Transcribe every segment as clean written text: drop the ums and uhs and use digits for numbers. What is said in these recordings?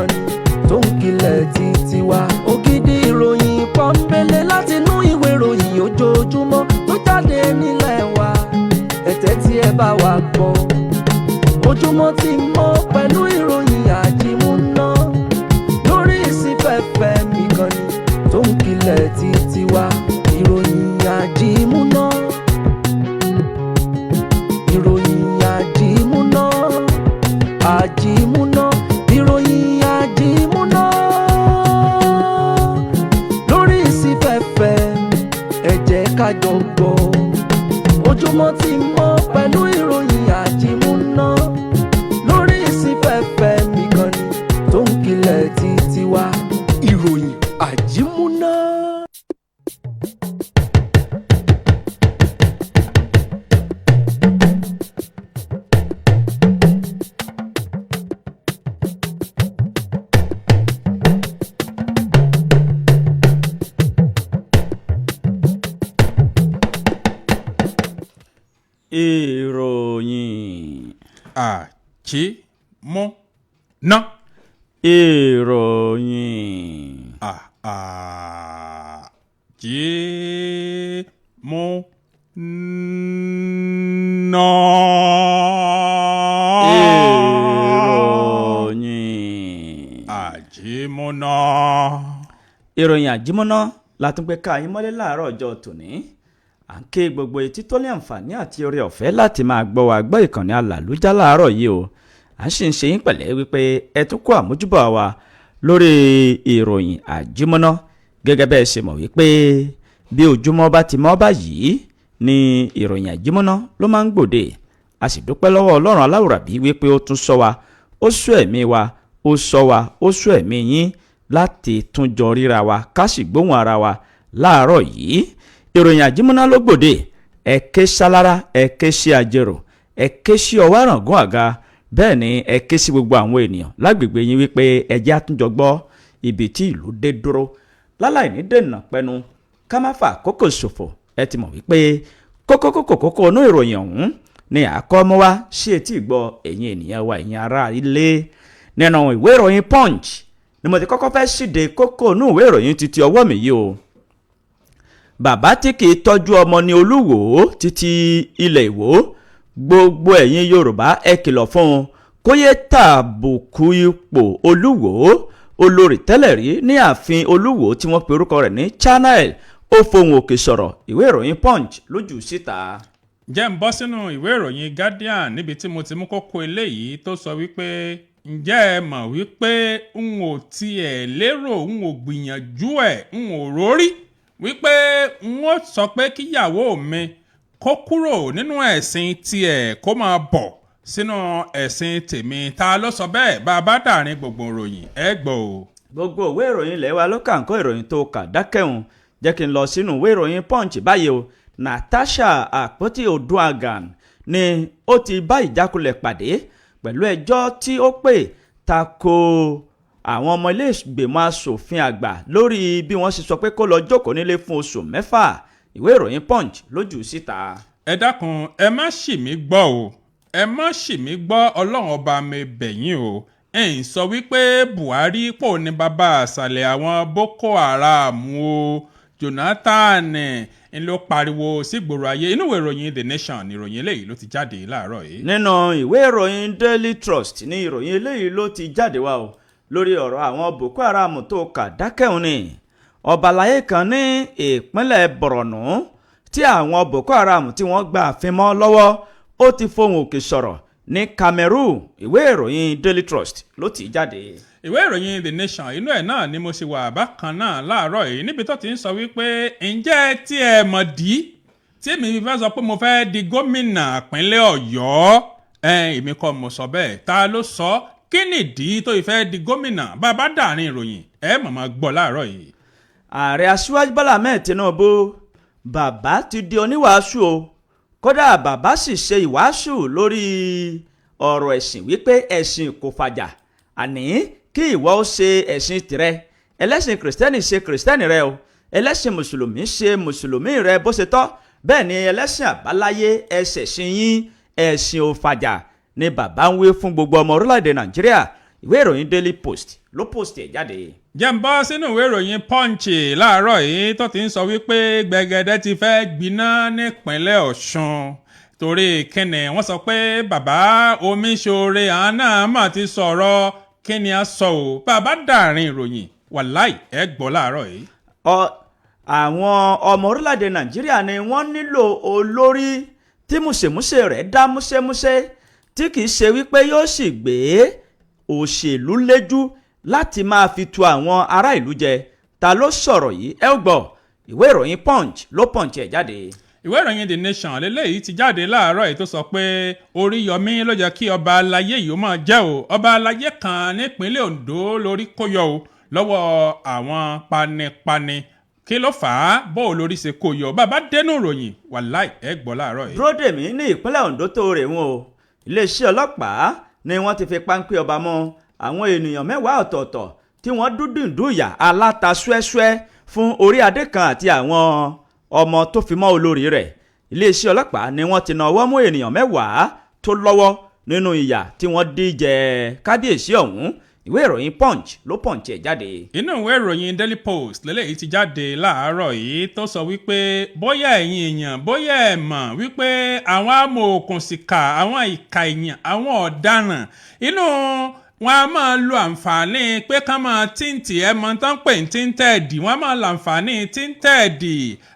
ìkànnì tó ń kilẹ̀ títí wá. Ògidì ìròyìn pọ́nbélé látinú ìwé ìròyìn ojoojúmọ́ tó jáde nílẹ̀ wa. Ẹ tẹ́tí ẹ bá wa gbọ́. Ojúmọ́ ti mọ́ pẹ̀lú ìròyìn àjímúná lórí ìsìnfẹ́fẹ́ ìkànnì tó ń kilẹ̀ títí wá. Ìròyìn àjímúná, ìròyìn àjímúná, àjímúná, ìròyìn àjímúná lórí ìsìnfẹ́fẹ́ ẹ jẹ́ ká jọ gbọ́. Ojúmọ́ ti mọ́ pẹ̀lú ìròyìn àjímúná lórí ìsìnfẹ́fẹ́ ìkànnì tó ń kilẹ̀ títí wá. Ìròyìn àjímúná. Ìròyìn àjímúná. Ìròyìn àjímúná. Ìròyìn àjímúná. Ìròyìn àjímúná la tún gbé ká yín mọ́lé láàárọ̀ ọjọ́ tòní. À ń ké gbogbo etí tó ní àǹfààní àti oore ọ̀fẹ́ láti máa gbọ́ wa gbọ́ ìkànnì alàlújá láàárọ̀ yìí o. À ń sì ń ṣe yín pẹ̀lẹ́ wípé ẹ tún kó àmójúbà wa lórí ìròyìn àjímúná. Gẹ́gẹ́ bẹ́ẹ̀ ṣe mọ̀ wípé bí ojúmọ́ bá ti mọ́ báyìí ni ìròyìn àjímúná ló máa ń gbòde. A sì dúpẹ́ lọ́wọ́ Ọlọ́run aláwùrábí wípé ó tún ṣọ́ wa, ó ṣọ́ ẹ̀mí wa, ó ṣọ́ wa, ó ṣọ́ ẹ̀mí yín láti tún jọ ríra wa ká sì gbóhùn ara wa láàárọ̀ yìí. Ìròyìn àjímúná ló gbòde. Ẹ̀kẹ́ sálára, ẹ̀kẹ́ sí àjẹrò, ẹ̀kẹ́ sí ọwọ́ àràngún àga. Bẹ́ẹ̀ ni ẹ̀kẹ́ sí gbogbo àwọn ènìyàn lágbègbè yín wípé ẹjẹ́ àtúnjọ gbọ́ ibi tí ìlú dé dúró. Láláì ní dènà pẹnu ká má fà àkókò ṣòfò. Ẹ ti mọ̀ wípé kókó inú ìròyìn ọ̀hún ni àkọ́mọ́ wá sí etí ìgbọ́ ẹ̀yin ènìyàn wa, ẹ̀yin ará ilé. Nínú ìwé ìròyìn Punch ni mo ti kọ́kọ́ fẹ́ ṣíde kókó inú ìwé ìròyìn títí ọwọ́ mi yìí o. Bàbá tí kì í tọ́jú ọmọ ní Olúwo títí ilẹ̀ Ìwó. Gbogbo ẹ̀yin Yorùbá ẹ kìlọ̀ fún un kó yé tàbùkù ipò Olúwo. Olórí tẹ́lẹ̀ rí ní ààfin Olúwo tí wọ́n pe orúkọ rẹ̀ ní Channel ó fohùn òkè sọ̀rọ̀. Ìwé ìròyìn Punch lójú síta. Jẹ́ ń bọ́ sínú ìwé ìròyìn Guardian níbi tí mo ti mú kókó eléyìí tó sọ wípé ǹjẹ́ ẹ mọ̀ wípé n ò tiẹ̀ lérò, n ò gbìyànjú ẹ̀, n ò rórí wípé n ó sọ pé kíyàwó mi kó kúrò nínú ẹ̀sìn tiẹ̀ kó máa bọ̀ sínú ẹ̀sìn tèmi. Ta ló sọ bẹ́ẹ̀? Bá a bá dàrin gbogbo ìròyìn ẹ gbọ́ o. Gbogbo ìwé ìròyìn ilẹ̀ wa ló kà ń kó ìròyìn tó kà dákẹ́hùn. Jẹ́ kí n lọ sínú ìwé ìròyìn Punch báyìí o. Natasha Àpótí Oduagan ni ó ti bá ìjákulẹ̀ pàdé pẹ̀lú ẹjọ́ tí ó pè tako àwọn ọmọ ilé ìgbìmọ̀ asòfin àgbà lórí bí wọ́n ṣe sọ pé kó lọ jókòó nílé fún oṣù 6. Ìwé ìròyìn Punch lójú síta. Ẹ dákun ẹ má ṣì mí gbọ́ o, ẹ má ṣì mí gbọ́, Ọlọ́run ọba mi bẹ̀ yín o. Ẹ ń sọ wípé Buhari pò ní bàbá àṣàlẹ̀ àwọn Boko Haram o. Jonathan ń ló pariwo sígboro ayé. Inú ìwé ìròyìn The Nation ni ìròyìn eléyìí ló ti jáde láàárọ̀ yìí. Nínú ìwé ìròyìn Daily Trust ni ìròyìn eléyìí ló ti jáde wá o lórí ọ̀rọ̀ àwọn Boko Haram tó kà dákẹ́hùn ni. Ọ̀bàlàyé kan ní ìpínlẹ̀ Borno tí àwọn Boko Haram tí wọ́n gba àfin mọ́ lọ́wọ́ ó ti fohùn òkè sọ̀rọ̀ ní Cameroon. Ìwé ìròyìn Daily Trust ló ti jáde. Ìwé ìròyìn The Nation inú ẹ̀ náà ni mo ṣe wà bákan náà láàárọ̀ yìí níbi tó ti ń sọ wípé ǹjẹ́ tí ẹ mọ̀ dí tí èmi fẹ́ sọ pé mo fẹ́ di gómìnà ìpínlẹ̀ Ọ̀yọ́. Èmi kọ́ mo sọ bẹ́ẹ̀, ta ló sọ? Kí nìdí tó ìfẹ́ di gómìnà? Bàbá dàrin ìròyìn ẹ màmá gbọ́ láàárọ̀ yìí. Ààrẹ Aṣíwájú Bọ́lá Ahmed Tinubu bàbá ti di oníwàásù o. Kódà bàbá sì ṣe ìwàásù lórí ọ̀rọ̀ ẹ̀sìn wípé ẹ̀sìn kò fàjà. Àní kí ìwọ ó ṣe ẹ̀sìn tirẹ̀, ẹlẹ́sìn kìrìsìtẹ́nì ṣe kìrìsìtẹ́nì rẹ o, ẹlẹ́sìn mùsùlùmí ṣe mùsùlùmí rẹ bó ṣe tọ́, bẹ́ẹ̀ ni ẹlẹ́sìn àbáláyé ẹ̀sìn yín ẹ̀sìn ò fàjà ni bàbá ń wí fún gbogbo ọmọ orílẹ̀-èdè Nàìjíríà. ìwé ìròyìn Daily Post ló post ẹ̀ jáde. jẹ́ ń bọ́ sínú ìwé ìròyìn Punch láàárọ̀ yìí tó ti ń sọ wípé gbẹ̀gẹ̀dẹ̀ ti fẹ́ gbiná nípínlẹ̀ Ọ̀ṣun torí kíni wọ́n sọ pé bàbá Omiṣore àwọn náà mà ti sọ̀rọ̀ kíni a sọ ò bàbá dàrin ìròyìn wàláì ẹ gbọ́ láàárọ̀ yìí. àwọn ọmọ orílẹ̀-èdè Nàìjíríà ni wọ́n nílò olórí tí múṣemúṣe rẹ̀ dá múṣemúṣe tí kìí ṣe wípé yóò sì gbé òṣèlú léjú láti máa fi tu àwọn ará ìlú jẹ. Ta ló sọ̀rọ̀ yìí ẹ ó gbọ́ ìwé ìròyìn Punch ló punch ẹ̀ jáde. ìwé ìròyìn The Nation lélẹ́yìí ti jáde láàárọ̀ yìí tó sọ pé Oríyọmí ló jẹ́ kí ọba aláyé yìí ó máa jẹ́ o ọba aláyé kan nípínlẹ̀ Ondo lórí kó yọ o lọ́wọ́ àwọn panipani kí ló fà á bó o lórí ṣe kó yọ bàbá dénú ìròyìn wàláì ẹ gbọ́ láàárọ̀ yìí. dúró dè mí ní ìpínlẹ̀ Ondo tó rè wọn o iléeṣẹ́ ọlọ́pàá ni wọ́n ti fi páńpẹ́ ọba mọ́ àwọn ènìyàn 10 ọ̀tọ̀ọ̀tọ̀ tí wọ́n dúdúndúyà aláta ṣúẹ́ṣúẹ́ fún orí adé kan àti àwọn ọmọ tó fi mọ́ olórí rẹ̀. iléeṣẹ́ ọlọ́pàá ni wọ́n ti nawọ́ mú ènìyàn 10 tó lọ́wọ́ nínú ìyà tí wọ́n díjẹ kábíyèsí ọ̀hún. ìwé ìròyìn Punch ló punch ẹ̀ jáde. inú ìwé ìròyìn Daily Post lélẹ́yìí ti jáde láàárọ̀ yìí tó sọ wípé bóyá ẹ̀yin èèyàn bóyá ẹ̀ mọ̀ wípé àwọn amòòkùnsìkà àwọn ìkà èèyàn àwọn ọ̀daràn inú wọn a máa lo àǹfààní pé ká máa tíǹtì ẹ mọ tán pè ní tíǹtẹ̀ẹ̀dì wọn a máa lo àǹfààní tíǹtẹ̀ẹ̀dì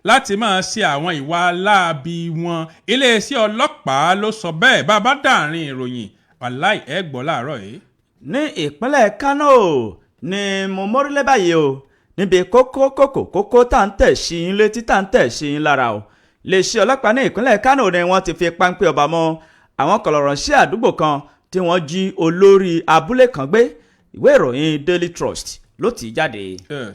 láti máa ṣe àwọn ìwà láabi wọn. iléeṣẹ́ ọlọ́pàá ló sọ bẹ́ẹ̀ bàbá dàrin ìròyìn wàláì ẹ gbọ́ láàárọ̀ yìí. ní ìpínlẹ̀ Kánò ni mo mórílẹ̀ báyìí o níbi kókó tá à ń tẹ̀ sí i létí tá à ń tẹ̀ sí i lára o. iléeṣẹ́ ọlọ́pàá ní ìpínlẹ̀ Kánò ni wọ́n ti fi páńpẹ́ ọba mọ́ àwọn kọ̀lọ̀rọ̀ sí àdúgbò kan tí wọ́n jí olórí abúlé kan gbé. ìwé ìròyìn Daily Trust ló ti jáde.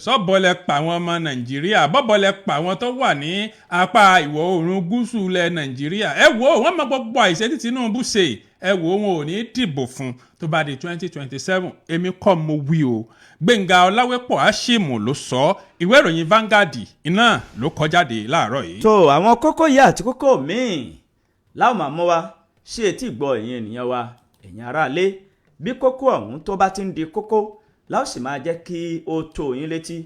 sọ́bọ̀lẹ̀ pa àwọn ọmọ Nàìjíríà bọ́bọ̀lẹ̀ pa àwọn tó wà ní apá ìwọ̀ oòrùn gúúsù ilẹ̀ Nàìjíríà ẹ wo wọ́n mọ gbogbo àìṣe tí Tinubu ṣe ẹ wo wọn ò ní dìbò fún tó bá di 2027 èmi kọ́ mo wí o. Gbẹ̀ngà Ọláwépọ̀ Àṣìmù ló sọ ìwé ìròyìn Vanguard iná ló kọ jáde láàárọ̀ yìí. tó àwọn kókó yìí àti kókó míì láwọn máa mú wa ṣé etí gbọ́ ẹ̀yin ènìyàn wa ẹ̀yin aráalé bí kókó ọ̀hún tó bá ti ń di kókó láò sì máa jẹ́ kí ó tó yín létí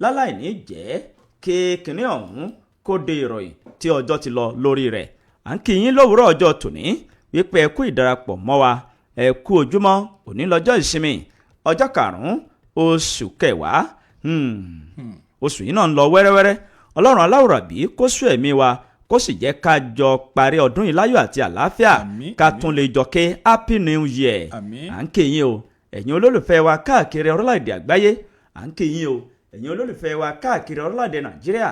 láláì ní jẹ́ kí kinní ọ̀hún kó de ìròyìn tí ọjọ́ ti lọ lórí rẹ̀. à ń kí yín lówùúrọ̀ ọjọ́ tòní wípé ẹ kú ìdarapọ̀ mọ́ wa ẹ kú ojúmọ́ òní lọ́jọ́ ìsinmi ọjọ́ 5 oṣù kẹwàá oṣù yìí náà ń lọ wẹ́rẹ́wẹ́rẹ́ ọlọ́run aláwùrábí kó sún ẹ̀mí wa kó sì jẹ́ ká jọ parí ọdún yìí láyọ̀ àti àlàáfíà ká tún lè jọ ké happy new year. à ń kí yín o ẹ̀yin olólùfẹ́ wa káàkiri orílẹ̀-èdè àgbáyé à ń kí yín o ẹ̀yin olólùfẹ́ wa káàkiri orílẹ̀-èdè Nàìjíríà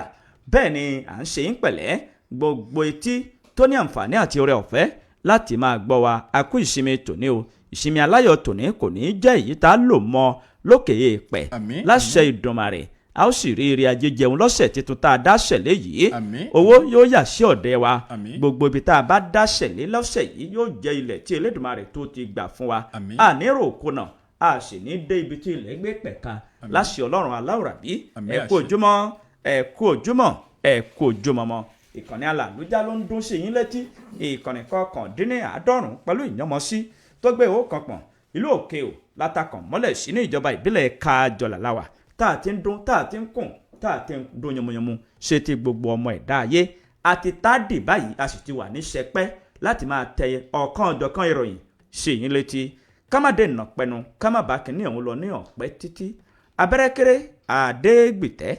bẹ́ẹ̀ ni à ń ṣe yín pẹ̀lẹ́ gbogbo etí tó ní àǹfààní àti oore ọ̀fẹ́ láti máa gbọ́ wa a kú ìsinmi tòní o ìsinmi aláyọ̀ tòní kò ní jẹ́ èyí tá a lò mọ́ lókè èèpẹ̀ láṣẹ Ìdùmarè a ó sì rí ire ajé jẹun lọ́sẹ̀ tuntun tá a dáṣẹ̀ lé yìí owó yóò yà sí ọ̀dẹ̀ wa gbogbo ibi tá a bá dáṣẹ̀ lé lọ́sẹ̀ yìí yóò jẹ́ ilẹ̀ tí Elédùmarè tó ti gbà fún wa a ní ròkúnà a sì ní dé ibi tí ilẹ̀ gbé pẹ̀ka láṣẹ Ọlọ́run aláwùrábí ẹ kú ojúmọ́ ẹ kú ojúmọ́ ẹ kú ojúmọ́ mọ́. ìkànnì Alàlùjá ló ń dún sí yín létí ìkànnì 99 pẹ̀lú ìyànmọ́sí tó gbé owó kan pọ̀n ìlú òkè ò látakàn mọ́lẹ̀ sí ní ìjọba ìbílẹ̀ Kájọlà láwà tá a ti ń dún tá a ti ń kùn tá a ti ń dún yamuyamu ṣe ti gbogbo ọmọ ẹ̀dá ayé àti táàdì báyìí a sì ti wà ní sẹpẹ́ láti máa tẹ ọ̀kan ọ̀jọ̀kan ìròyìn sí yín létí ká má dènà pẹnu ká má bá kínní ọ̀hún lọ ní ọ̀pẹ́ títí abẹ́rẹ́kẹ́rẹ́ Adégbìtẹ́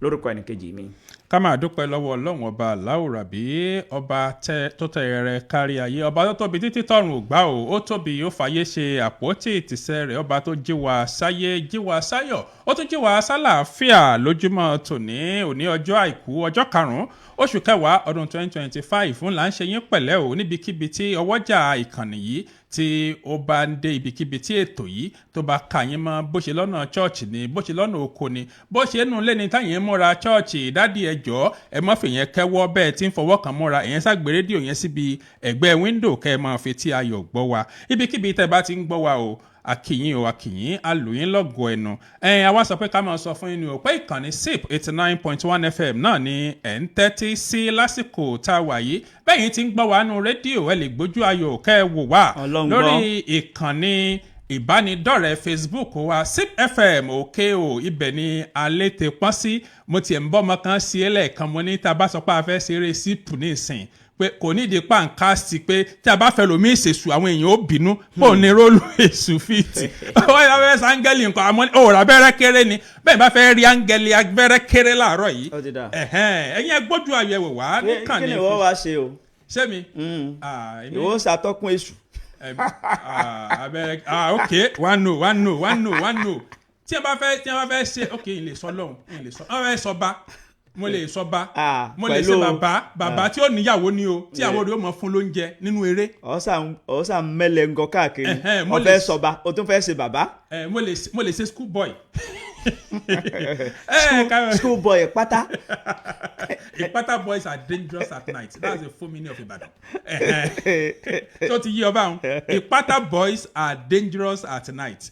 lórúkọ ẹnìkejì mi. ká máa dúpẹ́ lọ́wọ́ Ọlọ́run ọba aláwùrábí ọba tó tẹ̀rẹ̀ kárí ayé ọba tó tóbi títí tọ̀run ò gbà ó tóbi ó fàyè ṣe àpótí ìtìsẹ̀ rẹ̀ ọba tó jí wa sáyé jí wa sáyọ̀ ó tún jí wa sálàáfíà lójúmọ́ tòní òní ọjọ́ àìkú ọjọ́ 5 oṣù kẹwàá ọdún 2025 fún là ń ṣe yín pẹ̀lẹ́ o níbikíbi tí ọwọ́jà ìkànnì yìí tí ó bá ń dé ibikíbi tí ètò yìí tó bá kà yín mọ́ bó ṣe lọ́nà chọ́ọ̀chì ni bó ṣe lọ́nà oko ni bó ṣe nù lẹ́ni táyìn múra chọ́ọ̀chì dádì ẹjọ́ ẹ má fi yẹn kẹ́wọ́ bẹ́ẹ̀ tí ń fọwọ́ kan múra ìyẹn ságbé rédíò yẹn síbi ẹ̀gbẹ́ wíńdò kẹ́ ẹ máa fi tí ayọ̀ gbọ́ wa ibikíbi tẹ́ bá ti ń gbọ́ wa o akìyìn alòyìn lọ́gọ̀ ẹnu àwa sọ pé ká máa sọ fún yín ní òpé ìkànnì SIP 89.1 FM náà ni ẹ̀ ń tẹ́tí sí lásìkò tá a wà yìí bẹ́yìn tí ń gbọ́ wa nú rédíò ẹ lè gbójú ayọ̀ kẹ́ ẹ wò wá lórí ìkànnì ìbánidọ́rẹ̀ẹ́ Facebook wa SIP FM òkè o ibẹ̀ ni alẹ́ tẹ pọ́n sí. Mo tiẹ̀ ń bọ́ ọmọ kan sí ẹlẹ́ẹ̀kan mo ní tá a bá sọ pé a fẹ́ ṣeré SIP ní ìsìn pé kò ní ìdí pàǹkà sí pé tí a bá fẹ́ lomi ìṣèṣù àwọn èèyàn ó bínú pò ní róòlù èṣù fìtì. ọwọ́ ìyá fẹ́ sá áńgẹ́lì nǹkan àmọ́ òòrà abẹ́rẹ́ kéré ni bẹ́ẹ̀ bá fẹ́ rí áńgẹ́lì abẹ́rẹ́ kéré láàárọ̀ yìí. ẹ̀yin ẹ gbójú àyẹ̀wò wá nìkan ní. kí ni ìwọ wá ṣe o. ṣé mi. ìwọ ṣàtọ́kùn èṣù. ok one no tí a bá fẹ́ ṣe ok n lè sọ lọ́hùn n lè sọ ọ fẹ́ sọ bá mo lè sọ bá mo lè ṣe bàbá tí ó níyàwó ni o tí àwọn olùyọ́ mọ̀ fún lóúnjẹ nínú eré. ọ̀sà mẹ́lẹ̀ ń gọ káàkiri ó fẹ́ sọ bá ó tún fẹ́ ṣe bàbá. mo lè ṣe school boy. school boy pátá. Ìpátá boys are dangerous at night. That's the full meaning of Ìbàdàn. So ti yí ọba àwọn Ìpátá boys are dangerous at night.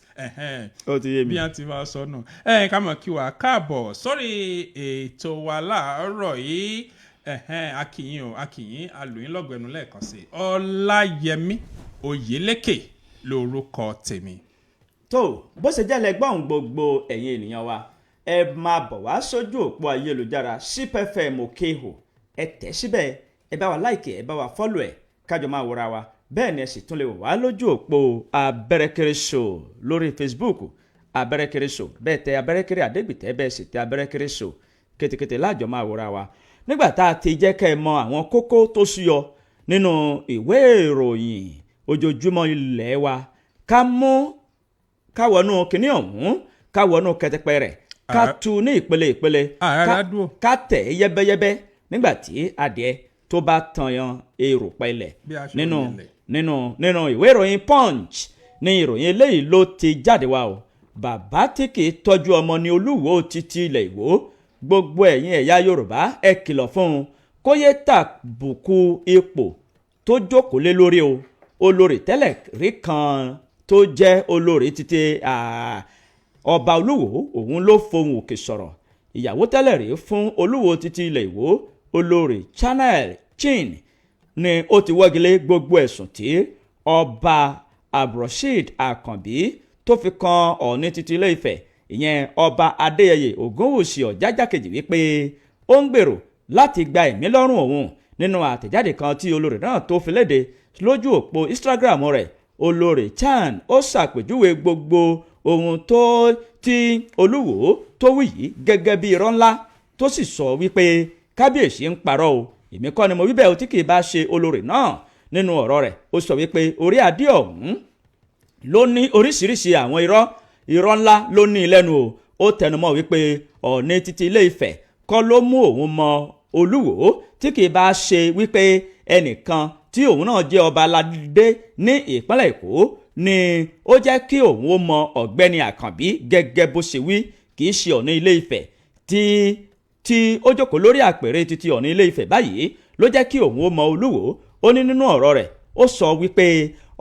Ó ti yé mi. Bí a ti máa sọ nù. Ká mọ̀ kí wàá káàbọ̀ sórí ètò wa láàárọ̀ yìí. Akínyìn alòyìn lọ́gbẹ̀ẹ́nu lẹ́ẹ̀kan sí. Ọláyẹmí Oyèlékè lórúkọ tèmi. Tó bó ṣe jẹ́ lẹ́gbọ́n gbogbo ẹ̀yin ènìyàn wa ẹ máa bọ̀ wá sójú òpó ayélujára SIP FM òkèhò ẹ tẹ̀ síbẹ̀ ẹ bá wa láìkì ẹ bá wa fọ́lù ẹ̀ kájọ máa wòra wa bẹ́ẹ̀ ni ẹ sì tún lè wà lójú òpó Abẹ́rẹ́kéré Show lórí Facebook Abẹ́rẹ́kéré Show bẹ́ẹ̀ tẹ Abẹ́rẹ́kéré Adégbìtẹ́ bẹ́ẹ̀ sì tẹ Abẹ́rẹ́kéré Show kétékété láàjọ máa wòra wa nígbà tá a ti jẹ́ kẹ́ ẹ mọ àwọn kókó tó súyọ nínú ìwé ìròyìn ojoojúmọ́ ilé wa ká wọnú kinní ọ̀hún ká wọnú kẹtẹpẹ rẹ̀ ká tu ní ìpele ká tẹ̀ yẹ́bẹ́yẹ́bẹ́ nígbà tí adìẹ tó bá tan yan èrò pẹ̀lẹ̀ nínú ìwé ìròyìn Punch ní ìròyìn eléyìí ló ti jáde wá o bàbá tí kì í tọ́jú ọmọ ní Olúwo títí ilẹ̀ Ìwó gbogbo ẹ̀yin ẹ̀yà Yorùbá ẹ kìlọ̀ fún un kó yé tàbùkù ipò tó jókòó lé lórí o olórí tẹ́lẹ̀ rí kan tó jẹ́ olórí títí ọba Olúwo òun ló fohùn òkè sọ̀rọ̀ ìyàwó tẹ́lẹ̀ rí fún Olúwo títí ilẹ̀ Ìwó olórí Channel Chin ni ó ti wọ́gilé gbogbo ẹ̀sùn tí ọba Abdulrasheed Akànbí tó fi kan Ọọ̀ni títí Ilé Ifẹ̀ ìyẹn ọba Adéyẹyè Ògúnwùsì Ọ̀jájá kejì wípé ó ń gbèrò láti gba ẹ̀mí lọ́rùn òun nínú àtẹ̀jáde kan tí olórí náà tó fi léde lójú òpó Instagram rẹ̀ olórí Chan ó ṣàpèjúwe gbogbo ohun tó tí Olúwo tó wí yìí gẹ́gẹ́ bí irọ́ ńlá tó sì sọ wípé kábíyèsí ń parọ́ o èmi kọ́ ni mo wí bẹ́ẹ̀ o tí kì í bá ṣe olórí náà nínú ọ̀rọ̀ rẹ̀ ó sọ wípé orí adé ọ̀hún ló ní oríṣiríṣi àwọn irọ́ ńlá ló ní lẹ́nu o ó tẹnumọ́ wípé Ọọ̀ni títí Ilé Ifẹ̀ kọ́ ló mú òun mọ Olúwo tí kì í bá ṣe wípé ẹnìkan tí òun náà jẹ́ ọba aládé ní ìpínlẹ̀ Èkó ni ó jẹ́ kí òun ó mọ ọ̀gbẹ́ni Àkànbí gẹ́gẹ́ bó ṣe wí kì í ṣe Ọọ̀ni Ilé Ifẹ̀ tí ó jókòó lórí àpèrè títí Ọọ̀ni Ilé Ifẹ̀ báyìí ló jẹ́ kí òun ó mọ Olúwo ó ní nínú ọ̀rọ̀ rẹ̀ ó sọ wípé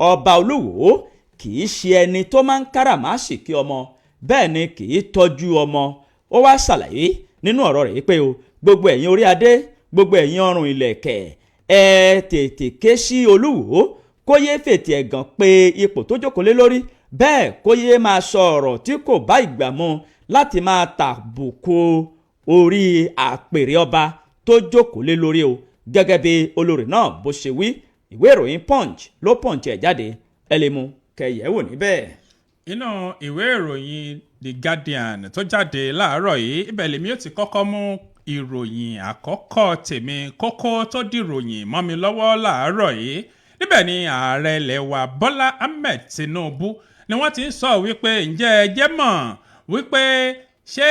ọba Olúwo kì í ṣe ẹni tó máa ń káràmáṣìkí ọmọ bẹ́ẹ̀ ni kì í tọ́jú ọmọ ó wá ṣàlàyé nínú ọ̀rọ̀ rẹ̀ pé o gbogbo ẹ̀yin orí adé gbogbo ẹ̀yin ọrùn ìlẹ̀kẹ̀ ẹ tètè ké sí Olúwo kó yé fètè ẹ̀gàn pé ipò tó jókòó lé lórí bẹ́ẹ̀ kó yé máa sọ ọ̀rọ̀ tí kò bá ìgbà mu láti máa tàbùkù orí àpèrè ọba tó jókòó lé lórí o gẹ́gẹ́ bí olórí náà bó ṣe wí ìwé ìròyìn Punch ló Punch ẹ̀ jáde ẹ lè mú kẹyẹ̀wò níbẹ̀. inú ìwé ìròyìn The Guardian tó jáde láàárọ̀ yìí ibẹ̀ lèmi ó ti kọ́kọ́ mú ìròyìn àkọ́kọ́ tèmi kókó tó dìròyìn mọ́ mi lọ́wọ́ láàárọ̀ yìí níbẹ̀ ni ààrẹ ilẹ̀ wa Bọ́lá Ahmed Tinubu ni wọ́n ti ń sọ wípé ǹjẹ́ ẹ jẹ́ mọ̀ wípé ṣé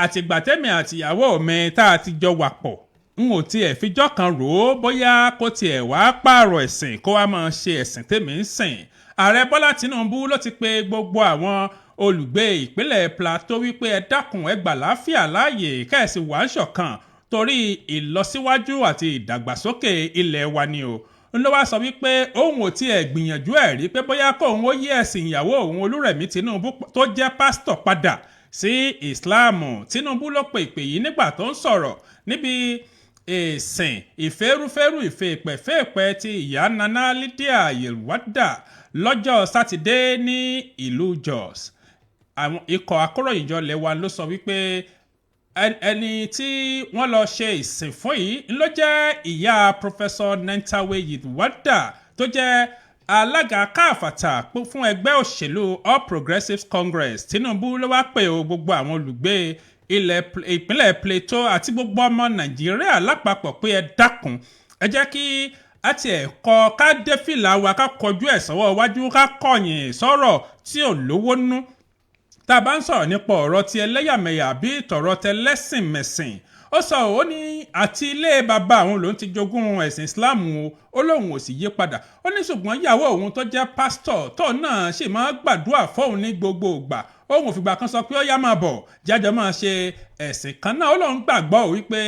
àtìgbàtẹ́mi àtìyàwó mi tá a ti jọ wà pọ̀ n ò tiẹ̀ fijọ́ kan rò ó bóyá kó tiẹ̀ wá pààrọ̀ ẹ̀sìn kó wá máa ṣe ẹ̀sìn tèmi ń sìn ààrẹ Bọ́lá Tinubu ló ti pe gbogbo àwọn olùgbé ìpínlẹ̀ Plateau wípé ẹ dákun ẹ gbà láàfíà láàyè kẹ́ẹ̀sì wà ń ṣọ̀kan torí ìlọsíwájú àti ìdàgbàsókè ilẹ̀ wa ni o ló wá sọ wípé òun ò tiẹ̀ gbìyànjú ẹ̀ rí pé bóyá kóun ó yí ẹ̀sìn ìyàwó òun Olúrẹ̀mí Tinubu tó jẹ́ pásítọ̀ padà sí Ìsìláàmù Tinubu ló pe ìpè yìí nígbà tó ń sọ̀rọ̀ níbi ìsìn ìfẹ́rúfẹ́rú ìfẹ́pẹ̀fẹ́pẹ́ ti ìyá Nana Lydia Yelwada lọ́jọ́ sátidé ní ìlú Jos. Àwọn ikọ̀ akóròyìnjọ lẹ́wà ló sọ wípé ẹni tí wọ́n lọ ṣe ìsìn fún yìí ló jẹ́ ìyá Professor Nentawe Yilwada tó jẹ́ alága káàfàtà fún ẹgbẹ́ òṣèlú All Progressives Congress. Tinubu ló wá pè ó gbogbo àwọn olùgbé ìpínlẹ̀ Plateau àti gbogbo ọmọ Nàìjíríà lápapọ̀ pé ẹ dákun ẹ jẹ́ kí àti ẹ̀kọ́ ká dé fìlà wa ká kọjú ẹ̀ sọ́wọ́ iwájú ká kọ̀yìn sọ̀rọ̀ tí ò lówó nú. Tá a bá ń sọ̀rọ̀ nípa ọ̀rọ̀ ti ẹlẹ́yàmẹ̀yà bí tọ̀rọ̀ tẹ lẹ́sìn mẹ̀sìn ó sọ ó ní àti ilé bàbá òun lòun ti jogún ẹ̀sìn Islam ó lóun ò sì yí padà ó ní ṣùgbọ́n ìyàwó òun tó jẹ́ pásítọ̀ tó náà sì máa gbàdúrà fóun ní gbogbo ìgbà òun ò fìgbà kan sọ pé ó yá máa bọ̀ jájọ máa ṣe ẹ̀sìn kan náà ó lóun gbàgbọ́ wípé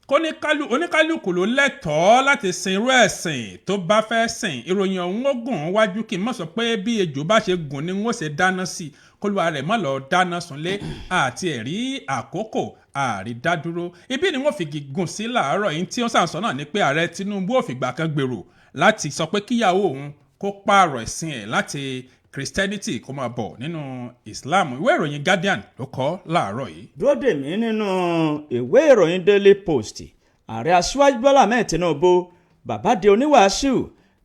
oníkálukú ló lẹ́tọ̀ọ́ láti sin irú ẹ̀sìn tó bá fẹ́ sìn. Ìròyìn ọ̀hún ó gùn wájú kí n mọ̀ sọ pé bí ejò bá ṣe gùn ni wọ́n ṣe dáná sí kólúwa rẹ̀ mọ́ lọ dáná sunlé àti ẹ̀rí àkókò àrídádúró. Ibi ni wọ́n fi gígùn sí làárọ̀ yìí tí ó sàǹsọ náà ni pé ààrẹ Tinubu ò fìgbà kan gbèrò láti sọ pé kíyàwó òun kó pààrọ̀ ẹ̀sìn ẹ̀ láti Christianity kó máa bọ̀ nínú Islam. Ìwé ìròyìn Guardian ló kọ láàárọ̀ yìí. dúró dè mí nínú ìwé ìròyìn Daily Post. Ààrẹ Aṣíwájú Bọ́lá Ahmed Tinubu bàbá di oníwàásù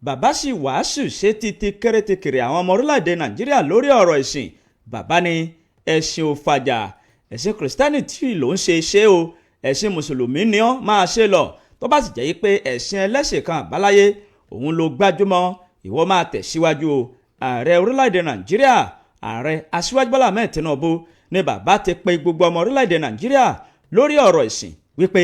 bàbá sì wàásù ṣe títí kérétekèrè àwọn ọmọ orílẹ̀-èdè Nàìjíríà lórí ọ̀rọ̀ ẹ̀sìn. Bàbá ní ẹ̀sìn ò fàjà ẹ̀sìn Christianity ló ń ṣe o ẹ̀sìn mùsùlùmí ni ó máa ṣe lọ tó bá sì jẹ́ pé ẹ̀sìn ẹlẹ́sìn kan àbáláyé òun ló gbájúmọ́ ìwọ máa tẹ̀síwájú o. Ààrẹ orílẹ̀-èdè Nàìjíríà ààrẹ Aṣíwájú Bọ́lá Ahmed Tinubu ní bàbá ti pe gbogbo ọmọ orílẹ̀-èdè Nàìjíríà lórí ọ̀rọ̀ ẹ̀sìn wípé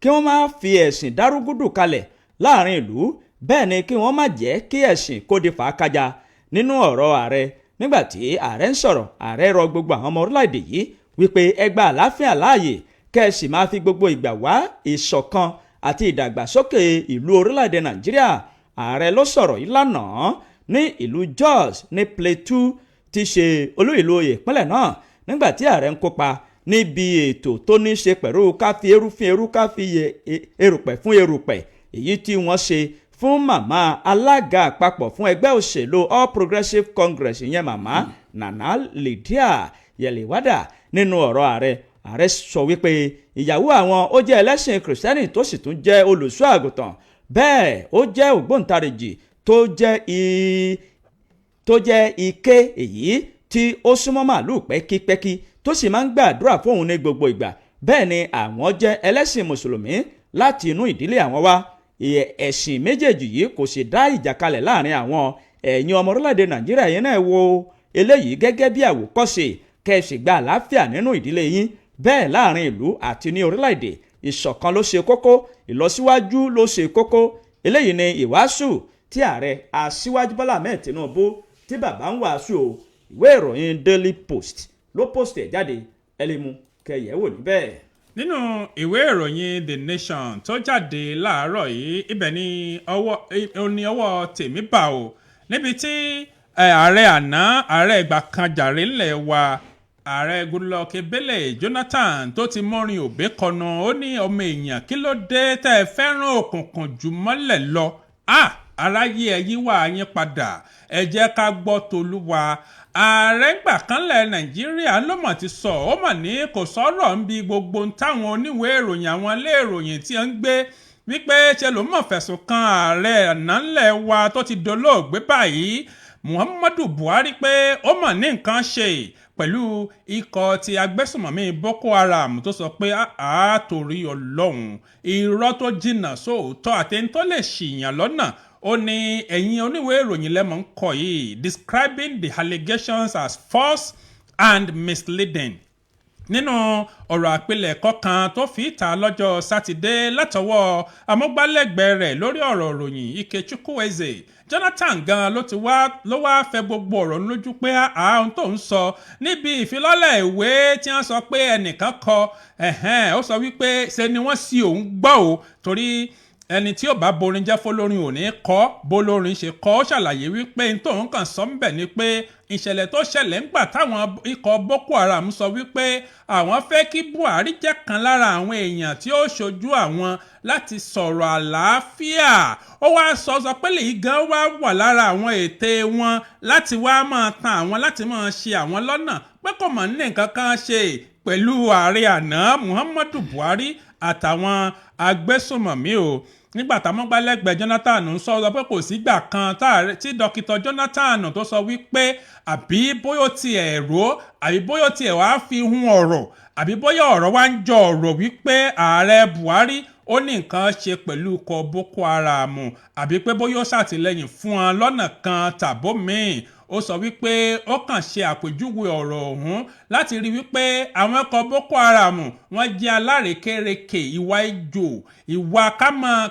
kí wọ́n má fi ẹ̀sìn dárúgúdù kalẹ̀ láàrin ìlú bẹ́ẹ̀ ni kí wọ́n má jẹ́ kí ẹ̀sìn kó di fàákájà. Nínú ọ̀rọ̀ ààrẹ nígbàtí ààrẹ ń sọ̀rọ̀ ààrẹ rọ gbogbo àwọn ọmọ orílẹ̀-èdè yìí wípé ẹ gba àlàáfíà láàyè kẹ́ẹ̀sì máa fi gbogbo ìgbà wá ìṣọ̀kan àti ìdàgbàsókè ìlú orílẹ̀-èdè Nàìjíríà. Ààrẹ ló sọ̀rọ̀ yìí lánàá ní ìlú Jos ní Plateau tí ṣe olú ìlú ìpínlẹ̀ náà nígbàtí ààrẹ ń kópa níbi ètò tó ní ṣe pẹ̀lú ká fi eérú fún eérú ká fi erùpẹ̀ fún erùpẹ̀ èyí tí wọ́n ṣe fún màmá alága àpapọ̀ fún ẹgbẹ́ òṣèlú All Progressives Congress ìyẹn màmá Nana Lydia Yelwada. Nínú ọ̀rọ̀ ààrẹ sọ wípé ìyàwó àwọn ó jẹ́ ẹlẹ́sìn kìrìsìtẹ́nì tó sì tún jẹ́ olùṣọ́ àgùntàn bẹ́ẹ̀ ó jẹ́ ògbóǹtarìgì tó jẹ́ ike èyí tí ó súnmọ́ màálùú pẹ́kípẹ́kí tó sì máa ń gbàdúrà fóun ní gbogbo ìgbà. Bẹ́ẹ̀ ni àwọn jẹ́ ẹlẹ́sìn mùsùlùmí láti inú ìdílé àwọn wá. Ẹ̀sìn méjèèjì yìí kò sì dá ìjà kalẹ̀ láàrin àwọn ẹ̀yin ọmọ orílẹ̀-èdè Nàìjíríà yẹn náà wo eléyìí gẹ́gẹ́ bí àwòkọ́ṣe kẹ́ẹ̀sì gba àlàáfíà nínú ìdílé yín bẹ́ẹ̀ láàrin ìlú àti ní orílẹ̀-èdè. Ìṣọ̀kan ló ṣe kókó ìlọsíwájú ló ṣe kókó. Eléyìí ni ìwàásù tí ààrẹ Aṣíwájú Bọ́lá Ahmed Tinubu tí bàbá ń wàásù o. Ìwé ìròyìn Daily Post ló post ẹ̀ jáde ẹ lè mú kẹyẹ̀wò níbẹ̀. Nínú ìwé ìròyìn The Nation tó jáde láàárọ̀ yìí ibẹ̀ ni ọwọ́ tèmi bà o níbi tí ààrẹ àná ààrẹ ìgbà kan jàre ńlẹ̀ wa ààrẹ Goodluck Ebele Jonathan tó ti mọ́rin òbí kọnu ó ní ọmọ èèyàn kí ló dé tẹ́ ẹ fẹ́ràn òkùnkùn jù mọ́lẹ̀ lọ aráyé ẹ yíwà yín padà ẹ jẹ́ ká gbọ́ tolúwa. Ààrẹ gbà kanlẹ̀ Nàìjíríà ló mọ̀ ti sọ ó mọ̀ ní kò sọ̀rọ̀ ń bi gbogbo táwọn oníwèé ìròyìn àwọn ilé ìròyìn tí ń gbé wípé ṣe ló mọ̀ fẹ̀sùn kan ààrẹ àná ńlẹ̀ wa tó ti dolóògbé báyìí Muhammadu Buhari pé ó mọ̀ ní nǹkan ṣe pẹ̀lú ikọ̀ ti agbésùnmọ̀mí Boko Haram tó sọ pé torí Ọlọ́run irọ́ tó jìnnà sóòótọ́ àti tó lè ṣìyàn lọ́nà ó ní ẹ̀yin oníwèé ìròyìn lẹ́mọ̀ ń kọ yìí describing the allegations as false and misleading. Nínú ọ̀rọ̀ àpilẹ̀kọ kan tó fi ìta lọ́jọ́ sátidé látọwọ́ amúgbálẹ́gbẹ̀ẹ́ rẹ̀ lórí ọ̀rọ̀ ìròyìn Ike Chukwueze Jonathan gan ló wá fẹ́ gbogbo ọ̀rọ̀ lójú pé ohun tó ń sọ níbi ìfilọ́lẹ̀ ìwé tí wọ́n sọ pé ẹnìkan kọ ó sọ wípé ṣe ni wọ́n sì òun gbọ́ o torí ẹni tí ó bá borin jẹ́ fọlórin ò ní kọ́ bólórin ṣe kọ́. Ó ṣàlàyé wípé tóun kàn sọ ń bẹ̀ ni pé ìṣẹ̀lẹ̀ tó ṣẹlẹ̀ ńgbà táwọn ikọ̀ Boko Haram sọ wípé àwọn fẹ́ kí Buhari jẹ́ kan lára àwọn èèyàn tí ó ṣojú àwọn láti sọ̀rọ̀ àlàáfíà. Ó wá sọ pé lèyí gan wá wà lára àwọn ète wọn láti wá máa tan àwọn láti máa ṣe àwọn lọ́nà pé kò mọ̀ ní nǹkan kan ṣe pẹ̀lú ààrẹ àná Muhammadu Buhari àtàwọn agbésùnmọ̀mí o. Nígbà táwọn gbálẹ́gbẹ̀ẹ́ Jonathan ń sọ pé kò sígbà kan tí dókítà Jonathan tó sọ wípé àbí bóyá tiẹ̀ rò àbí bóyá tiẹ̀ wá fi hun ọ̀rọ̀ àbí bóyá ọ̀rọ̀ wá ń jọ ọ̀rọ̀ wípé ààrẹ Buhari ó ní nǹkan ṣe pẹ̀lú ikọ̀ Boko Haram àbí pé bóyá ó ṣàtìlẹ́yìn fún wọn lọ́nà kan tàbó míì. Ó sọ wípé ó kàn ṣe àpèjúwe ọ̀rọ̀ ọ̀hún láti rí wípé àwọn ikọ̀ Boko Haram wọ́n jẹ́ alárekérekè, ìwà ejò, ìwà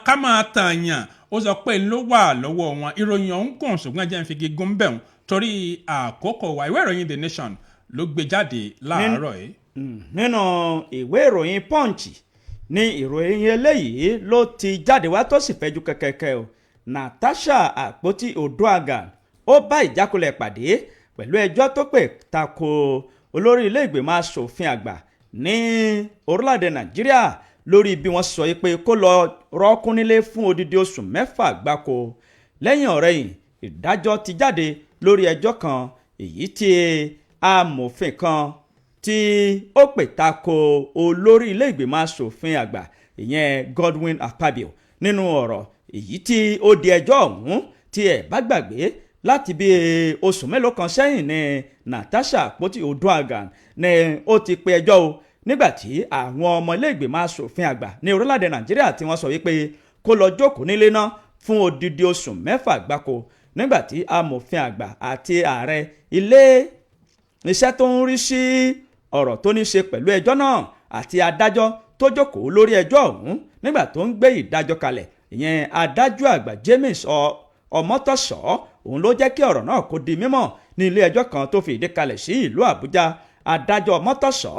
ká máa tààyàn. Ó sọ pé ló wà lọ́wọ́ wọn. Ìròyìn ọ̀hún gùn ṣùgbọ́n jẹ́ ń fi gígùn bẹ̀rùn torí àkókò wa. Ìwé ìròyìn The Nation ló gbé jáde láàárọ̀ yìí. Nínú ìwé ìròyìn Punch ní ìròyìn eléyìí ló ti jáde wá tó sì fẹ́jú kẹ́kẹ́kẹ́ o. Natasha Àpótí Odoagan ó bá ìjákulẹ̀ pàdé pẹ̀lú ẹjọ́ tó pè tako olórí ilé ìgbìmọ̀ asòfin àgbà ní orílẹ̀-èdè Nàìjíríà lórí bí wọ́n sọ pé kó lọ rọ́ọ̀kún nílé fún odidi oṣù 6 gbáko. Lẹ́yìn ọ̀rẹ́yìn ìdájọ́ ti jáde lórí ẹjọ́ kan èyí tí amòfin kan tí ó pè tako olórí ilé ìgbìmọ̀ asòfin àgbà ìyẹn Godwin Akpabio. Nínú ọ̀rọ̀ èyí tí ó di ẹjọ́ ọ̀hún tí ẹ bá gbàgbé láti bí oṣù mélòó kan sẹ́yìn ní Natasha Àpótí Odoagan ni ó ti pe ẹjọ́ o nígbàtí àwọn ọmọ ilé ìgbìmọ̀ asòfin àgbà ní orílẹ̀-èdè Nàìjíríà tí wọ́n sọ wípé kó lọ jókòó nílé náà fún odidi oṣù 6 gbáko nígbàtí amòfin àgbà àti ààrẹ ilé iṣẹ́ tó ń rí sí ọ̀rọ̀ tó ní ṣe pẹ̀lú ẹjọ́ náà àti adájọ́ tó jókòó lórí ẹjọ́ ọ̀hún nígbà tó ń gbé ìdájọ́ kalẹ̀ ìyẹn adájọ́ àgbà James Ọmọ́tọ́ṣọ́ òun ló jẹ́ kí ọ̀rọ̀ náà kó di mímọ̀ ní ilé ẹjọ́ kan tó fi ìdí kalẹ̀ sí ìlú Àbújá. Adájọ́ Ọmọ́tọ́ṣọ́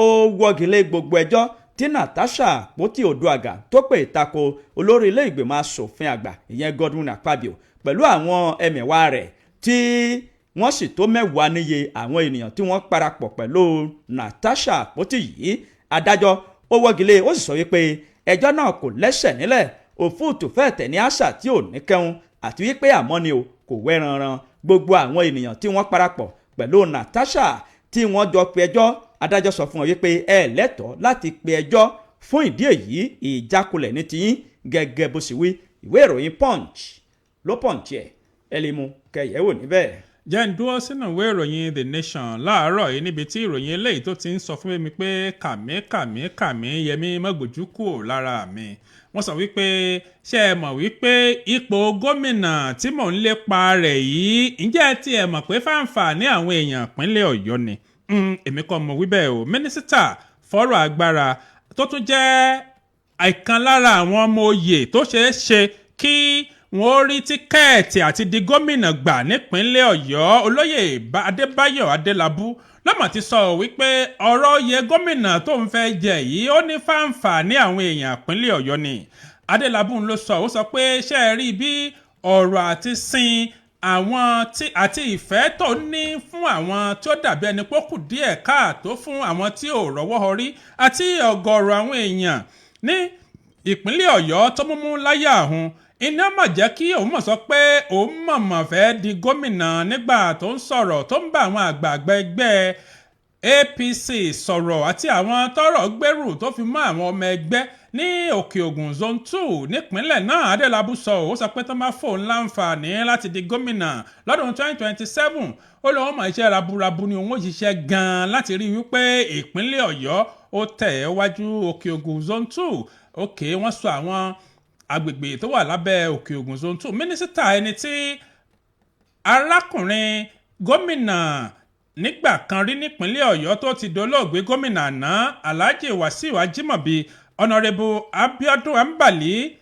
ó wọ́gilé gbogbo ẹjọ́ tí Natasha Àpótí Odoagan tó pè tako olórí ilé ìgbìmọ̀ asòfin àgbà ìyẹn Godwin Akpabio pẹ̀lú àwọn ẹmẹ̀wà rẹ̀ tí wọ́n sì tó 10 níye àwọn ènìyàn tí wọ́n parapọ̀ pẹ̀lú Natasha Àpótí yìí. Adájọ́ ó wọ́gilé ó sì sọ wípé ẹjọ́ náà kò lẹ́sẹ̀ nílẹ̀, òfúùtù fẹ́ẹ̀ tẹ̀ ní àṣà tí ò ní kẹ́hún àti wípé àmọ́ ni o kò wẹ́ranran gbogbo àwọn ènìyàn tí wọ́n parapọ̀ pẹ̀lú Natasha tí wọ́n jọ pe ẹjọ́. Adájọ́ sọ fún wọn wípé ẹ lẹ́tọ̀ọ́ láti pe ẹjọ́ fún ìdí èyí ìjákulẹ̀ ní tiyín gẹ́gẹ́ bó sì wí. Ìwé ìròyìn Punch ló Punch ẹ lè mú kẹyẹ̀wò níbẹ̀. Jẹ́ ń dúró sínú ìwé ìròyìn The Nation láàárọ̀ yìí níbi tí ìròyìn eléyìí tó ti ń sọ fún mi pé kàmí Yẹmí mọ́gbòjú kúrò lára mi. Wọ́n sọ wípé ṣé ẹ mọ̀ wípé ipò gómìnà tí mò ń lépa rẹ̀ yìí ǹjẹ́ tí ẹ mọ̀ pé fáǹfààní àwọn èèyàn ìpínlẹ̀ Ọ̀yọ́ ni. Èmi kọ́ mọ̀ wí bẹ́ẹ̀ o. Mínísítà fọ́rọ̀ agbára tó tún jẹ́ ìkan lára àwọn ọmọ oyè tó ṣeé ṣe kí wọ́n rí tíkẹ́ẹ̀tì àti di gómìnà gbà nípínlẹ̀ Ọ̀yọ́ olóyè Adébáyọ̀ Adélabú lọ́mọ̀ ti sọ wípé ọ̀rọ̀ oyè gómìnà tó ń fẹ́ jẹ yìí ó ní fáǹfààní àwọn èèyàn ìpínlẹ̀ Ọ̀yọ́ ni. Adélabú ló sọ ó sọ pé ṣé ẹ rí bí ọ̀rọ̀ àti sin àwọn àti ìfẹ́ tó ní fún àwọn tí ó dàbí ẹni pé ó kù díẹ̀ káàtó fún àwọn tí ò rọ́wọ́ họrí àti ọ̀gọ̀ọ̀rọ̀ àwọn èèyàn ní ìpínlẹ̀ Ọ̀yọ́ tó múmú láyà ọ̀hún. Iná mọ̀ jẹ́ kí òun mọ̀ sọ pé òun mọ̀mọ̀ fẹ́ di gómìnà nígbà tó ń sọ̀rọ̀ tó ń bá àwọn àgbààgbà ẹgbẹ́ APC sọ̀rọ̀ àti àwọn tọ́rọ̀ gbèrú tó fi mọ́ àwọn ọmọ ẹgbẹ́ ní Òkè Ògùn Zone 2 nípínlẹ̀ náà. Adélabú sọ ó sọ pé tó máa fóun láǹfààní láti di gómìnà lọ́dún 2027 ó lọ́wọ́ mọ̀ iṣẹ́ raburabu ni òun ó ṣiṣẹ́ gan-an láti rí wípé ìpínlẹ̀ Ọ̀yọ́ ó tẹ̀ wájú Òkè Ògùn Zone 2. Òkè wọ́n sọ àwọn agbègbè tó wà lábẹ́ Òkè Ògùn Zone 2. Mínísítà ẹni tí arákùnrin gómìnà nígbà kan rí nípínlẹ̀ Ọ̀yọ́ tó ti dolóògbé gómìnà àná Alhaji Wasiu Ajimobi, Honorable Abiodun Ambali,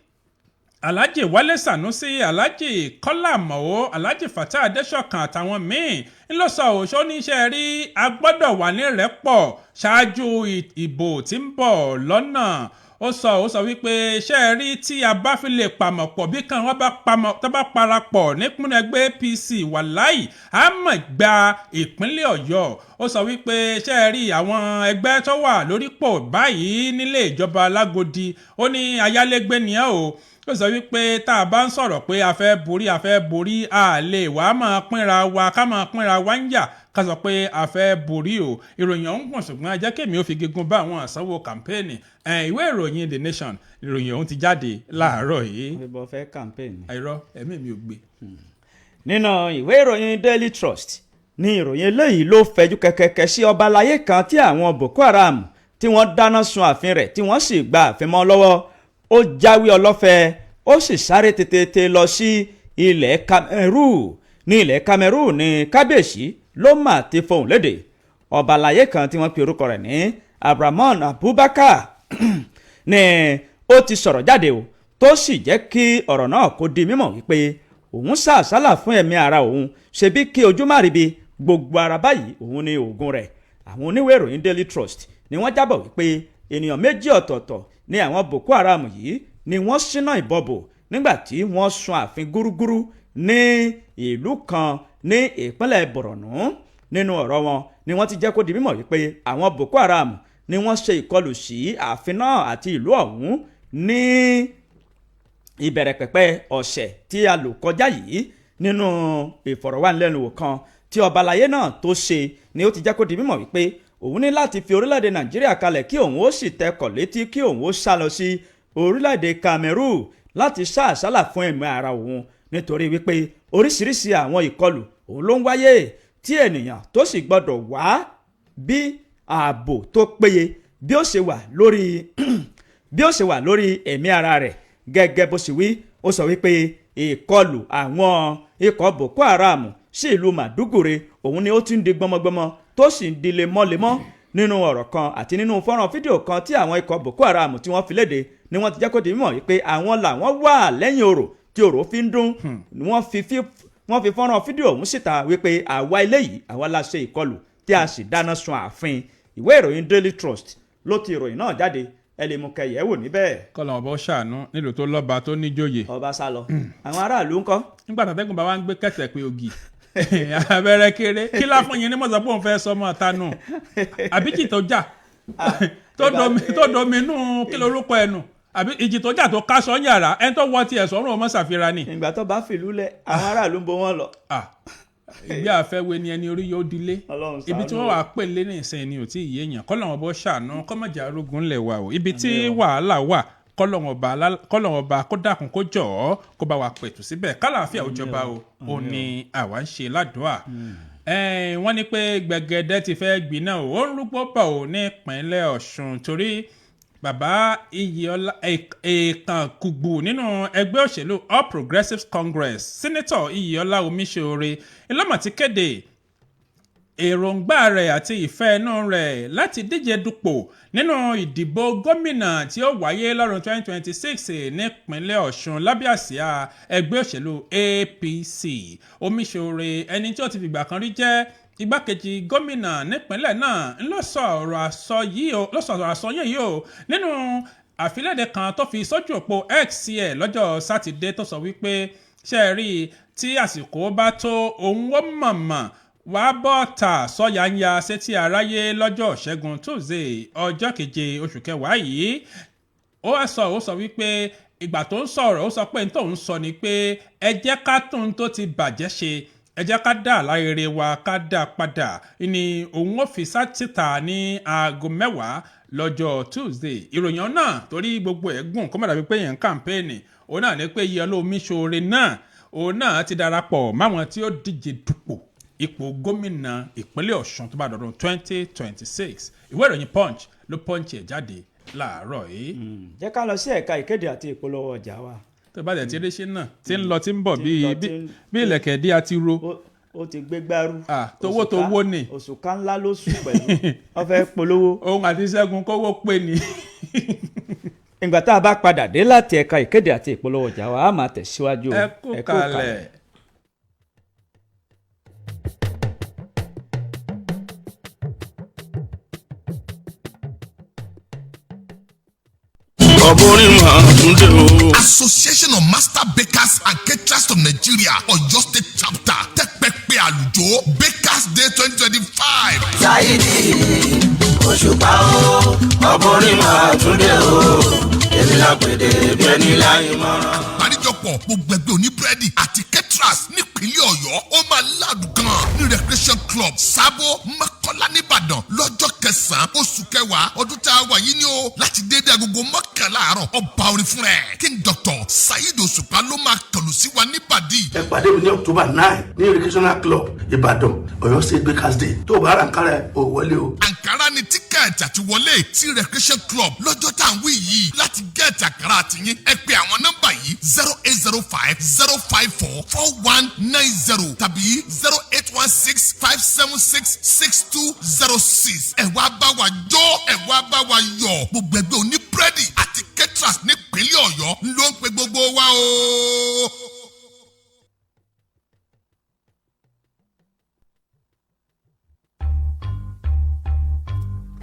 Alhaji Wale Sanusi, Alhaji Kọ́lá Àmọ̀wó, Alhaji Fatai Adéṣọ̀kan àtàwọn míì ńlọ sọ òṣó níṣẹ́ rí agbọ́dọ̀ wà ní rẹ́pọ̀ ṣáájú ìbò tí ń bọ̀ lọ́nà. ó sọ wípé ṣé ẹ rí tí a bá fi lè pamọ́ pọ̀ bí kan wọ́n bá pamọ́ tó bá parapọ̀ nípínlẹ̀ ẹgbẹ́ APC wàláì á mọ̀ gba ìpínlẹ̀ Ọ̀yọ́. Ó sọ wípé ṣé ẹ rí àwọn ẹgbẹ́ tó wà lórípò báyìí nílé ìjọba Alágòdì ó ní ayálégbé nìyẹn o. Ó sọ wípé tá a bá ń sọ̀rọ̀ pé a fẹ́ borí a lè wá máa pínra wa ká máa pínra wa ń jà ká sọ pé a fẹ́ borí o. Ìròyìn ọ̀hún gùn ṣùgbọ́n jẹ́ kémi ó fi gígùn bá àwọn àsanwó kàmpéènì. Ìwé ìròyìn The Nation ìròyìn ọ̀hún ti jáde láàárọ̀ yìí. ìbọn fẹ́ kàmpéènì. àìrọ ẹ̀mí mi ò gbé. nínú ìwé ìròyìn Daily Trust ní ìròyìn eléyìí ló fẹjú kẹkẹkẹ sí ọba aláyé kan tí àwọn Boko Haram tí wọ́n dáná sun ààfin rẹ̀ tí wọ́n sì gba ààfin mọ́ lọ́wọ́. Ó jáwé ọlọ́fẹ́ ó sì sáré tètè lọ sí ilẹ̀ Cameroon. Ní ilẹ̀ Cameroon ní kábíyèsí ló mà ti fohùn lédè. Ọba àlàyé kan tí wọ́n pe orúkọ rẹ̀ ní Abrahaman Abubakar ni ó ti sọ̀rọ̀ jáde o tó sì jẹ́ kí ọ̀rọ̀ náà kó di mímọ̀ wípé òun sàsálà fún ẹ̀mí ara òun ṣebí kí ojú má ríbi gbogbo ara báyìí òun ni oògùn rẹ̀. Àwọn oníwèé ìròyìn Daily Trust ni wọ́n jábọ̀ wípé ènìyàn méjì ọ̀tọ̀ọ̀tọ̀ ní àwọn Boko Haram yìí ni wọ́n ṣínà ìbọn bò nígbà tí wọ́n sun ààfin gúrúgúrú ní ìlú kan ní ìpínlẹ̀ Borno. Nínú ọ̀rọ̀ wọn ni wọ́n ti jẹ́ kó di mímọ̀ wípé àwọn Boko Haram ni wọ́n ṣe ìkọlù sí ààfin náà àti ìlú ọ̀hún ní ìbẹ̀rẹ̀pẹ̀pẹ̀ ọ̀sẹ̀ tí a lò kọjá yìí. Nínú ìfọ̀rọ̀wánilẹ́nuwò kan tí ọba àlàyé náà tó ṣe ni ó ti jẹ́ kó di mímọ̀ wípé òun ní láti fi orílẹ̀-èdè Nàìjíríà kalẹ̀ kí òun ó sì tẹkọ̀ létí kí òun ó sá lọ sí orílẹ̀-èdè Cameroon láti sá àsálà fún ẹ̀mí ara òun nítorí wípé oríṣiríṣi àwọn ìkọlù òun ló ń wáyé tí ènìyàn tó sì gbọdọ̀ wá bí ààbò tó péye bí ó ṣe wà lórí ẹ̀mí ara rẹ̀. Gẹ́gẹ́ bó ṣe wí ó sọ wípé ìkọlù àwọn ikọ̀ Boko Haram sí ìlú Maiduguri òun ni ó ti ń di gbọmọgbọmọ tó sì ń di lemọ́lemọ́. Nínú ọ̀rọ̀ kan àti nínú fọ́nrán fídíò kan tí àwọn ikọ̀ Boko Haram tí wọ́n fi léde ni wọ́n ti jẹ́ kó di mímọ̀ wípé àwọn làwọn wà lẹ́yìn orò tí orò fi ń dún. Wọ́n fi fọ́nrán fídíò ọ̀hún síta wípé àwa eléyìí àwa la ṣe ìkọlù tí a sì dáná sun ààfin. Ìwé ìròyìn Daily Trust ló ti ìròyìn náà jáde ẹ lè mú kẹyẹ wò níbẹ̀. kọ́lọ̀ ọ̀bọ ṣàánú nílùú tó lọ́ba tó níjòyè. ọba sá lọ àwọn aráàlú ńkọ́. nígbà tàtẹ́gùn bá wá ń gbé kẹ̀tẹ̀ pé ògì abẹ́rẹ́ kéré kí láfún yín ní mọ̀sán pé òun fẹ́ sọmọ àtànù àbí kì tó jà tó dominú kí lorúkọ ẹnu àbí ìjì tó jà tó káṣọ yàrá ẹni tó wọ tiẹ̀ sọ́run ọmọ ṣàfihàn ni. ìgbà tó bá fìlú lẹ̀ àwọn aráàlú ń bo wọn lọ. ìgbé àfẹ́wé ni ẹni orí yóò dilé ibi tí wọ́n wà pè lé ní ìsìn ni ò tí ì yéèyàn kọ́lọ́wọ́n bọ́ ṣàánú kọ́mọ̀jà arógun lẹ̀ wà o ibi tí wàhálà wà kọ́lọ́wọ́n ọba kó dákun kó jọ̀ọ́ kó bá wa pẹ̀tù síbẹ̀ kálàáfíà ó jọba o ò ní àwa ń ṣe ládùúà. wọ́n ní pé gbẹ̀gẹ̀dẹ̀ ti fẹ́ gbiná o ó ń rúgbó bọ̀ o ní ìpínlẹ̀ Ọ̀ṣun torí bàbá Iyìọlá èèkàn kùgbù nínú ẹgbẹ́ òṣèlú All Progressives Congress Senator Iyìọlá Omiṣore ìlọ́mọ̀ ti kéde èròǹgbà rẹ̀ àti ìfẹ́ inú rẹ̀ láti díje dupò nínú ìdìbò gómìnà tí ó wáyé lọ́dún 2026 nípínlẹ̀ Ọ̀ṣun lábẹ́ àsíá ẹgbẹ́ òṣèlú APC. Omiṣore ẹni tí ó ti fìgbà kan rí jẹ́ igbákejì gómìnà nípínlẹ̀ náà ló sọ ọ̀rọ̀ àsọyé yìí o nínú àfilédè kan tó fi sójú òpó X ẹ̀ lọ́jọ́ sátidé tó sọ wípé ṣe é rí tí àsìkò bá tó òun ó mọ̀mọ̀ wàá bọ́ ta sọ́yàǹyà sétí aráyé lọ́jọ́ ṣẹ́gun Tuesday ọjọ́ keje oṣù kẹwàá yìí. ó sọ wípé ìgbà tó ń sọ̀rọ̀ ó sọ pé tó ń sọ ni pé ẹ jẹ́ ká tún tó ti bàjẹ́ ṣe ẹ jẹ́ ká dá àlàyé wa ká dá padà ni òun ó fi síta ní aago 10 lọ́jọ́ Tuesday. ìròyìn náà torí gbogbo ẹ̀ gùn kó má dàbí pé yẹn ń kàmpéènì òun náà ní pé Iyìọlá Omiṣore náà òun náà ti darapọ̀ máwọn tí ó díje dupò ipò gómìnà ìpínlẹ̀ Ọ̀ṣun tó bá dọ̀dún 2026. ìwé ìròyìn Punch ló punch ẹ̀ jáde láàárọ̀ yìí. jẹ́ ká lọ sí ẹ̀ka ìkéde àti ìpolówó ọjà wa. tó bá tẹ̀ tí eréṣẹ́ náà tí ń lọ tí ń bọ̀ bí ilẹ̀kẹ̀ dí àti ro. ó ti gbé gbárù. tówó tówó ni. òṣùká ńlá ló sùn pẹ̀lú wọ́n fẹ́ polówó. òun àti Ṣẹ́gun kówó pé ni. ìgbà tá a bá padà dé láti ẹ̀ka ìkéde àti ìpolówó ọjà wa a máa tẹ̀síwájú. ẹ kú kalẹ̀. ọ̀bùnrin máa tún dé o. Association of Master Bakers and Caterers of Nigeria Ọ̀yọ́ State Chapter tẹ́pẹ́pẹ́ àlùjọ Bakers Day 2025. Sáyidì Òṣùpá o ọ̀bùnrin máa tún dé o. Èmi lápèdè bí ẹni láyé mọ́ràn. Àgbáríjọpọ̀ gbogbo ẹgbẹ́ oníbúrẹ́dì àti caterers nípínlẹ̀ Ọ̀yọ́ ó máa ládùn gan ní Recreation Club Sábó Mọ́kọ́lá nìbàdàn lọ́jọ́ 9 oṣù kẹwàá ọdún tá a wà yìí ni ó láti dédé agogo 11 àárọ̀ ọba orin fún rẹ̀ King Dr. Saheed Òṣùpá ló máa kàlù sí wa níbàdí. Ẹ pàdé mi ní October 9 ní Recreational Club Ìbàdàn Ọ̀yọ́ State Bakers Day tó o bá ra Ankara ò wọlé o. Ankara ni tíkẹ́ẹ̀tì àti wọlé sí Recreation Club lọ́jọ́ tá à ń wí yìí láti gẹ́ẹ̀tì àkàrà àtìyín ẹ pè àwọn nọ́mbà yìí 0805 054 4190 tàbí 0816 576 6206. ẹ wá bá wa jó ẹ wá bá wa yọ̀ gbogbo ẹgbẹ́ oníbúrẹ́dì àti caterers nípínlẹ̀ Ọ̀yọ́ ló ń pe gbogbo wa o.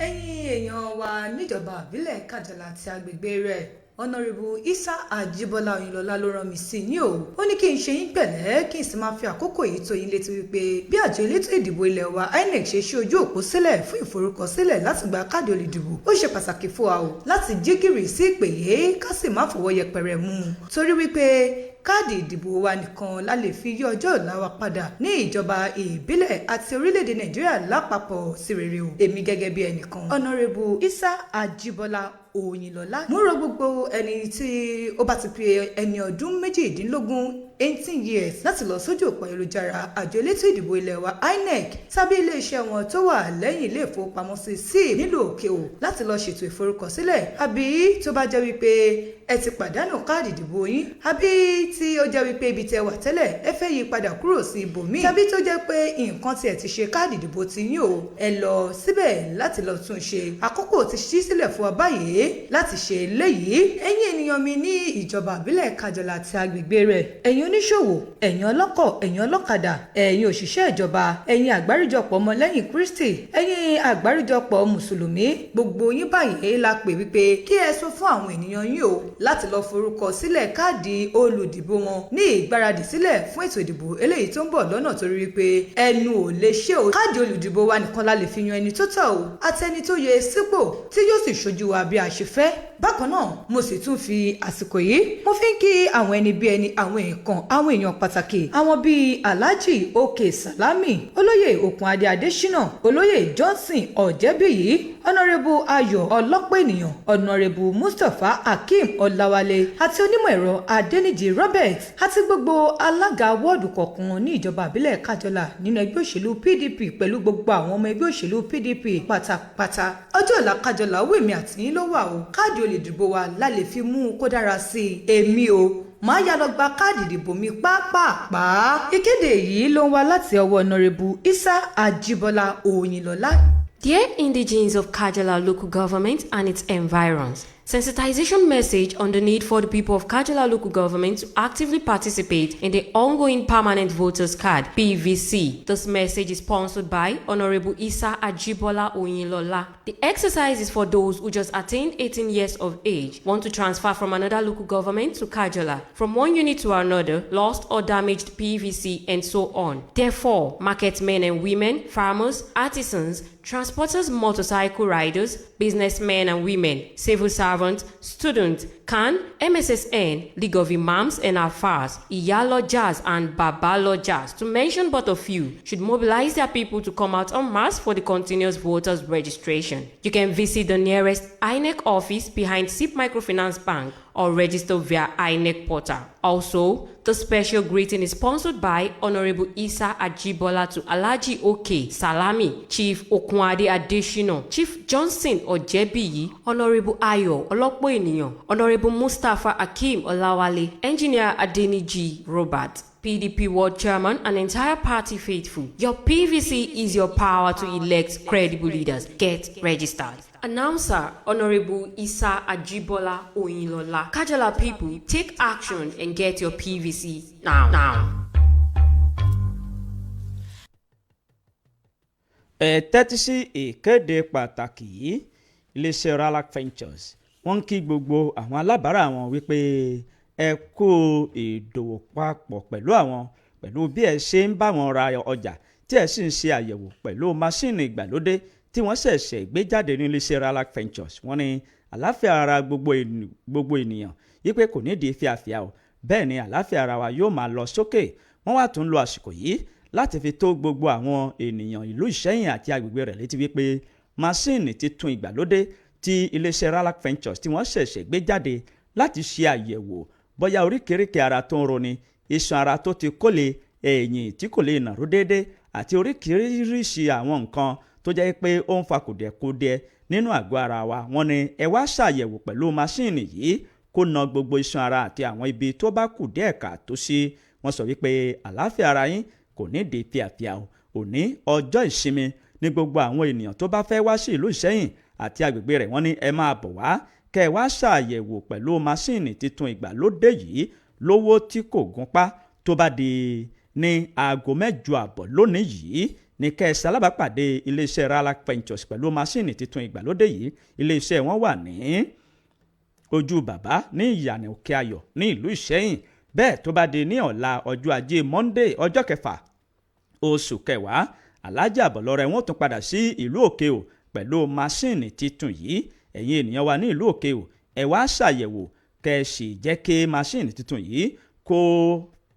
ẹ̀yin èèyàn wa níjọba ìbílẹ̀ Kájọlà àti agbègbè rẹ̀ Honorable Isa Ajibola Oyinlola ló rán mi sí ní o. Ó ní kí n ṣe yín pẹ̀lẹ́ kí n sì máa fi àkókò yìí tó yín létí wípé bí àjọ elétò ìdìbò ilẹ̀ wa INEC ṣe ṣí ojú òpó sílẹ̀ fún ìforúkọsílẹ̀ láti gba káàdì olùdìbò. Ó ṣe pàtàkì fún wa o láti jí gìrì sí ìpè yìí ká sì má fọwọ́ yẹpẹrẹ mú un. Torí wípé káàdì ìdìbò wa nìkan la lè fi yí ọjọ́ ọ̀la wa padà ní ìjọba ìbílẹ̀ àti orílẹ̀-èdè Nàìjíríà lápapọ̀ sí rere o. Èmi gẹ́gẹ́ bí ẹnìkan Honorable Isa Ajibola Oyinlola mo rọ̀ gbogbo ẹni tí ó bá ti pé ẹni ọdún 18 years láti lọ sójú òpó ayélujára àjọ elétò ìdìbò ilẹ̀ wa INEC tàbí iléeṣẹ́ wọn tó wà lẹ́yìn ilé ìfowópamọ́sí sí nílùú òkè o láti lọ ṣètò ìforúkọsílẹ̀ àbí tó bá jẹ́ wípé ẹ ti pàdánù káàdì ìdìbò yín àbí tí ó jẹ́ wípé ibi tẹ́ wà tẹ́lẹ̀ ẹ fẹ́ yí padà kúrò sí ibòmíì tàbí tó jẹ́ pé nǹkan tí ẹ ti ṣe káàdì ìdìbò ti yín o ẹ lọ síbẹ̀ láti lọ tún ṣe àkókò ti ṣí sílẹ̀ fún wa báyìí láti ṣe eléyìí ẹ̀yin ènìyàn mi ní ìjọba ìbílẹ̀ Kájọlà àti agbègbè rẹ̀ ẹ̀yin oníṣòwò ẹ̀yin ọlọ́kọ̀ ẹ̀yin ọlọ́kadà ẹ̀yin òṣìṣẹ́ ìjọba ẹ̀yin àgbáríjọpọ̀ ọmọlẹ́yìn Kristi ẹ̀yin àgbáríjọpọ̀ mùsùlùmí gbogbo yín báyìí la pè wípé kí ẹ sọ fún àwọn ènìyàn yín o láti lọ forúkọ sílẹ̀ káàdì olùdìbò wọn ní ìgbáradì sílẹ̀ fún ètò ìdìbò eléyìí tó ń bọ̀ lọ́nà torí wípé ẹnu ò lè ṣe o káàdì olùdìbò wa nìkan la lè fi yan ẹni tó tọ́ o àtẹni tó yẹ sípò tí yóò sì ṣojú wa bí a ṣe fẹ́ bákan náà mo sì tún fi àsìkò yìí mo fi ń kí àwọn ẹni bí ẹni àwọn èèyàn pàtàkì àwọn bíi Alhaji Òkè Salami olóyè Òkúnadé Adésínà olóyè Johnson Ọ̀jẹ́bíyì Honorable Ayọ̀ Ọlọ́pọ̀ ènìyàn Honorable Mustapha Hakeem Ọláwálé àti onímọ̀ ẹ̀rọ Adéníjì Robert àti gbogbo alága wọ́ọ̀dù kọ̀ọ̀kan ní ìjọba ìbílẹ̀ Kájọlà nínú ẹgbẹ́ òṣèlú PDP pẹ̀lú gbogbo àwọn ọmọ ẹgbẹ́ òṣèlú PDP pátápátá ọjọ́ ọ̀la Kájọlà owó èmi àtìyín ló wà o káàdì olùdìbò wa la lè fi mú kó dára sí i èmi o máa yá lọ gba káàdì ìdìbò mi pàápàá. Ìkéde yìí ló ń wá láti ọwọ́ Honorable Isa Ajibola Oyinlola. Dear indigenes of Kájọlà local government and its environs, sensitization message on the need for the people of Kájọlà local government to actively participate in the ongoing Permanent Voters Card (PVC). This message is sponsored by Honorable Isa Ajibola Oyinlola. The exercise is for those who just attained 18 years of age, want to transfer from another local government to Kájọlà, from one unit to another, lost or damaged PVC, and so on. Therefore, market men and women, farmers, artisans, transporters, motorcycle riders, businessmen and women, civil servants, students, CAN, MSSN, League of Imams and Alfas, Iyalojas and Babalojas, to mention but a few, should mobilize their people to come out en masse for the continuous voters registration. You can visit the nearest INEC office behind SIP Microfinance Bank or register via INEC portal. Also, the special greeting is sponsored by Honorable Isa Ajibola to Alhaji Òkè Salami, Chief Òkúnadé Adésínà, Chief Johnson Ọ̀jẹ́bíyì, Honorable Ayọ̀ Ọlọ́pọ̀ ènìyàn, Honorable Mustapha Hakeem Ọláwálé, Engineer Adéníjì Robert, PDP World Chairman and entire party faithful. Your PVC is your power to elect credible leaders. Get registered. Announcer Honorable Isa Ajibola Oyinlola. Kájọlà people, take action and get your PVC now. Ẹ tẹ́tí sí ìkéde pàtàkì yìí. Iléeṣẹ́ Ralac Ventures wọ́n ń kí gbogbo àwọn alábàárà wọn wípé ẹ kú ìdòwò papọ̀ pẹ̀lú àwọn pẹ̀lú bí ẹ ṣe ń bá wọn ra ọjà tí ẹ sì ń ṣe àyẹ̀wò pẹ̀lú máṣíìnì ìgbàlódé tí wọ́n ṣẹ̀ṣẹ̀ gbé jáde ní iléeṣẹ́ Ralac Ventures. Wọ́n ní àlàáfíà ara gbogbo ènìyàn wípé kò nídìí fíafíà o, bẹ́ẹ̀ ni àlàáfíà ara wa yóò máa lọ sókè. Wọ́n wá tún lo àsìkò yìí láti fi tó gbogbo àwọn ènìyàn ìlú Ìṣẹ́yìn àti agbègbè rẹ̀ létí wípé máṣíìnì titun ìgbàlódé tí iléeṣẹ́ Ralac Ventures tí wọ́n ṣẹ̀ṣẹ̀ gbé jáde láti ṣe àyẹ̀wò bóyá oríkèéríkèé ara tó ń roni, iṣan ara tó ti kólé, ẹ̀yìn tí kò lè nàró déédéé àti oríkèéríṣi àwọn nǹkan tó jẹ́ pé ó ń fa kùdìẹ̀kudiẹ nínú àgọ́ ara wa. Wọ́n ní ẹ wá ṣàyẹ̀wò pẹ̀lú máṣíìnì yìí kó na gbogbo iṣan ara àti àwọn ibi tó bá kù díẹ̀ káàtó sí. Wọ́n sọ wípé àlàáfíà ara yín kò ní di fíafíà o. Òní ọjọ́ ìsinmi ní gbogbo àwọn ènìyàn tó bá fẹ́ wá sí ìlú Ìṣẹ́yìn àti agbègbè rẹ̀. Wọ́n ní ẹ máa bọ̀ wá kẹ́ ẹ wá ṣàyẹ̀wò pẹ̀lú máṣíìnì titun ìgbàlódé yìí lówó tí kò gúnpá. Tó bá di ní aago 8:30 lónìí yìí ní kẹ́ ẹ ṣalábàápàdé iléeṣẹ́ Ralac Ventures pẹ̀lú máṣíìnì titun ìgbàlódé yìí. Iléeṣẹ́ wọn wà ní ojú bàbá ní ìyànà Òkè Ayọ̀ ní ìlú Ìṣẹ́yìn. Bẹ́ẹ̀ tó bá di ní ọ̀la ọjọ́ ajé Monday ọjọ́ 6 oṣù kẹwàá, Alhaji Àbọ̀lọ́rẹ́ wọn tún padà sí ìlú Òkè O pẹ̀lú máṣíìnì titun yìí. Ẹ̀yin ènìyàn wa ní ìlú Òkè O ẹ wá ṣàyẹ̀wò kẹ́ ẹ sì jẹ́ kí máṣíìnì titun yìí kó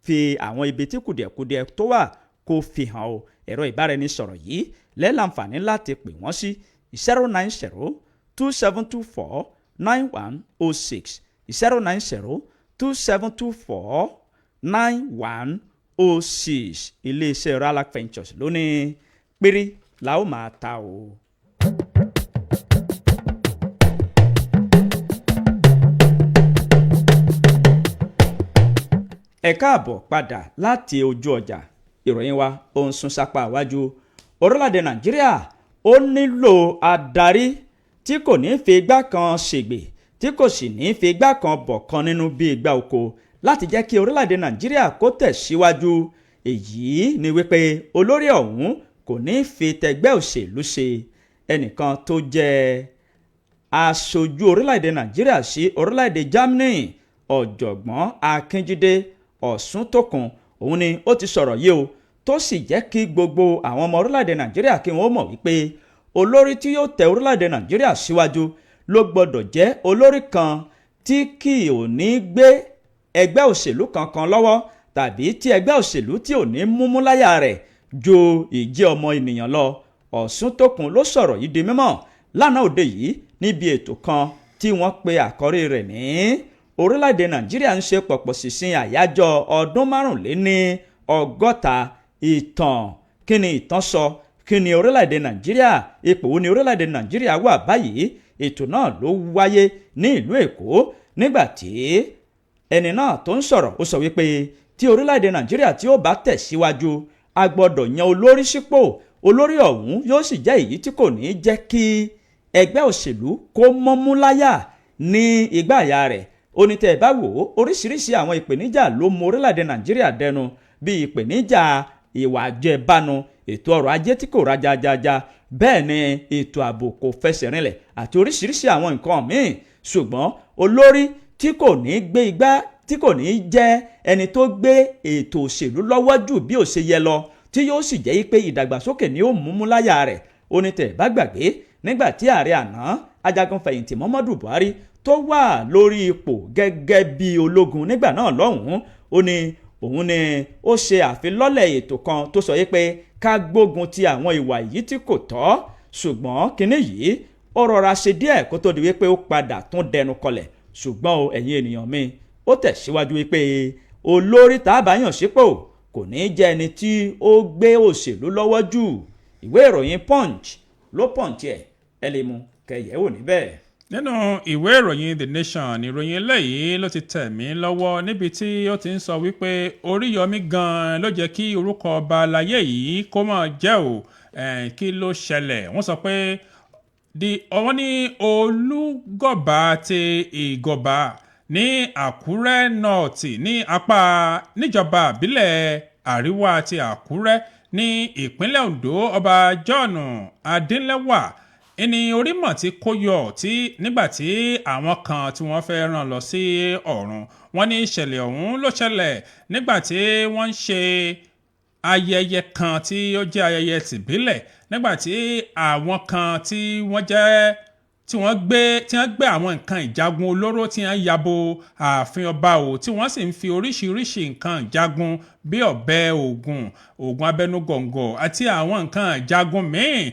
fi àwọn ibi tí kùdìẹ̀kudiẹ tó wà kó fi hàn o. Ẹ̀rọ ìbáraẹnisọ̀rọ̀ yìí lẹ́làǹfààní láti pè wọ́n sí 090-2724-9106 090-2724-9106. Iléeṣẹ́ Ralac Ventures lónìí péré la ó máa ta o. Ẹ káàbọ̀ padà láti ojú ọjà. Ìròyìn wa ó ń sún sápá iwájú. Orílẹ̀-èdè Nàìjíríà ó nílò adarí tí kò ní fi igbá kan ṣègbè tí kò sì ní fi igbá kan bọ̀ kan nínú bí igbá oko láti jẹ́ kí orílẹ̀-èdè Nàìjíríà kó tẹ̀síwájú. Èyí ni wípé olórí ọ̀hún kò ní fi tẹgbẹ́ òṣèlú ṣe. Ẹnìkan tó jẹ́ aṣojú orílẹ̀-èdè Nàìjíríà sí orílẹ̀-èdè Germany, ọ̀jọ̀gbọ́n Akínjídé Ọ̀ṣúntòkun, òun ni ó ti sọ̀rọ̀ yìí o, tó sì jẹ́ kí gbogbo àwọn ọmọ orílẹ̀-èdè Nàìjíríà kí wọ́n mọ̀ wípé olórí tí yóò tẹ orílẹ̀-èdè Nàìjíríà síwájú ló gbọ́dọ̀ jẹ́ olórí kan tí kì ò ní gbé ẹgbẹ́ òṣèlú kankan lọ́wọ́ tàbí tí ẹgbẹ́ òṣèlú tí ò ní múmú láyà rẹ̀ ju ìjẹ́ ọmọ ènìyàn lọ. Ọ̀ṣúntòkun ló sọ̀rọ̀ yìí di mímọ̀ lánàá òde yìí níbi ètò kan tí wọ́n pe àkọ́rí rẹ̀ ní orílẹ̀-èdè Nàìjíríà ń ṣe pọ̀pọ̀ ṣìnṣìn àyájọ́ ọdún 65 ìtàn. Kí ni ìtàn sọ? Kí ni orílẹ̀-èdè Nàìjíríà? Ipò wo ni orílẹ̀-èdè Nàìjíríà wà báyìí? Ètò náà ló wáyé ní ìlú Èkó nígbà tí ẹni náà tó ń sọ̀rọ̀ ó sọ wípé tí orílẹ̀-èdè Nàìjíríà tí ó bá tẹ̀síwájú a gbọ́dọ̀ yan olórí sípò. Olórí ọ̀hún yóò sì jẹ́ èyí tí kò ní jẹ́ kí ẹgbẹ́ òṣèlú kó mọ́mú láyà ní ìgbàyà rẹ̀. Ó ní tẹ́ ẹ bá wò ó, oríṣiríṣi àwọn ìpèníjà ló mú orílẹ̀-èdè Nàìjíríà dẹnu, bí ìpèníjà ìwà àjẹbánu, ètò ọrọ̀ ajé tí kò rajajaja, bẹ́ẹ̀ ni ètò ààbò kò fẹsẹ̀ rinlẹ̀ àti oríṣiríṣi àwọn nǹkan míì. Ṣùgbọ́n olórí tí kò ní gbé igbá, tí kò ní jẹ́ ẹni tó gbé ètò òṣèlú lọ́wọ́ jù bí ó ṣe yẹ lọ, tí yóò sì jẹ́ pé ìdàgbàsókè ni ó múmú láyà rẹ̀. Ó ní tẹ́ ẹ bá gbàgbé nígbà tí ààrẹ àná ajagunfẹ̀yìntì Muhammadu Buhari tó wà lórí ipò gẹ́gẹ́ bí ológun nígbà náà lọ́hùn-ún, ó ní òun ni ó ṣe àfilọ́lẹ̀ ètò kan tó sọ pé ká gbógun ti àwọn ìwà yìí tí kò tọ́. Ṣùgbọ́n kinní yìí ó rọra ṣe díẹ̀ kó tó di wípé ó padà tún dẹnu kọlẹ̀. Ṣùgbọ́n o ẹ̀yin ènìyàn mi, ó tẹ̀síwájú wípé olórí tá a bá yàn sípò kò ní jẹ́ ẹni tí ó gbé òṣèlú lọ́wọ́ jù. Ìwé ìròyìn Punch ló Punch ẹ lè mú kẹyẹ̀wò níbẹ̀. Nínú ìwé ìròyìn The Nation, ìròyìn eléyìí ló ti tẹ̀ mí lọ́wọ́ níbi tí ó ti ń sọ wípé Oríyọmí gan-an ló jẹ́ kí orúkọ ọba aláyé yìí kó máa jẹ́ o. Kí ló ṣẹlẹ̀? Wọ́n sọ pé wọ́n ní Olúgọ̀bà ti Ìgọ̀bà ní Àkúrẹ́ North ní apá níjọba ìbílẹ̀ Àríwá ti Àkúrẹ́ ní ìpínlẹ̀ Ondo, ọba John Adélẹ́wà ìní orímọ̀ tí kó yọ tí nígbà tí àwọn kan tí wọ́n fẹ́ rán lọ sí ọ̀run wọ́n ní ìṣẹ̀lẹ̀ ọ̀hún ló ṣẹlẹ̀ nígbà tí wọ́n ń ṣe ayẹyẹ kan tí ó jẹ́ ayẹyẹ tìbílẹ̀ nígbà tí àwọn kan tí wọ́n gbé àwọn nǹkan ìjagun olóró tí wọ́n yabo ààfin ọba o tí wọ́n sì ń fi oríṣiríṣi nǹkan ìjagun bí ọ̀bẹ oògùn abẹnugọ̀ngọ̀ àti àwọn nǹkan ìjagun míì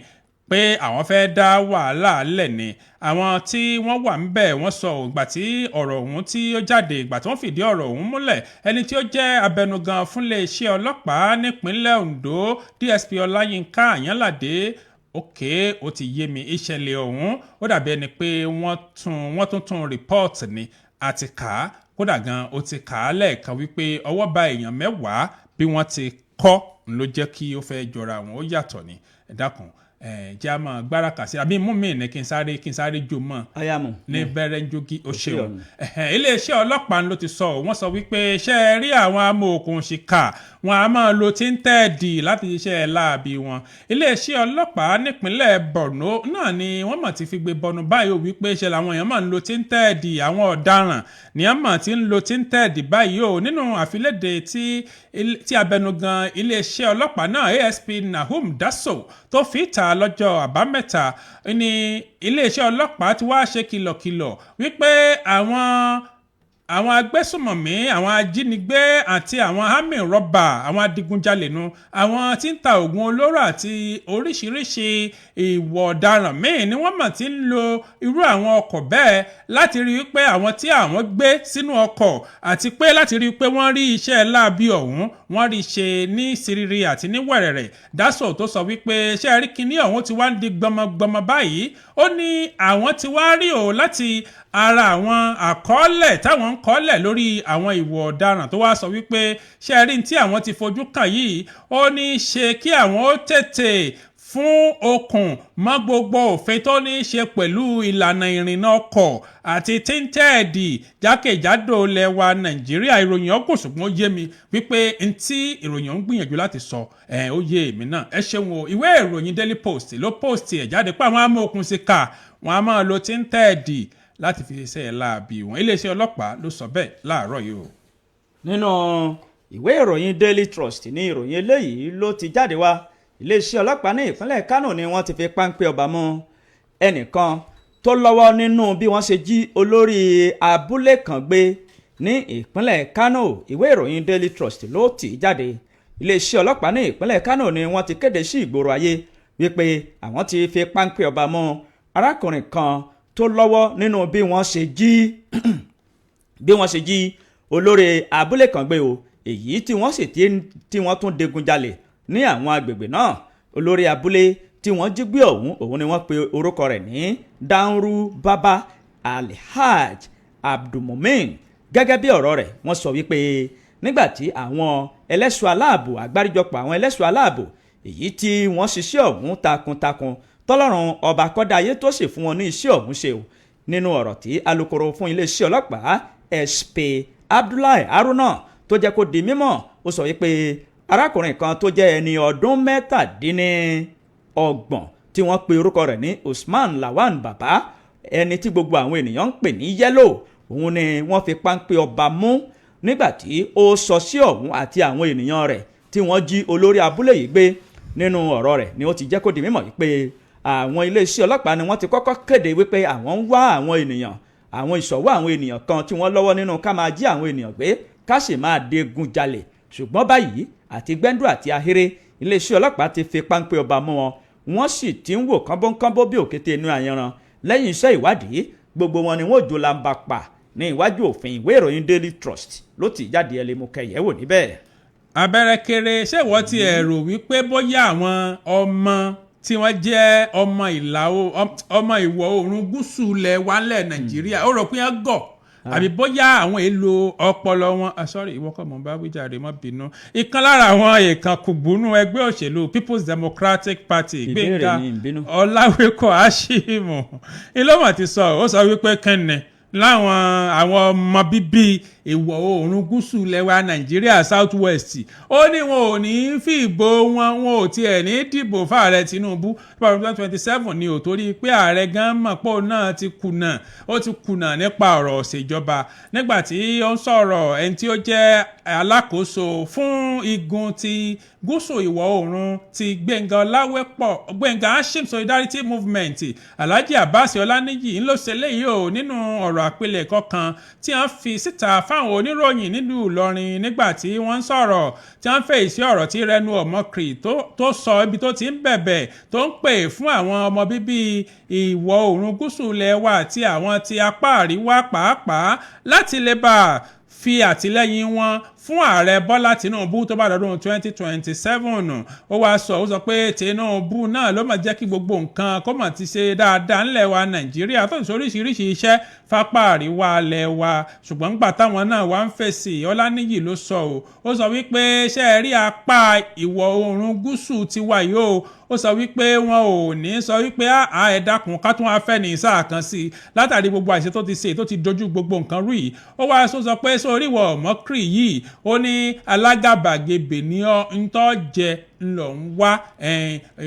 pé àwọn fẹ́ dá wàhálà lẹ̀ ni àwọn tí wọ́n wà ńbẹ̀ wọ́n sọ ìgbà tí ọ̀rọ̀ ọ̀hún tí ó jáde ìgbà tí wọ́n fìdí ọ̀rọ̀ ọ̀hún múlẹ̀ ẹni tí ó jẹ́ abẹnugan fúnlé iṣẹ́ ọlọ́pàá nípínlẹ̀ Ondo DSP Ọláyínká Àyànládé òkè ó ti yé mi ìṣẹ̀lẹ̀ ọ̀hún ó dàbí ẹni pé wọ́n tún rìpọ́ọ̀tì ni àti kà á kódà gan ó ti kà á lẹ́ẹ̀kan wípé ọwọ́ bá èèyàn 10 bí wọ́n ti kọ́ ló jẹ́ kí ó fẹ́ jọra àwọn ó yàtọ̀ ni ẹ dákun jẹ́ àmọ́ gbára kà sí àbí mú mi ní kí n sáré jó mọ́ ní bẹ̀rẹ̀ njogi ó ṣeun iléeṣẹ́ ọlọ́pàá ló ti sọ wọ́n sọ wípé ṣe rí àwọn amòòkùnṣìkà wọn a máa lo tíntẹ́ẹ̀dì láti ṣiṣẹ́ láabi wọn iléeṣẹ́ ọlọ́pàá nípínlẹ̀ Borno náà ni wọ́n mọ̀ ti fi gbé bọnu báyìí ó wípé ṣe làwọn èèyàn máa ń lo tíntẹ́ẹ̀dì àwọn ọ̀daràn ni wọ́n mọ̀ ti ń lo tíntẹ́ẹ̀dì báyìí ó nínú àfilédè tí abẹnugan iléeṣẹ́ ọlọ́pàá náà ASP Nahum Daso tó fi ìta lọ́jọ́ àbámẹ́ta ní iléeṣẹ́ ọlọ́pàá ti wá ṣe kìlọ̀kìlọ̀ wípé àwọn agbésùmọ̀mí àwọn ajínigbé àti àwọn army robber àwọn adigunjalè nu àwọn tí ń ta oògùn olóró àti oríṣiríṣi ìwà ọ̀daràn míì ni wọ́n mọ̀ tí ń lo irú àwọn ọkọ̀ bẹ́ẹ̀ láti rí wípé àwọn tí àwọn gbé sínú ọkọ̀ àti pé láti rí wípé wọ́n rí iṣẹ́ láabi ọ̀hún wọ́n rí ṣe ní siriri àti ní wẹ̀rẹ̀rẹ̀ Daso tó sọ wípé ṣé rí kinní ọ̀hún ti wá ń di gbọmọgbọmọ báyìí ó ní àwọn ti wá rí o láti ara àwọn àkọọ́lẹ̀ táwọn ń kọ́lẹ̀ lórí àwọn ìwà ọ̀daràn tó wá sọ wípé ṣé rí tí àwọn ti fojú kàn yìí ó ní ṣe kí àwọn ó tètè fún okùn mọ́ gbogbo òfin tó ní í ṣe pẹ̀lú ìlànà ìrìnnà ọkọ̀ àti tíntẹ́ẹ̀dì jákèjádò lẹwa Nàìjíríà ìròyìn ọkùn ṣùgbọ́n ó yé mi wípé ntí ìròyìn ń gbìyànjú láti sọ ó yé èmi náà ẹ ṣeun o ìwé ìròyìn Daily Post ló post ẹ̀ jáde pé àwọn amóòkùnṣìkà wọn a máa lo tíntẹ́ẹ̀dì láti fi ṣe ẹ̀ láabi wọn iléeṣẹ́ ọlọ́pàá ló sọ bẹ́ẹ̀ láàárọ̀ yìí o. nínú ìwé ìròyìn Daily Trust ní ìròyìn eléyìí ló ti jáde wá iléeṣẹ́ ọlọ́pàá ní ìpínlẹ̀ Kánò ni wọ́n ti fi páńpẹ́ ọba mú ẹnìkan tó lọ́wọ́ nínú bí wọ́n ṣe jí olórí abúlé kan gbé ní ìpínlẹ̀ Kánò ìwé ìròyìn Daily Trust ló tì jáde iléeṣẹ́ ọlọ́pàá ní ìpínlẹ̀ Kánò ni wọ́n ti kéde sí ìgboro ayé wípé àwọn ti fi páńpẹ́ ọba mú arákùnrin kan tó lọ́wọ́ nínú bí wọ́n ṣe jí olórí abúlé kan gbé o èyí tí wọ́n sì tí wọ́n tún digunjalè ní àwọn agbègbè náà olórí abúlé tí wọ́n jí gbé òun ni wọ́n pe orúkọ rẹ̀ ní Danru Baba Alhaj Abdulmumin gẹ́gẹ́ bí ọ̀rọ̀ rẹ̀ wọ́n sọ wípé nígbàtí àwọn ẹlẹ́ṣọ́ aláàbò àgbáríjọpọ̀ àwọn ẹlẹ́ṣọ́ aláàbò èyí tí wọ́n ṣiṣẹ́ ọ̀hún takuntakun tọ́lọ́run ọba kọ́dáyé tó sì fún wọn ní iṣẹ́ ọ̀hún ṣe o nínú ọ̀rọ̀ tí alukoro fún iléeṣẹ́ ọlọ́pàá SP Abdullahi Haruna tó jẹ́ kó di mímọ̀ ó sọ wípé arákùnrin kan tó jẹ́ ẹni ọdún 27 tí wọ́n pe orúkọ rẹ̀ ní Usman Lawan Baba ẹni tí gbogbo àwọn ènìyàn ń pè ní Yellow òun ni wọ́n fi páńpẹ́ ọba mú nígbàtí ó sọ sí ọ̀hún àti àwọn ènìyàn rẹ̀ tí wọ́n jí olórí abúlé yìí gbé nínú ọ̀rọ̀ rẹ̀ ni ó ti jẹ́ kó di mímọ̀ wípé àwọn iléeṣẹ́ ọlọ́pàá ni wọ́n ti kọ́kọ́ kéde wípé àwọn ń wá àwọn ènìyàn àwọn ìṣọ̀wọ́ àwọn ènìyàn kan tí wọ́n lọ́wọ́ nínú ká máa jí àwọn ènìyàn gbé ká sì máa digun jalè ṣùgbọ́n báyìí àti gbẹ́ndú àti ahéré iléeṣẹ́ ọlọ́pàá ti fi páńpẹ́ ọba mú wọn wọ́n sì ti ń wò kánbọ́nkánbọ́ bí òkété inú ayanran lẹ́yìn iṣẹ́ ìwádìí gbogbo wọn ni wọ́n jò lamba pa ní iwájú òfin ìwé ìròyìn Daily Trust ló ti jáde ẹlẹ́mukẹyẹ̀wò níbẹ̀. abẹ́rẹ́ kéré ṣé ìwọ ti ẹ̀rù wípé bóyá àwọn ọmọ tí wọ́n jẹ́ ọmọ ìwọ̀ oòrùn gúúsù lẹ̀ wálẹ̀ Nàìjíríà ó rò pé wọ́n gọ̀ àbí bóyá àwọn èlò ọpọlọ wọn sorry ìwọ kọ́ mọ̀ bá wíjàre mọ́ bínú ìkan lára àwọn èèkàn kùgbùnú ẹgbẹ́ òṣèlú People's Democratic Party Gbénga Ọláwékọ̀ Àṣìmù ìlọ́mọ̀ ti sọ ó sọ wípé kẹ́ni láwọn àwọn ọmọ bíbí ìwọ̀ oòrùn gúúsù lẹwa Nàìjíríà South West ó ní wọn ò ní fi ìbò wọn ò tiẹ̀ ní dìbò fáàrẹ Tinubu 2027 ni ò torí pé ààrẹ gan mọ̀ pé òun náà ti kùnà nípa ọ̀rọ̀ òṣèjọba nígbà tí ó ń sọ̀rọ̀ ẹni tí ó jẹ́ alákòóso fún igun ti gúúsù ìwọ̀ oòrùn ti Gbẹ́ngà Ọláwẹ́pọ̀ Gbẹ́ngà Ashim Solidarity Movement Alhaji Abbas Ọláníyì ń lọ ṣẹlẹ̀ yìí ò nínú ọ̀rọ̀ àpilẹ̀kọ kan tí wọ́n fi síta fáwọn oníròyìn nílùú Ìlọrin nígbà tí wọ́n ń sọ̀rọ̀ tí wọ́n fèsì sí ọ̀rọ̀ tí Rẹ̀nú Ọmọkìrì tó sọ ibi tó ti ń bẹ̀bẹ̀ tó ń pè fún àwọn ọmọ bíbí ìwọ̀ oòrùn gúúsù ilẹ̀ wa àti àwọn ti apá àríwá pàápàá láti lè bá fi àtìlẹ́yìn wọn fún ààrẹ Bọ́lá Tinubu tó bá dọdún 2027 ó wá sọ pé Tinubu náà ló máa jẹ́ kí gbogbo nǹkan kó máa ti ṣe dáadáa ńlẹ̀ wa Nàìjíríà tó ń sọ oríṣiríṣi iṣẹ́ fápá àríwá ilẹ̀ wa ṣùgbọ́n nígbà táwọn náà wá ń fèsì Ọláníyì ló sọ ó sọ wípé ṣé ẹ rí apá ìwọ̀ oòrùn gúúsù tiwa yìí ó sọ wípé wọn ò ní sọ wípé ẹ dákun ká tún wá fẹ́ ní sáà kan sí i látàrí gbogbo àṣẹ tó ti ṣe tó ti dojú gbogbo nǹkan rú yìí ó wá sọ pé sórí ìwọ̀ Ọmọkìrì yìí ó ní alágàbàgebè ní ntọ́ jẹ ńlọ ń wá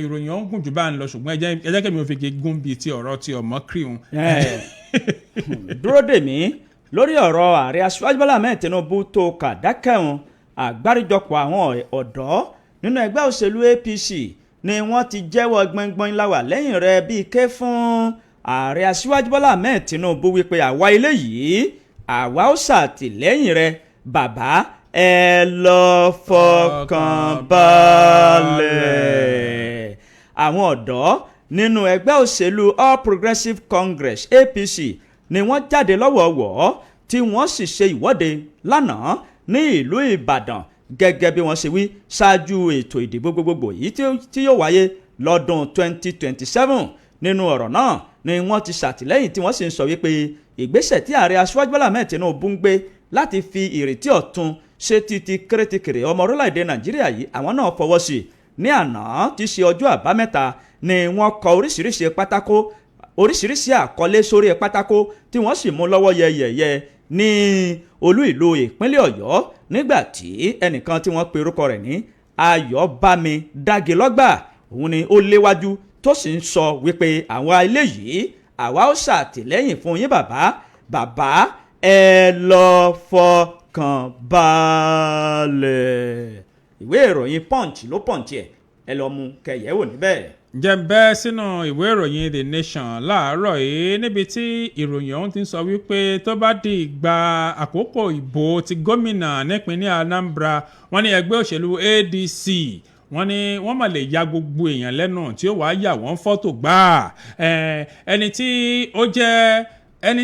ìròyìn ọ̀hún gùn jù bá ń lọ ṣùgbọ́n ẹ jẹ́ kí mi ò fi gún bíi ti ọ̀rọ̀ ti Ọmọkìrì hun. dúró dè mí lórí ọ̀rọ̀ ààrẹ Aṣíwájú Bọ́lá Ahmed Tinubu tó kàdákẹ́hùn àgbáríjọpọ̀ àwọn ọ̀dọ́ nínú ẹgbẹ́ òṣèlú APC ni wọ́n ti jẹ́wọ́ gbọ̀ngbọ̀n láwà lẹ́yìn rẹ̀ bíi ké fún ààrẹ Aṣíwájú Bọ́lá Ahmed Tinubu wípé àwa ilé yìí àwa ó ṣàtìlẹ́yìn rẹ̀ bàbá ẹ lọ fọkàn balẹ̀. àwọn ọ̀dọ́ nínú ẹgbẹ́ òṣèlú All Progressives Congress APC ni wọ́n jáde lọ́wọ̀ọ̀wọ́ tí wọ́n sì ṣe ìwọ́de lánàá ní ìlú Ìbàdàn gẹ́gẹ́ bí wọ́n ṣe wí ṣáájú ètò ìdìbò gbogbogbò yìí tí yóò wáyé lọ́dún 2027. nínú ọ̀rọ̀ náà ni wọ́n ti ṣàtìlẹ́yìn tí wọ́n sì ń sọ wípé ìgbésẹ̀ tí ààrẹ Aṣíwájú Bọ́lá Ahmed Tinubu ń gbé láti fi ìrètí ọ̀tun ṣe ti kérétekèrè ọmọ orílẹ̀-èdè Nàìjíríà yìí àwọn náà fọwọ́ sí i. ní àná tí ṣe ọjọ́ àbámẹ́ta ni wọ́n kọ oríṣiríṣi àkọlé sórí pátákó tí wọ́n sì mú lọ́wọ́ yẹ̀yẹ̀ ní olú ìlú ìpínlẹ̀ Ọ̀yọ́ nígbà tí ẹnìkan tí wọ́n pe orúkọ rẹ̀ ní Ayọ̀bámi Dágilọ́gbà òun ni ó léwájú tó sì ń sọ wípé àwọn eléyìí àwa ó ṣàtìlẹ́yìn fún yín bàbá ẹ lọ fọkàn balẹ̀. ìwé ìròyìn Punch ló Punch ẹ lọ mú kẹyẹ̀wò níbẹ̀. jẹ́ńbẹ́ sínú ìwé ìròyìn The Nation láàárọ̀ yìí níbi tí ìròyìn ọ̀hún ti ń sọ wípé tó bá di ìgbà àkókò ìbò ti gómìnà nípínlẹ̀ Anambra wọ́n ní ẹgbẹ́ òṣèlú ADC wọ́n ní wọ́n mà lè ya gbogbo èèyàn lẹ́nu tí ó wàá yà wọ́n fọ́tò gbà ẹni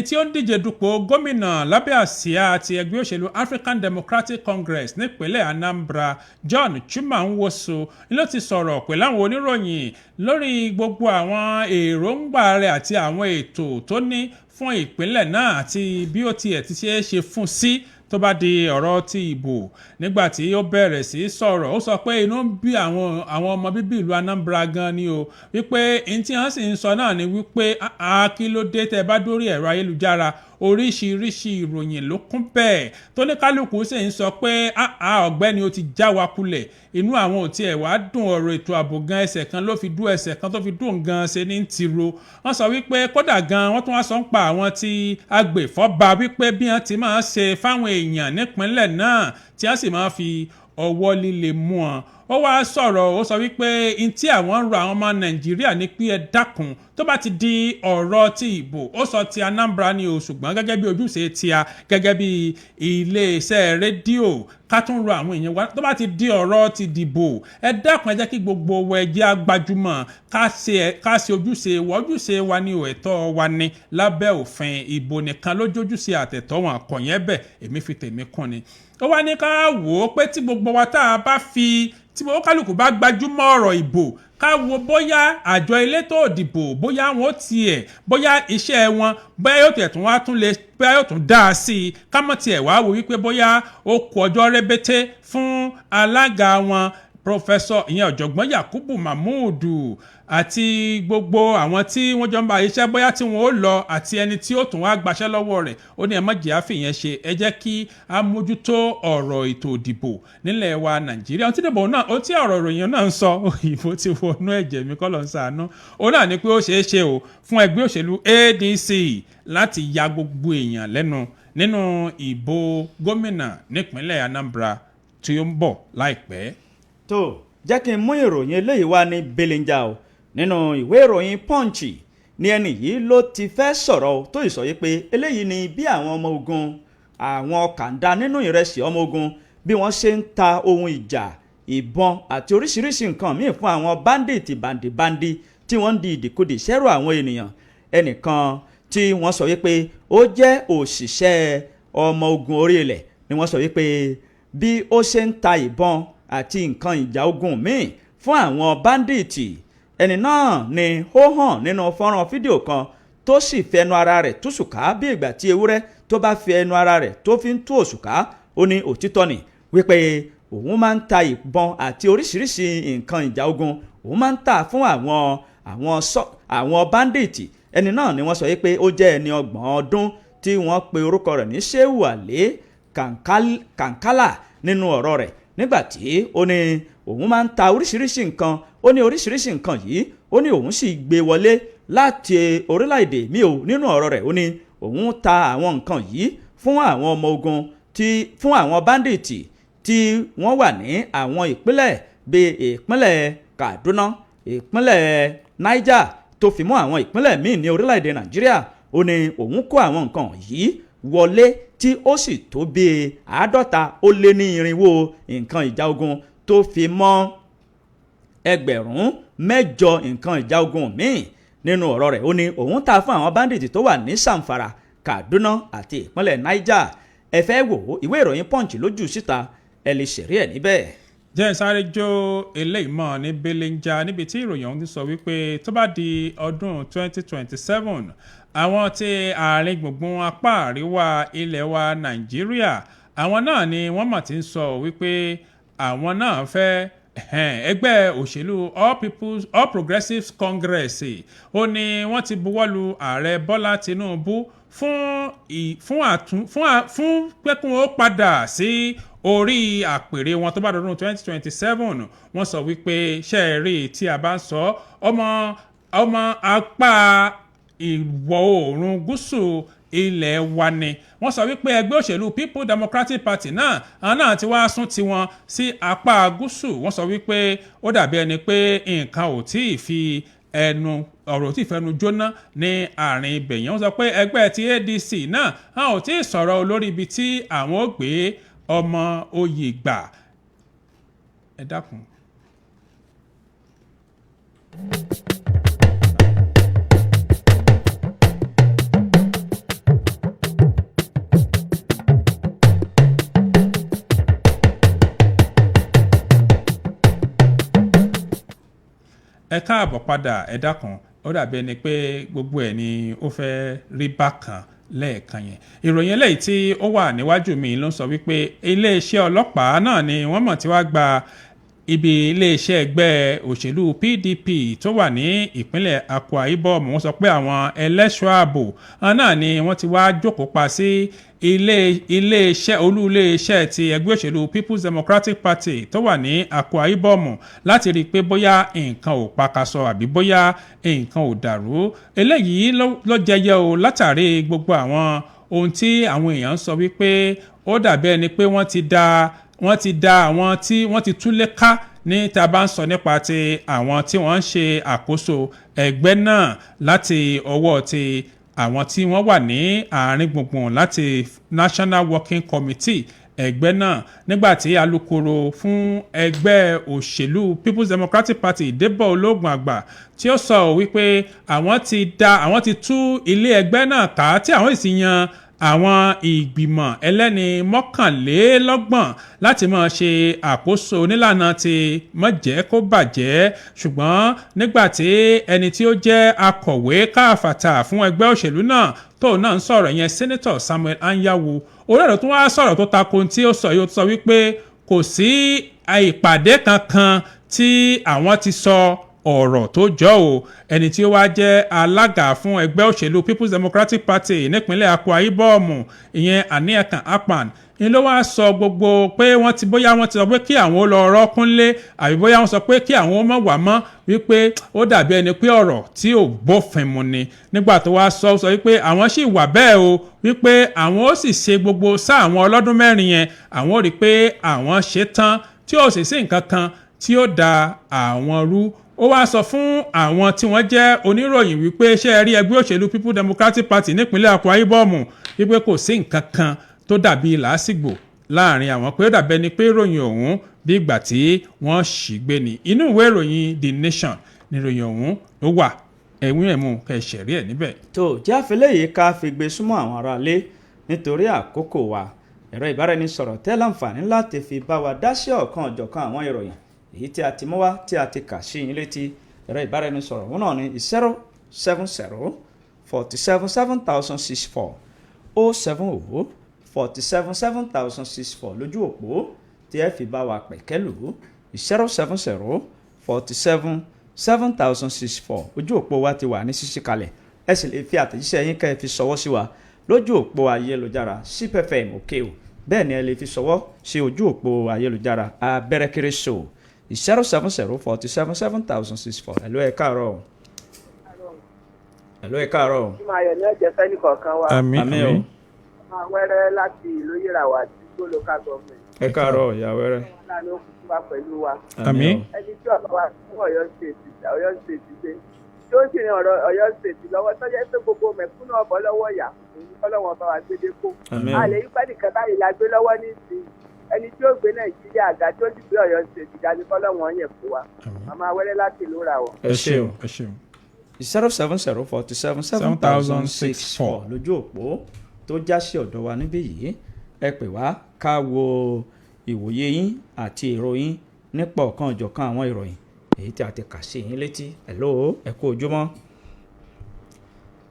tí ó ń díje dupò gómìnà lábẹ́ àsíá ti ẹgbẹ́ òṣèlú African Democratic Congress nípínlẹ̀ Anambra John Chuma Nwosu ló ti sọ̀rọ̀ pẹ̀lú àwọn oníròyìn lórí gbogbo àwọn èròǹgbà rẹ̀ àti àwọn ètò tó ní fún ìpínlẹ̀ náà àti bí ó tiẹ̀ ti ṣe é ṣe fún sí tó bá di ọ̀rọ̀ ti ìbò. nígbà tí ó bẹ̀rẹ̀ sí sọ̀rọ̀ ó sọ pé inú ń bí àwọn ọmọ bíbí ìlú Anambra gan ni o wípé n tí wọ́n sì ń sọ náà ni wípé kí ló dé tẹ́ bá dórí ẹ̀rọ ayélujára oríṣiríṣi ìròyìn ló kún bẹ́ẹ̀ tó ní kálukú sì ń sọ pé ọ̀gbẹ́ni ó ti já wa kulẹ̀ inú àwọn ò tiẹ̀ wá dùn ọ̀rọ̀ ètò ààbò gan ẹsẹ̀ kan ló fi dún ẹsẹ̀ kan tó fi dùn gan ṣe ní tiro. wọ́n sọ wípé kódà gan wọ́n tún wá sọ ń pa àwọn tí agbèfọ́ba wípé bí wọ́n ti máa ṣe fáwọn èèyàn nípínlẹ̀ náà tí wọ́n sì máa fi ọwọ́ líle mú wọn. ó wá sọ̀rọ̀ ó sọ wípé n tí àwọn ń rọ àwọn ọmọ Nàìjíríà ní pé ẹ dákun tó bá ti di ọ̀rọ̀ ti ìbò ó sọ ti Anambra ni o ṣùgbọ́n gẹ́gẹ́ bí ojúṣe ti a gẹ́gẹ́ bí iléeṣẹ́ rédíò ká tún rọ àwọn èèyàn wa tó bá ti di ọ̀rọ̀ ti dìbò ẹ dákun ẹ jẹ́ kí gbogbo wa jẹ́ agbájúmọ̀ ká ṣe ojúṣe wa ní ẹ̀tọ́ wa ní lábẹ́ òfin ìbò nìkan lójójúṣe àtẹ̀tọ́ wọn àkọ̀yẹ́ bẹ̀ èmi fi tèmi kún ni. ó wá ní ká wò ó pé tí gbogbo wa tá a bá fi tí gbogbo kálukú bá gbájúmọ̀ ọ̀rọ̀ ìbò ká wo bóyá àjọ elétò òdìbò bóyá wọn bóyá iṣẹ́ wọn bóyá yóò tẹ̀ tún wá tún lè bóyá yóò tún dá a sí i ká mọ̀ tiẹ̀ wá wò wípé bóyá ó kù ọjọ́ rẹ́bẹ́tẹ́ fún alága wọn Professor ìyẹn ọ̀jọ̀gbọ́n Yakubu Mahmood àti gbogbo àwọn tí wọ́n jọ ń bá iṣẹ́ bóyá tí wọ́n ó lọ àti ẹni tí ó tún wá gbaṣẹ́ lọ́wọ́ rẹ̀ ó ní ẹ má jẹ́ àfihàn ṣe ẹ jẹ́ kí a mójútó ọ̀rọ̀ ètò ìdìbò nílẹ̀ wa Nàìjíríà ohun tí ọ̀rọ̀ ìròyìn náà ń sọ òyìnbó ti wọnú ẹ̀jẹ̀ mi kọ́ ló ń ṣàánú òun náà ni pé ó ṣeé ṣe o fún ẹgbẹ́ òṣèlú ADC láti ya gbogbo èèyàn lẹ́nu nínú ìbò gómìnà nípínlẹ̀ Anambra tí ó ń bọ̀ láìpẹ́. tó jẹ́ kí n mú ìròyìn eléyìí wá ní belenja o nínú ìwé ìròyìn Punch ní ẹni yìí ló ti fẹ́ sọ̀rọ̀ tó ìsọ yìí pé eléyìí ni bí àwọn ọmọ ogun àwọn kàńdá nínú ìrẹsì ọmọ ogun bí wọ́n ṣe ń ta ohun ìjà ìbọn àti oríṣiríṣi nǹkan míì fún àwọn bandit bandi tí wọ́n ń di ìdìkudì sẹ́rù àwọn ènìyàn ẹnìkan tí wọ́n sọ wípé ó jẹ́ òṣìṣẹ́ ọmọ ogun orí ilẹ̀ ni wọ́n sọ wípé bí ó ṣe ń ta ìbọn àti nǹkan ìjà ogun míì fún àwọn báńdíìtì ẹni náà ni ó hàn nínú fọ́nrán fídíò kan tó sì fẹnu ara rẹ̀ túṣùká bí ìgbà tí ewúrẹ́ tó bá fi ẹnu ara rẹ̀ tó fi ń tú òṣùká ó ní òtítọ́ ni wípé òun máa ń ta ìbọn àti oríṣiríṣi nǹkan ìjà ogun òun máa ń tà fún àwọn báńdíìtì ẹni náà ni wọ́n sọ wípé ó jẹ́ ẹni 30 ọdún tí wọ́n pe orúkọ rẹ̀ ní Shehu Ale Kankala nínú ọ̀rọ̀ rẹ̀ nígbàtí ó ní òun máa ń ta oríṣiríṣi nǹkan ó ní oríṣiríṣi nǹkan yìí ó ní òun sì gbé wọlé láti orílẹ̀-èdè mi ò nínú ọ̀rọ̀ rẹ̀ ó ní òun ta àwọn nǹkan yìí fún àwọn ọmọ ogun fún àwọn báńdíìtì tí wọ́n wà ní àwọn ìpínlẹ̀ bíi ìpínlẹ̀ Kaduna ìpínlẹ̀ Niger tó fi mọ́ àwọn ìpínlẹ̀ míì ní orílẹ̀-èdè Nàìjíríà ó ní òun kó àwọn nǹkan yìí wọlé tí ó sì tó bí 50 nǹkan ìjà ogun tó fi mọ́ 8,000 nǹkan ìjà ogun míì nínú ọ̀rọ̀ rẹ̀ ó ní òun ta fún àwọn báńdíìtì tó wà ní Zamfara Kaduna àti ìpínlẹ̀ Niger ẹ fẹ́ wò ìwé ìròyìn Punch lójú síta ẹ lè ṣẹ̀rí ẹ̀ níbẹ̀. jẹ́ sáré jó eléyìí mọ́ ní belenja níbi tí ìròyìn ọ̀hún ti sọ wípé tó bá di ọdún 2027 àwọn tí àárín gbùngbùn apá àríwá ilẹ̀ wa Nàìjíríà àwọn náà ni wọ́n mà ti ń sọ wípé àwọn náà fẹ́ ẹgbẹ́ òṣèlú All Progressives Congress ó ní wọ́n ti buwọ́lu ààrẹ Bọ́lá Tinubu fún pẹ́kun ó padà sí orí àpèrè wọn tó bá dọdún 2027 wọ́n sọ wípé ṣẹ́ẹ̀rí tí a bá ń sọ ọmọ apá ìwọ̀ oòrùn gúúsù ilẹ̀ wa ni wọ́n sọ wípé ẹgbẹ́ òṣèlú People Democratic Party náà àwọn náà ti wá sún tiwọn sí apá gúúsù wọ́n sọ wípé ó dàbí ẹni pé nǹkan ò tí ì fi ọ̀rọ̀ tí ìfẹ́nu jóná ní àárín ibẹ̀ yẹn wọ́n sọ pé ẹgbẹ́ ti ADC náà àwọn ò tí ì sọ̀rọ̀ olórí ibi tí àwọn ó gbé ọmọ oyè gbà ẹ dákun. ẹ káàbọ̀ padà ẹ dákun ó dàbí ẹni pé gbogbo ẹ̀ ni ó fẹ́ rí bákan lẹ́ẹ̀kan yẹn ìròyìn eléyìí tí ó wà níwájú mi ló ń sọ wípé iléeṣẹ́ ọlọ́pàá náà ni wọ́n mọ̀ tí wàá gba ibi iléeṣẹ́ ẹgbẹ́ òṣèlú PDP tó wà ní ìpínlẹ̀ Akwa Ibom wọ́n sọ pé àwọn ẹlẹ́ṣọ́ ààbò náà ni wọ́n ti wá jókòó pa sí olú iléeṣẹ́ ti ẹgbẹ́ òṣèlú People's Democratic Party tó wà ní Akwa Ibom láti rí i pé bóyá nǹkan ò pakasọ àbí bóyá nǹkan ò dàrú eléyìí ló jẹyọ o látàrí gbogbo àwọn ohun tí àwọn èèyàn ń sọ wípé ó dàbí ẹni pé wọ́n ti da àwọn tí wọ́n ti túlé ká ní tá a bá ń sọ nípa ti àwọn tí wọ́n ń ṣe àkóso ẹgbẹ́ náà láti ọwọ́ ti àwọn tí wọ́n wà ní àárín gbùngbùn láti National Working Committee ẹgbẹ́ náà nígbàtí alukoro fún ẹgbẹ́ òṣèlú People's Democratic Party Débọ̀ Ológun Àgbà tí ó sọ wípé àwọn ti tú ilé ẹgbẹ́ náà ká tí àwọn sì yan àwọn ìgbìmọ̀ ẹlẹ́ni 31 láti máa ṣe àkóso nílànà ti má jẹ́ kó bàjẹ́ ṣùgbọ́n nígbàtí ẹni tí ó jẹ́ akọ̀wé káàfàtà fún ẹgbẹ́ òṣèlú náà tó náà ń sọ̀rọ̀ yẹn Senator Samuel Anyanwu olóòrò tó wá sọ̀rọ̀ tó tako tí ó sọ yóò sọ wípé kò sí ìpàdé kankan tí àwọn ti sọ ọ̀rọ̀ tó jọ o ẹni tí ó wá jẹ́ alága fún ẹgbẹ́ òṣèlú People's Democratic Party nípínlẹ̀ Akwa Ibom ìyẹn Aniakan Akpan ni ló wá sọ gbogbo pé wọ́n ti sọ pé kí àwọn ó lọ rọ́kúnlé àbí bóyá wọ́n sọ pé kí àwọn ó mọ̀ wá mọ́ wípé ó dàbí ẹni pé ọ̀rọ̀ tí ò bófin mu ni nígbà tó wá sọ wípé àwọn sì wà bẹ́ẹ̀ o wípé àwọn ó sì ṣe gbogbo sáà àwọn ọlọ́dún mẹ́rin yẹn àwọn ó rí i pé àwọn ṣe tán tí ó sì sí nǹkan kan tí ó da àwọn rú ó wá sọ fún àwọn tí wọ́n jẹ́ oníròyìn wípé ṣé ẹ rí ẹgbẹ́ òṣèlú People Democratic Party nípínlẹ̀ Akwa Ibom wípé kò sí nǹkan kan tó dàbí làásìgbò láàrin àwọn pé ó dàbẹ́ ni pé ìròyìn ọ̀hún bí ìgbà tí wọ́n ṣì gbé ni inú ìwé ìròyìn The Nation ni ìròyìn ọ̀hún ló wà ẹ̀wín ẹ̀mú kẹsẹ̀rí ẹ̀ níbẹ̀. tó jẹ́ àfẹ́lẹ́ yìí ká fi gbé súnmọ́ àwọn aráalé nítorí àkókò wa ẹ̀rọ ìbáraẹnisọ̀rọ̀ tẹ́ láǹfààní láti fi bá wa dá sí ọ̀kan ọ̀jọ̀kan àwọn ìròyìn èyí tí a ti mú wá tí a ti kà sí yín létí ẹ̀rọ ìbáraẹnisọ̀rọ̀ wọn náà ní 070 47 7064 070 47 7064 lójú òpó tí ẹ fi bá wa pẹ̀kẹ́lù 070 47 7064 ojú òpó wa ti wà ní ṣíṣí kalẹ̀ ẹ sì lè fi àtẹ̀jíṣẹ́ yín kẹ́ ẹ fi ṣọwọ́ sí wa lójú òpó ayélujára CPFM òkè o bẹ́ẹ̀ ni ẹ lè fi ṣọwọ́ sí ojú òpó ayélujára abẹ́rẹ́kéré show 070 47 7064 ẹ̀lú ẹ̀ káàárọ̀ ẹ̀lú ẹ̀ káàárọ̀. Máyọ̀ ní ọ̀jẹ̀ fẹ́ ní kọ̀ọ̀kan wa. àmín o. Wẹ́rẹ́ láti ìlú Yìràwá àti Igbó local government. ẹ káàárọ̀ ìyá wẹ́rẹ́. Láàánú ó kú wá pẹ̀lú wa. àmín. Ẹni tí ọ̀gá wa fún Ọ̀yọ́ state gbé tí ó sì ní ọ̀rọ̀ Ọ̀yọ́ state lọ́wọ́ tọ́jú pé gbogbo mẹ̀kúnnù ọ̀bọ̀ lọ́wọ́ yà ọlọ́wọ́n bá wa gbé dé kó. a lè yí pẹ́ẹ́nì kan báyìí la gbé lọ́wọ́ ní ìsìn ẹni tí ó gbé Nàìjíríà àga tí ó sì gbé Ọ̀yọ́ state ìdájí kọ́lọ́wọ́n yẹn fún wa. Màmá Wẹ́rẹ́ láti ìlú Ìràwọ̀. ẹ ṣeun 070 47 7064 lójú òpó tó já sí ọ̀dọ̀ wa níbí yìí ẹ pè wá ká wo ìwòye yín àti èrò yín nípa ọ̀kan ọ̀jọ̀kan àwọn ìròyìn èyí tí a ti kà sí yín létí hello ẹ kú ojúmọ́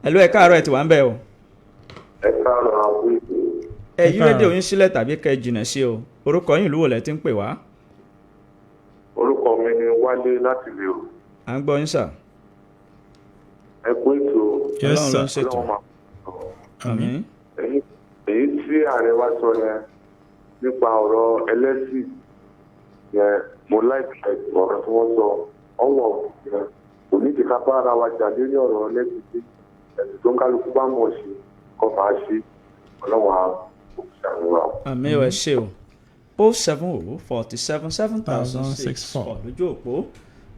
hello ẹ káàárọ̀ ẹ ti wà ń bẹ̀ o. ẹ káàárọ̀ àwọn ìpè. ẹ yí rédíò yín sílẹ̀ tàbí kẹ́ jìnnà sí o orúkọ yín ìlú wo lẹ ti ń pè wá. orúkọ mi ni Wálé láti lè o. à ń gbọ́ yín sà. ẹ kú ètò. Ọlọ́run ló ń ṣètò. àmín. èyí tí ààrẹ wa sọ yẹn nípa ọ̀rọ̀ ẹlẹ́sìn yẹn mo láìpẹ́ ọ̀rọ̀ tí wọ́n sọ ọ̀wọ̀ yẹn kò ní ti ká bá ara wa jà lórí ọ̀rọ̀ ẹlẹ́sìn tí ẹ̀sìn tó ń kálukú bá mọ̀ sí kọ́ máa ṣe ọlọ́wọ́n á ṣàánúwà. àmín ẹ ṣé o 070 47 7064 lójú òpó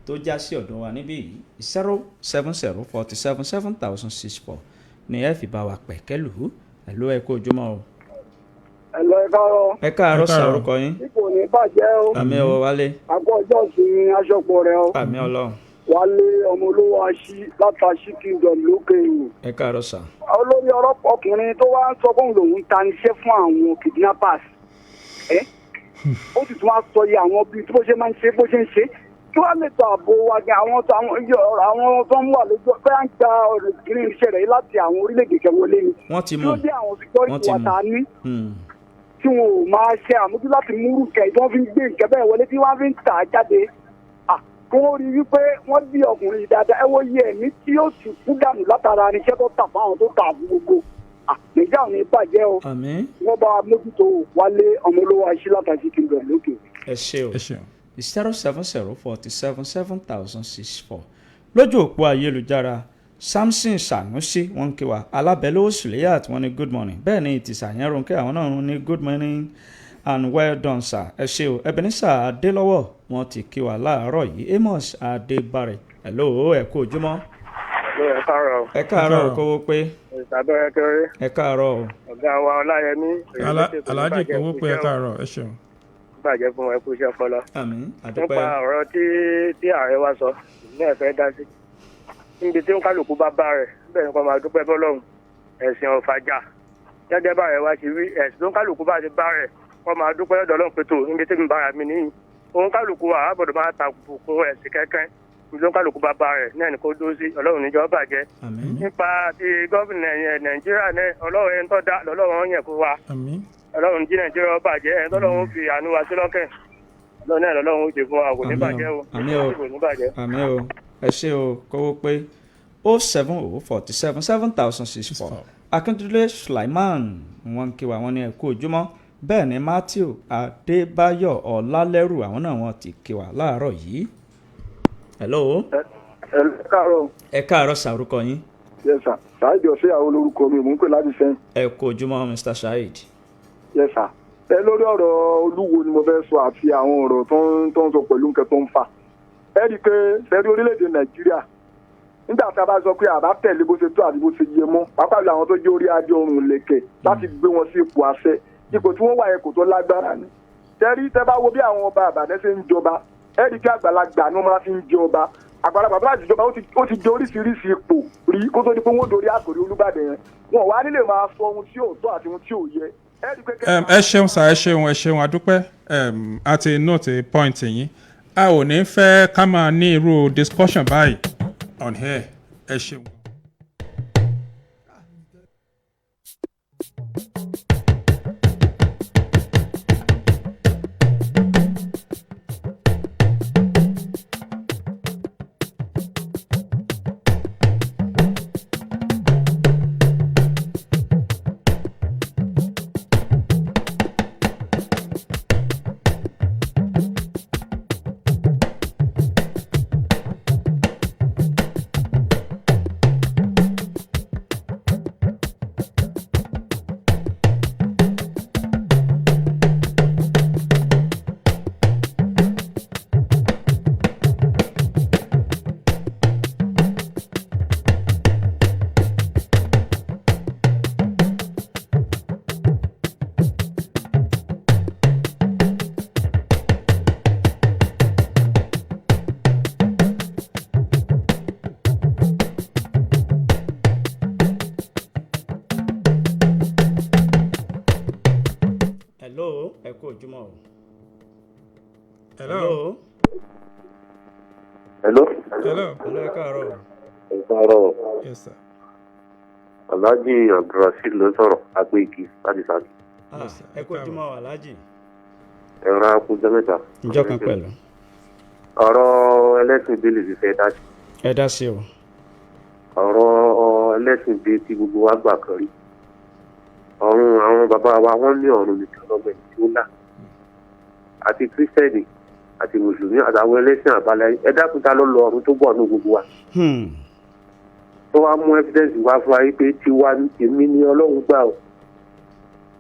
tó já sí ọ̀dọ̀ wa níbí yìí 070 47 7064 ni ẹ fi bá wa pẹ̀kẹ́lù ẹ̀lú ẹ kú ojúmọ́ o. ẹ̀lọ́ ẹ káàárọ̀. ẹ káàárọ̀ sà orúkọ yín. ipò ní bàjẹ́ o. àmín o Wálé. àgọ́ ọjọ́ ìsinmi aṣọ́pọ̀ rẹ o. àmín Ọlọ́run. Wálé ọmọ olówó aṣí látàṣí kingdom lókè ìwò. ẹ káàárọ̀ sà. olórí ọkùnrin tó wá ń sọ fún lòun ta níṣẹ́ fún àwọn kidnappers ó sì tún wá sọ iye àwọn bíi tí bó ṣe máa ń ṣe bó ṣe ń ṣe kí wọ́n lè tọ ààbò wa gan àwọn tó ń wà lójú pé à ń gba ọ̀rọ̀ ìkíní iṣẹ́ rẹ̀ láti àwọn orílẹ̀-èdè kẹwọlé ni. wọ́n ti mú tí ó dé àwọn security wa ta ní tí wọn ò máa ṣe àmójú láti múrù kẹ̀ tí wọ́n fi ń gbé nǹkan bẹ́ẹ̀ wọlé tí wọ́n fi ń tà á jáde kí wọ́n rí wípé wọ́n bí ọkùnrin yìí dáadáa ẹ wo iye ẹ̀mí tí yóò sì kú dànù látara irinṣẹ́ tó tà fún àwọn tó tà fún gbogbo nàìjíríà ò ní bàjẹ́ o wọ́n bá mójútó Wálé ọmọ olówó aṣí látàṣí kingdom lókè. ẹ ṣé o 070 47 7064 lójú òpó ayélujára Samson Sanusi wọ́n ń kí wa alábẹ́lówó Suleyat wọ́n ní good morning bẹ́ẹ̀ ni ìtìsàyẹn Ronke àwọn náà ní good morning and well done sir ẹ ṣé o Ebenezer Adélọ́wọ̀ wọ́n ti kí wa láàárọ̀ yìí Amos Adébárẹ̀ hello ẹ kú ojúmọ́. ẹ káàárọ̀. ẹ káàárọ̀ kówó pé. ìsàbẹ̀rẹ̀ kẹrẹ. ẹ káàárọ̀ o. ọ̀gá wa Ọláyẹmí. Aláàjì kówó pé ẹ káàárọ̀ ẹ ṣeun. bàjẹ́ fún ẹ kú iṣẹ́ ọpọlọ. àmín àdúpẹ́. nípa ọ̀rọ̀ tí ààrẹ wa sọ ní ẹ̀fẹ́ dá sí. níbi tí ń kálukú bá bá rẹ̀ bẹ́ẹ̀ ni kò máa dúpẹ́ fọlọ́run ẹ̀sìn ọ̀fàjà gẹ́gẹ́ bá rẹ̀ wá ti rí ẹ̀sìn tó ń kálukú bá ti bá rẹ̀ kò máa dúpẹ́ lọ́dọ̀ Ọlọ́run pé tó níbi tí mi bára mi níyì òun kálukú àbọ̀dọ̀ máa ta bùkún ẹ̀sìn kẹ́kẹ́ níbi tó ń kálukú bá bá rẹ̀ náà ni kó dó sí Ọlọ́run níjọ́ bàjẹ́. nípa ti gómìnà Nàìjíríà náà Ọlọ́run ẹni tó dá lọ́lọ́run yẹn fún wa Ọlọ́run jí Nàìjíríà bàjẹ́ ẹni tọ́lọ́run fi àánú wa sí lọ́kàn lọ́nà Ọlọ́run ó ṣe fún wa kò ní bàjẹ́ o. àmín o ẹ ṣé o kówó pé 07047 7064 Akíntúndé Sulaiman wọ́n kí wa wọ́n ní ẹ kú ojúmọ́ bẹ́ẹ̀ ni Matthew Adébáyọ̀ Ọlálẹ́rù àwọn náà wọ́n ti kí wa láàárọ̀ yìí. hello. ẹ káàárọ̀. ẹ káàárọ̀ sàrúkọ yín. yes sir Saheed ọ̀sẹ̀ àwọn olórúkọ mi mò ń pè láti sẹ́yìn. ẹ kú ojúmọ́ Mr. Saheed. yes sir ẹ lórí ọ̀rọ̀ Olúwo ni mo fẹ́ sọ àti àwọn ọ̀rọ̀ tó ń sọ pẹ̀lú nǹkan tó ń fà ẹ rí i pé sẹ́rí orílẹ̀-èdè Nàìjíríà nígbà tí a bá sọ pé àbá tẹ̀lé bó ṣe tó àti bó ṣe yẹ mọ́ pàápàá àwọn tó jẹ́ orí adé ọrùn lẹ̀kẹ̀ láti gbé wọn sí ipò àṣẹ ipò tí wọ́n wà yẹn kò tó lágbára ni sẹ́rí tẹ́ bá wo bí àwọn ọba Ìbàdàn ṣe ń jọba ẹ rí i pé àgbàlagbà ni wọ́n máa fi ń jọba àgbàlagbà bá ti jọba ó ti jẹ oríṣiríṣi ipò rí kó tó di pé wọ́n dorí àkòrí Olúbàdàn yẹn wọn wá nílé máa sọ ohun tí ò tọ́ àti ohun tí ò yẹ. ẹ ṣeun sà ẹ ṣeun adúpẹ́ àti note point yín a ò ní fẹ́ ká máa ní irú discussion báyìí on here ẹ ṣeun. ẹ kú ojúmọ́ o. hello. hello. hello. hello ẹ káàárọ̀. ẹ káàárọ̀. yes sir. Alhaji Abdulrasheed ló sọ̀rọ̀ agbègi láti Ṣakí. ẹ kú ojúmọ́ o Alhaji. ẹ̀rọ akújọ mẹ́ta. ìjọ kan pẹ̀lú. ọ̀rọ̀ ẹlẹ́sìn bílì ti fẹ́ dá sí. ẹ dá sí o. ọ̀rọ̀ ẹlẹ́sìn bíi ti gbogbo wa gbà kan rí. ọ̀run àwọn bàbá wa wọ́n ní ọ̀run nìkan lọ́mọ ẹni tí ó là. àti kírísítẹ́nì àti mùsùlùmí àtàwọn ẹlẹ́sìn àbáláyé ẹ dákun ta ló lọ ọ̀run tó bọ̀ ní gbogbo wa. tó wá mú evidence wá fún wa pé tiwa èmi ni Ọlọ́run gbà o.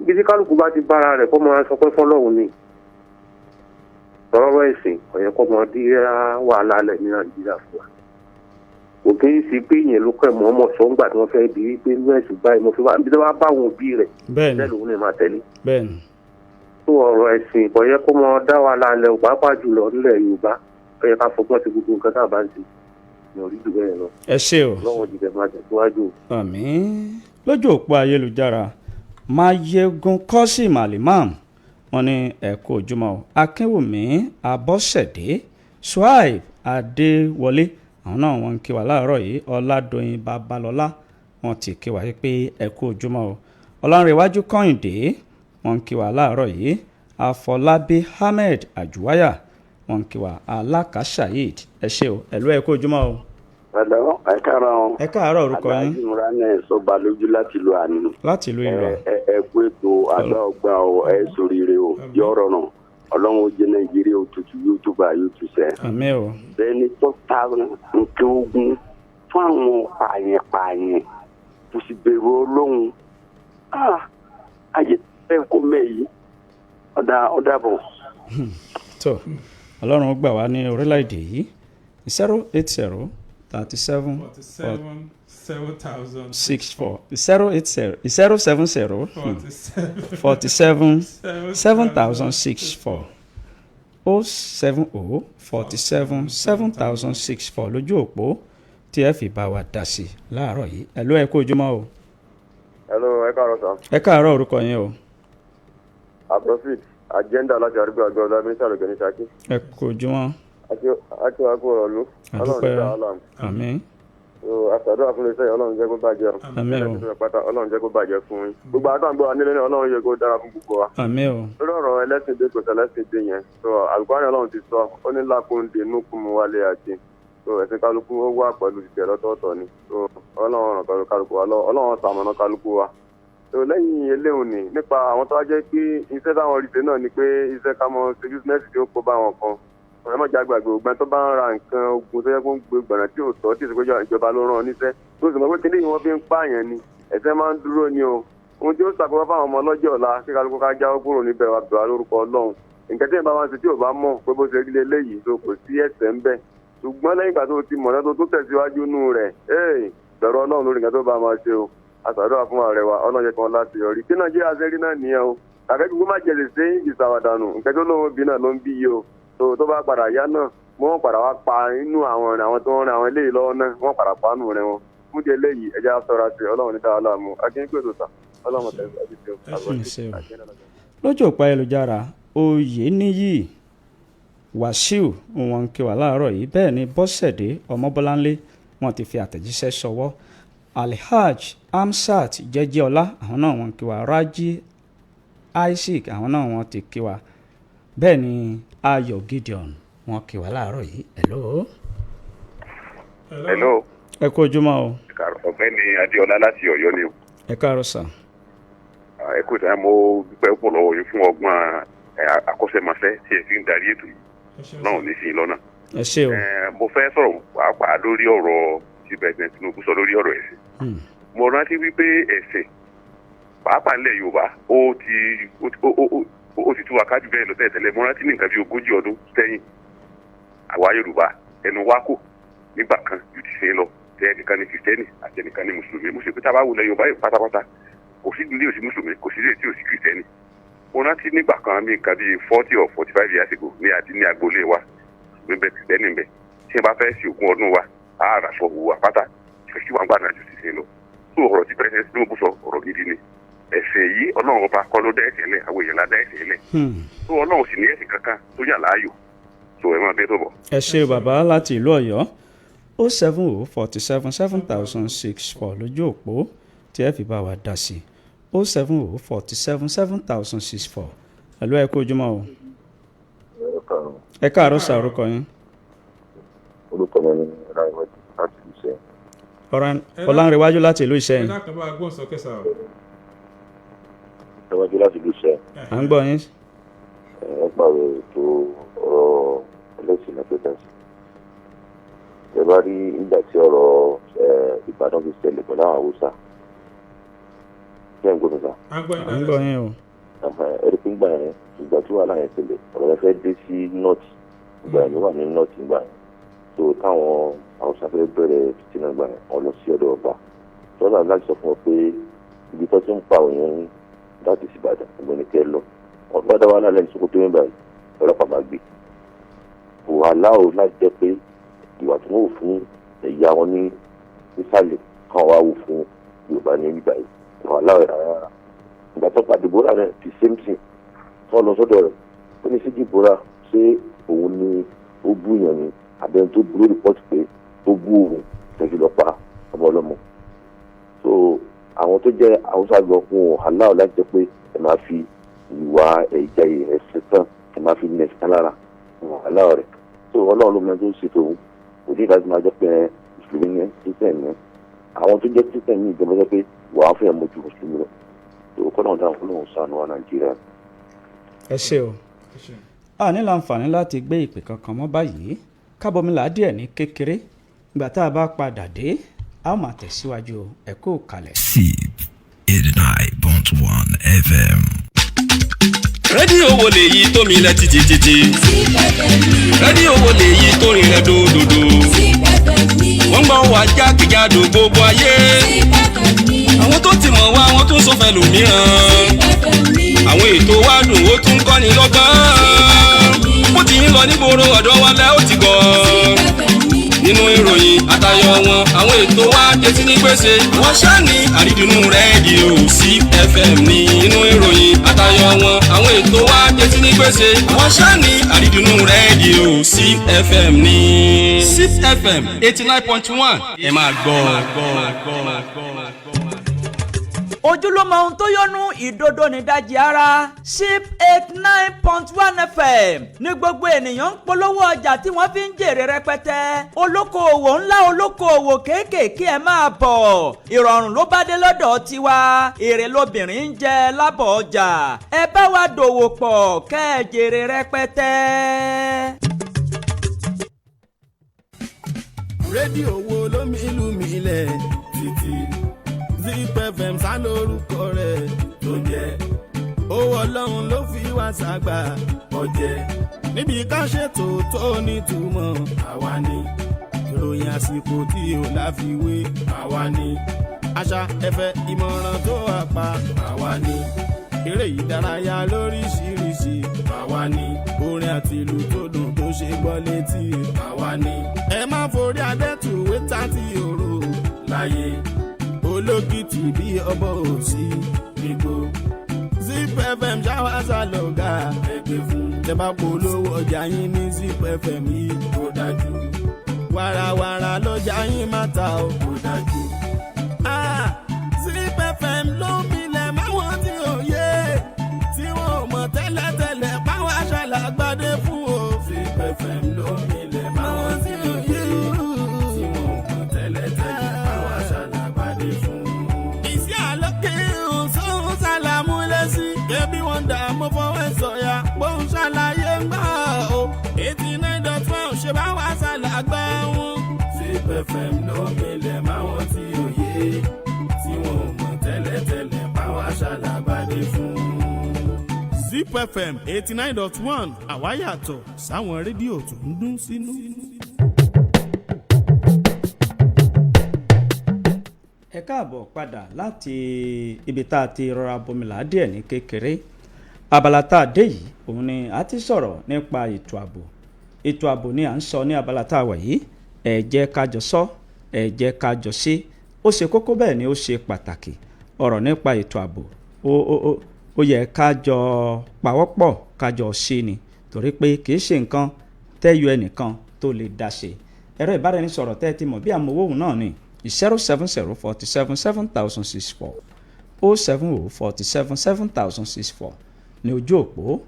ibi tí kálukú bá ti bára rẹ̀ kó máa sọ pé fọ́lọ́run ni. ọ̀rọ̀ ẹ̀sìn ọ̀yẹ́ kọ́ mọ dí wàhálà alẹ́ ní Nàìjíríà fún wa. kò kí n sì pé ìyẹn ló kẹ́ mọ́ ọmọ sọ́ngbà tí wọ́n fẹ́ bí wípé inú ẹ̀sìn báyìí mo fi wá ibi tí wọ́n bá wọn òbí rẹ̀ bẹ́ẹ̀ lòun lè máa tẹ̀lé. bẹ́ẹ̀ni. tó ọ̀rọ̀ ẹ̀sìn ọ̀yẹ́ kọ́ mọ dá wàhálà alẹ́ pàápàá jùlọ nílẹ̀ Yorùbá ọ̀yẹ́ ká fọgbọ́n ti gbogbo nǹkan tá a bá ń ṣe ní orí jù bẹ́ẹ̀ lọ. ẹ ṣé o. lọ́wọ́ jìbẹ̀ máa tẹ̀síwájú. àmín. lójú òpó ayélujára Mayegun Kọ́sìm Alimam wọ́n ní ẹ kú ojúmọ́ o Akínwùmí Abọ́sẹ̀dé Suhaib Adéwọlé àwọn náà wọ́n ń kí wa láàárọ̀ yìí Ọládọ̀yìn Babalọ́lá wọ́n ti kí wa pé ẹ kú ojúmọ́ o Ọlánrewájú Kọ́hìndé wọ́n ń kí wa láàárọ̀ yìí Afọlábí Ahmed Àjùwáyà wọ́n ń kí wa Alákà Saheed ẹ ṣé o ẹ̀lú ẹ kú ojúmọ́ o. Hello, ẹ káàárọ̀. ẹ káàárọ̀ orúkọ yín. Aláàjì Múránẹ̀ Sọba lójú láti ìlú Àánú. láti ìlú Ìlú. ẹ kú ètò àgbà ọgbà ọ ẹ sóríire o yọ rọrùn Ọlọ́run ó jẹ́ Nàìjíríà òtútù yóò túbà yóò tù sẹ́. àmín o. bẹ́ẹ̀ni tó ta nǹkan ogun fún àwọn pààyàn kò sì bẹ̀rù Ọlọ́run ayé ẹ kó mẹ́yìí ọ̀dà bọ̀. tó Ọlọ́run ó gbà wá ní orílẹ̀-èdè yìí 080 37 64 080 070 47 7064 070 47 7064 lójú òpó tí ẹ fi bá wa dá sí láàárọ̀ yìí ẹ̀lú ẹ kú ojúmọ́ o. hello ẹ káàárọ̀ sà. ẹ káàárọ̀ orúkọ yín o. Aprofit agenda láti àdúgbò àgbà ọ̀dọ́ mínísítà lọ́gẹ̀ ní Ṣakí. ẹ kú ojúmọ́. àti wàá kó ọ̀rọ̀ ló Ọlọ́run ní sàálà. àmín. àtàdúrà fún iléeṣẹ́ Ọlọ́run jẹ́ kó bàjẹ́ o. àmín o. Ọlọ́run jẹ́ kó bàjẹ́ fún yín. gbogbo àtàgbọ́ wa nílé ní Ọlọ́run yẹ kó dára fún gbogbo wa. àmín o. lórí ọ̀rọ̀ ẹlẹ́sìn dé kò tẹ̀lẹ́sìn dé yẹn Àlùkùránì Ọlọ́run ti sọ ó ní lákùndé núkùmù wálé àti so ẹ̀sìn kálukú ó wà pẹ̀lú ìṣẹ̀ lọ́tọ̀ọ̀tọ̀ ni so ọlọ́run ràn kálukú wa lọ ọlọ́run ṣamọ̀nà kálukú wa so lẹ́yìn eléhùn ni nípa àwọn tó wá jẹ́ pé iṣẹ́ táwọn rí ṣe náà ni pé iṣẹ́ ká mọ ṣe business tí ó kó bá wọn kan ọ̀rẹ́ mọ̀já gbàgbé ògbẹ́ tó bá ń ra nǹkan ogun tó yẹ kó ń gbé gbọ̀nà tí ò tọ́ tí ìsìnkú ìjọba ló rán níṣẹ́ tó sì mọ̀ pé kíní yìí wọ́n fi ń pààyàn ni ẹ̀ṣẹ̀ máa ń dúró ni o ohun tí ó ṣàkóso fáwọn ọmọ ọlọ́jọ́ ọ̀la kí kálukú ká jáwọ́ kúrò níbẹ̀ wà bẹ̀rẹ̀ lórúkọ ọlọ́run nǹkan tí ìbá wọn ṣe tí ò bá mọ̀ pé bó ṣe rí léyìí tó kò sí ẹ̀ṣẹ̀ ń bẹ ṣùgbọ́n lẹ́yìn ìgbà tó ti mọ̀ náà tó tẹ̀síwájú nù rẹ̀ bẹ̀rù ọlọ́run lórí nǹkan tó bá máa ṣe o àṣàdúrà fún ààrẹ wa ọlọ́run jẹ́ kí wọ́n láti yọrí kí nàìjíríà ṣe rí náà nìyẹn o kàkẹ́ gbogbo má jẹ lè ṣe ìṣàwàdànù nǹkan tó lóun bí náà ló ń bí yìí o tó bá padà yá náà wọ́n padà wá pa inú àwọn tó ń rin àwọn eléyìí lọ́wọ́ náà wọ́n padà pa nù rẹ̀ wọn fún di eléyìí ẹja sọ́ra sí ọlọ́run ní dáadáa mú akínkù tó ta ọlọ́run tẹ̀síwájú. lójú òpó ayélujára Oyèníyì Wàsíù wọn ń kí wa láàárọ̀ yìí bẹ́ẹ̀ ni Bọ́sẹ̀dé Ọmọbọ́láńlé wọn ti fi àtẹ̀jíṣẹ́ ṣọwọ́ Alhaj Amsat Jẹ́jẹ́ọlá àwọn náà wọn kí wa Raji Isaac àwọn náà wọn ti kí wa bẹ́ẹ̀ ni Ayọ̀ Gideon wọn kí wa láàárọ̀ yìí. hello. ẹ kú ojúmọ́ o. ọ̀gbẹ́ni Adéọlá láti Ọ̀yọ́ ni o. ẹ káàárọ̀ sà. ẹ kú ìtàn mo dúpẹ́ pọ̀ lọ́wọ́ yín fún ọgbọ́n akọ́ṣẹ́mọṣẹ́ tí ẹ fi ń darí ètò yìí náà ní sí i lọ́nà. ẹ ṣé o. mo fẹ́ sọ̀rọ̀ pàápàá lórí ọ̀rọ̀ tí President Tinubu sọ lórí ọ̀rọ̀ ẹ̀sìn. mo rántí wípé ẹ̀sìn pàápàá ilẹ̀ Yorùbá ó ti tú wa kájú bẹ́ẹ̀ lọ tẹ́lẹ̀ mo rántí ní nǹkan bí 40 ọdún sẹ́yìn àwa Yorùbá ẹnu wa kò nígbà kan ju ti ṣe lọ tẹ ẹnìkan ní Kristẹni àti ẹnìkan ní Mùsùlùmí mo ṣe pé tábà wulẹ̀ Yorùbá yìí pátápátá kò sí ilé òsì Mùsùlùmí kò sí ilé tí òsì Kristẹni mo rántí nígbà kan ní nǹkan bíi 40 or 45 years ago ní agboolé wa níbẹ̀ Kristẹni ń bẹ tí ẹ bá fẹ́ sí ogún ọdún wa àárà sọ òwò àpáta ìfẹ́ sí wà ń gbà náà ju ti ṣe lọ tó ọ̀rọ̀ tí President Tinubu sọ ọ̀rọ̀ gidi ni ẹ̀sìn yìí Ọlọ́run ọba kọ́ ló dá ẹ̀sìn lẹ̀ àwọn èèyàn la dá ẹ̀sìn lẹ̀ tó Ọlọ́run sì ní ẹ̀sìn kankan tó yà láàyò tó ẹ máa bẹ́ tó bọ̀. ẹ ṣé bàbá láti ìlú Ọ̀yọ́ 070477064 lójú òpó tí ẹ fi bá wa dá sí 070477064 ẹ̀lú ẹ kú ojúmọ́ o. ẹ káàárọ̀ sà orúkọ yín. orúkọ mi ni Ọlánrewájú láti ìlú Ìṣẹ́yìn. Ọlánrewájú láti ìlú Ìṣẹ́yìn. ẹ dákun bá a gbọ́n sókè sá o. Ọlánrewájú láti ìlú Ìṣẹ́yìn. à ń gbọ́ yín. ẹ pàrọ̀ ètò ọ̀rọ̀ ẹlẹ́sìn lẹ́pẹ̀tẹ̀sì. ẹ bá rí ìgbà tí ọ̀rọ̀ Ìbàdàn fi ṣẹlẹ̀ pẹ̀lú àwọn Haúsá. ṣé ń gbọ́ mi sá? à ń gbọ́ yín o. ẹ̀rí pé ńgbà yẹn ìgbà tí wàhálà yẹn ṣẹlẹ̀ ọ̀rọ̀ yẹn fẹ́ dé sí north ìgbà yẹn ló wà ní north ìgbà yẹn tó táwọn Haúsá fẹ́ bẹ̀rẹ̀ fìtínà ìgbà yẹn wọ́n lọ sí ọ̀dọ̀ ọba tọ́lá láti sọ fún ọ pé ibi tó ti ń pa òyìn láti sí Ìbàdàn ìgbọ̀n ní kẹ́ lọ wọ́n bá dá wàhálà lẹ́nu Sókótó yẹn báyìí ọlọ́pàá máa gbé wàhálà ò láti jẹ́ pé ìwà tí wọ́n wò fún ẹ̀yà wọn ní ìsàlẹ̀ kan wá wò fún Yorùbá ní ìgbà yìí wàhálà ò rárá ìgbà tó pàdé bóra rẹ̀ ti same thing wọ́n lọ sọ́dọ̀ rẹ̀ ó ní síjì bóra ṣé òun ni ó bú yàn ní abẹ́ni tó dúró rìpọ́tì pé ó bú òun tẹ̀sí lọ pa ọmọ ọlọ́mọ so àwọn tó jẹ́ Haúsá gan fún wàhálà ò láti jẹ́ pé ẹ máa fi ìwà ẹ̀jẹ̀ ẹ̀sìn tán ẹ máa fi ní ẹ̀sìn tán lára wàhálà rẹ̀ so Ọlọ́run ló mọ tó ń ṣètò òun kò ní ìdájọ́ máa jẹ́ pé Mùsùlùmí ní Christian ní àwọn tó jẹ́ Christian ní ìjọba jẹ́ pé wàá fẹ́ mọ ju Mùsùlùmí lọ so kọ́nà dáhùn fún òun ṣàánú wa Nàìjíríà. ẹ ṣé o a ní láǹfààní láti gbé ìpè kankan mọ́ báyìí kábọ̀mílà díẹ̀ ní kékeré ìgbà tá a bá padà dé a ó máa tẹ̀síwájú ẹ kú kalẹ̀. SIP 89.1 FM. rédíò wo lèyí tó milẹ̀ títí rédíò wo lèyí tó rinlẹ̀ dòdòdò wọ́n gbọ́ wá jákèjádò gbogbo ayé àwọn tó ti mọ̀ wá wọ́n tún sọ fẹ́ lòmíràn àwọn ètò wa dùn ó tún kọ́ni lọ́gbọ́n bó ti ń lọ nígboro ọ̀dọ́ wa lẹ́ ó ti gọ̀ nínú ìròyìn àtayọ wọn àwọn ètò wa jẹ́sí ní gbèsè wọ́n ṣáàní àrídùnnú rédíò SIP FM ní inú ìròyìn àtayọ wọn àwọn ètò wa jẹ́sí ní gbèsè wọ́n ṣáàní àrídùnnú rédíò SIP FM ní SIP FM 89.1 ẹ máa gbọ́. ojúlówó ohun tó yọnu ìdodo nídajì ara. Ship 89.1 FM ní gbogbo ènìyàn ń polówó ọjà tí wọ́n fi ń jèrè rẹpẹtẹ. olókoòwò ńlá olókoòwò kéékèèké ẹ máa bọ̀. ìrọ̀rùn ló bá dé lọ́dọ̀ tiwa. èrè lobìnrin ń jẹ lábọ̀ ọjà. ẹ bá wa dòwò pọ̀ kẹ́ ẹ jèrè rẹpẹtẹ. rédíò wo ló ìlú mi lẹ̀ títí Zip FM sá lórúkọ rẹ̀ tó jẹ́ owó ọlọ́run ló fi wá ṣàgbà ọ̀jẹ̀ níbi ká ṣètò tó nítumọ̀ àwa ni ìròyìn àsìkò tí ò láfiwé àwa ni àṣà ẹ̀fẹ̀ ìmọ̀ràn tó wà pa àwa ni eré ìdárayá lóríṣiríṣi àwa ni orin àti ìlú tó dùn tó ṣe gbọ́ létí àwa ni ẹ má forí adẹ́tù wétá tí òru láyé olókìtì bí ọbọ̀ òsì nígbò Zip FM ṣáwáṣá lọ́gà ẹgbẹ́ fún tẹ bá polówó ọjà yín ní Zip FM yìí kó dájú wàràwàrà lọ́jà yín má ta ó kó dájú. Zip FM ló ń milẹ̀ máwọn tí ò yé tí wọn ò mọ̀ tẹ́lẹ̀tẹ́lẹ̀ páwọn aṣàlágbádé fún o. Zip FM ló ń milẹ̀ máwọn tí ò yé tí wọn ò mọ̀ tẹ́lẹ̀tẹ́lẹ̀ páwọn aṣàlágbádé fún o. ìsí àlọ́kè òṣòwò sálàmù lẹ́sí ẹbí wọn dà mọ́ fọwọ́ sọ̀yà bóun ṣàlàyé ń gbà ó 89.1 ṣe bá wà sálàgbà wọn. Zip FM ló ń milẹ̀ máwọn tí ò yé tí wọn ò mọ̀ tẹ́lẹ̀tẹ́lẹ̀ báwa ṣàlàbàdé fún. Zip FM 89.1 àwa yàtọ̀ sáwọn rédíò tó ń dún sínú. ẹ káàbọ̀ padà láti ibi tá a ti rọra bomila díẹ̀ ní kékeré. abala tá a dé yìí òun ni a ti sọ̀rọ̀ nípa ètò ààbò. ètò ààbò ni à ń sọ ní abala tá a wà yìí. ẹ jẹ́ ká jọ sọ ẹ jẹ́ ká jọ ṣe ó ṣe kókó bẹ́ẹ̀ ni ó ṣe pàtàkì ọ̀rọ̀ nípa ètò ààbò ó yẹ ká jọ pawọ́pọ̀ ká jọ ṣe ni torí pé kì í ṣe nǹkan tẹ́yọ ẹnìkan tó lè dá ṣe. ẹ̀rọ ìbáraẹnisọ̀rọ̀ tẹ́ ẹ ti mọ̀ bí àmọ́wòhùn náà ni 070477064 070477064 ní ojú òpó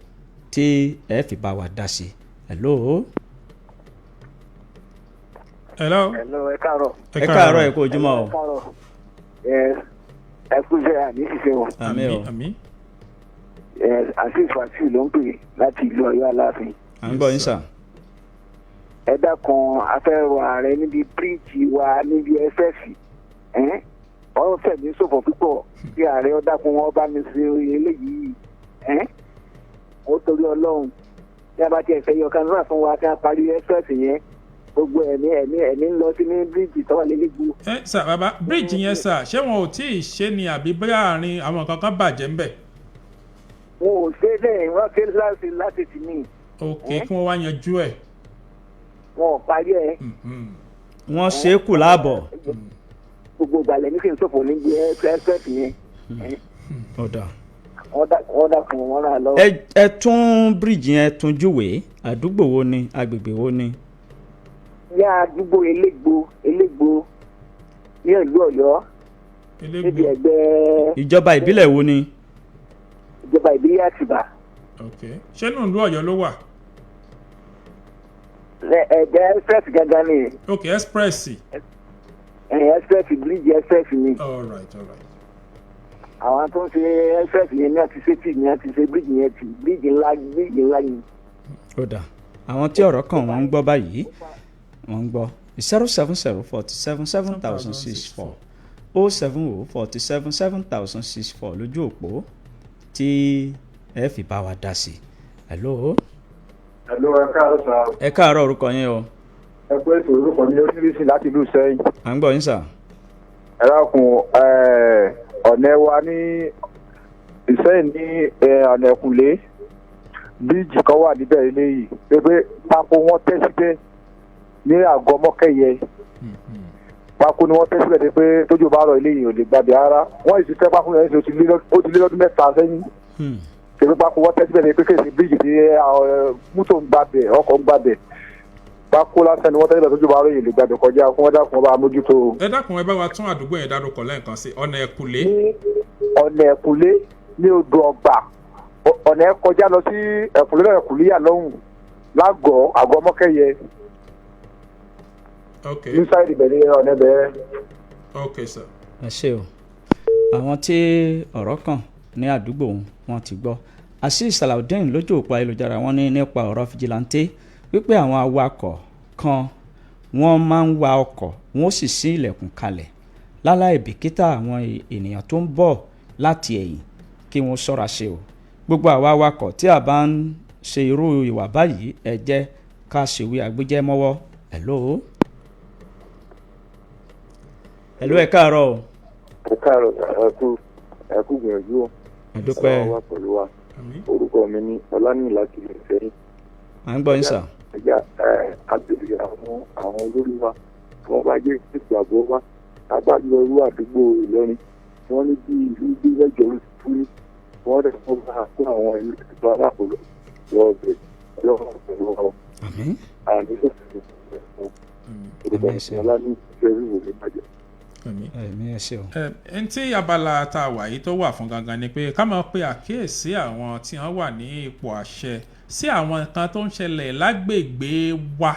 tí ẹ fi bá wa dá sí. hello. hello. ẹ káàárọ̀. ẹ káàárọ̀ ẹ kú ojúmọ́ o. ẹ kú iṣẹ́ àní ṣiṣẹ́ wọn. àmín. àṣìṣe fàṣì ló ń pè láti ìlú Ọ̀yọ́ Aláàfin. à ń gbọ́ yín sà. ẹ dákun afẹ́rọ ààrẹ níbi bíríìjì wa níbi ẹsẹ̀sì ọ̀rọ̀ fẹ̀mí ṣòfò púpọ̀ kí ààrẹ ó dákun wọn bá mi ṣe eléyìí ó torí Ọlọ́run tí a bá tiẹ̀ fẹ́ yọ kanúrà fún wa kí a parí ẹsẹ̀sì yẹn gbogbo ẹ̀mí ń lọ sí ní bíríìjì tó wà lélẹ́gbù. sà bàbá bíríìjì yẹn sà ṣé wọn ò tí ì ṣe ni àbí bóyá àárín àwọn kankan bàjẹ́ ń bẹ̀. wọn ò ṣe bẹ́ẹ̀ wọ́n ṣe láti tì mí. ok kí wọ́n wá yanjú ẹ̀. wọn ò parí ẹ̀. wọ́n ṣe é kù láàbọ̀. gbogbo ìgbàlẹ̀ ní kí n ṣòfò ní bí express yẹn. ọ̀dà. wọ́n dákun wọn rà lọ. ẹ tún bíríìjì yẹn tún júwèé àdúgbò wo ni agbègbè wo ni. ní àdúgbò elégbò ní ìlú Ọ̀yọ́ níbi ẹgbẹ́. ìjọba ìbílẹ̀ wo ni. ìjọba ìbílẹ̀ Àtìbà. ok ṣé nínú ìlú Ọ̀yọ́ ló wà. ẹgbẹ́ express gangan ni. ok express. express bíríìjì express ni. all right. àwọn tó ń ṣe express yẹn ní àti ṣe tì ní àti ṣe bíríìjì yẹn tì bíríìjì ńlá yìí. ó dà àwọn tí ọ̀rọ̀ kan wọ́n ń gbọ́ báyìí wọ́n ń gbọ́ 07047707064 07047707064 lójú òpó tí ẹ fi bá wa dá sí. hello. hello ẹ káàárọ̀ sà. ẹ káàárọ̀ orúkọ yín o. ẹ pé ètò orúkọ mi oríṣiríṣi láti ìlú Ìṣẹ́yìn. à ń gbọ́ yín sà. ẹ dákun ọ̀nà wa ní Ìṣẹ́yìn ní ọ̀nà ẹ̀kúnlé bíríìjì kan wà níbẹ̀ eléyìí pé pákó wọn tẹ́ síbẹ̀ ní àgọ́ mọ́kẹ́yẹ pákó ni wọ́n tẹ́ síbẹ̀ pé tójú bá rọ eléyìí ò lè gbàdé rárá wọ́n sì tẹ́ pákó yẹn ó ti lé lọ́dún mẹ́ta sẹ́yìn pé pákó wọ́n tẹ́ síbẹ̀ pé kèsì bíríìjì tí mọ́tò ń gbàbẹ̀ ọkọ̀ ń gbàbẹ̀ pákó lásán ni wọ́n tẹ́ síbẹ̀ tójú bá rọ eléyìí lè gbàdé kọjá fún wọn dákun ọba mójútó. ẹ dákun ẹ bá wa tún àdúgbò yẹn dárúkọ lẹ́ẹ̀kan sí ọ̀nà ẹ̀kúlé. ọ̀nà ẹ̀kúnlé ní odò ọgbà ọ̀nà ẹ̀ kọjá lọ sí ẹ̀kúnlé náà ẹ̀kúnlé yà lọ́hùn lágọ̀ọ́ àgọ́ mọ́kẹ́yẹ inside ìbẹ̀rẹ̀ ọ̀nà ẹ̀bẹ̀. ok sir. ẹ ṣe o àwọn tí ọ̀rọ̀ kàn ní àdúgbò wọn ti gbọ́ Azeez Salaudeen lójú òpó ayélujára wọn ní nípa ọ̀rọ̀ fìjìláńtẹ́ wípé àwọn awakọ̀ kan wọ́n máa ń wa ọkọ̀ wọ́n sì ṣí ilẹ̀kùn kalẹ̀ láláì bìkítà àwọn ènìyàn tó ń bọ̀ láti ẹ̀yìn kí wọ́n ṣọ́ra ṣe o gbogbo àwa awakọ̀ tí a bá ń ṣe irú ìwà báyìí ẹ jẹ́ ká ṣèwé àgbéjẹ́ mọ́wọ́. hello ẹ káàárọ̀ o. ẹ káàárọ̀ ẹ kú gbìyànjú o. ẹ dúpẹ́. wà pẹ̀lú wa orúkọ mi ní ọlánìí láti lè fẹ́yìn. à ń gbọ́ yín sà. ẹja àbẹ̀rẹ̀ àwọn olórí wa tí wọ́n bá jẹ́ ètò ààbò wa tábà lọ irú àdúgbò Ìlọrin tí wọ́n ní bí ìlú bí lẹ́jọ́ ló ti fún ní wọ́n rẹ̀ wọ́n bá kó àwọn ìlú ètò alákòóló lọ́wọ́ bẹ̀ lọ́wọ́ pẹ̀lú wa. àmín ẹn tí abala tá a wà yìí tó wà fún gangan ni pé ká máa pe àkíyèsí àwọn tí wọ́n wà ní ipò àṣẹ sí àwọn nǹkan tó ń ṣẹlẹ̀ lágbègbè wa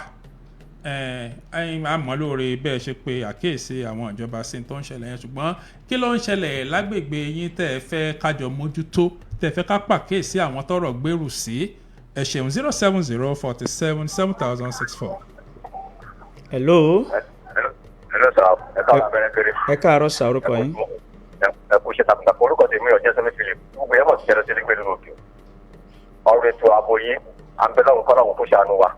àmọ́ lóore bẹ́ẹ̀ ṣe pé àkíyèsí àwọn ìjọba sí tó ń ṣẹlẹ̀ yẹn ṣùgbọ́n kí ló ń ṣẹlẹ̀ lágbègbè yín tẹ́ ẹ fẹ́ kájọ mójútó tẹ́ ẹ fẹ́ ká pàkíyèsí àwọn tọ́rọ̀ gbèrú sí ẹ ṣeun 070477064. hello. hello sir ẹ káàárọ̀ abẹ́rẹ́ kéré. ẹ káàárọ̀ sà orúkọ yín. ẹ kú iṣẹ́ takuntakun orúkọ tèmi ọ̀jẹ́ sẹ́mi philip gbogbo yẹn mọ̀ sí jẹ́rọ sí ẹgbẹ́ nínú òkè ọ̀rọ̀ ètò ààbò yìí à ń bẹ lọ́run kọ́ lọ́run tó ṣàánú wa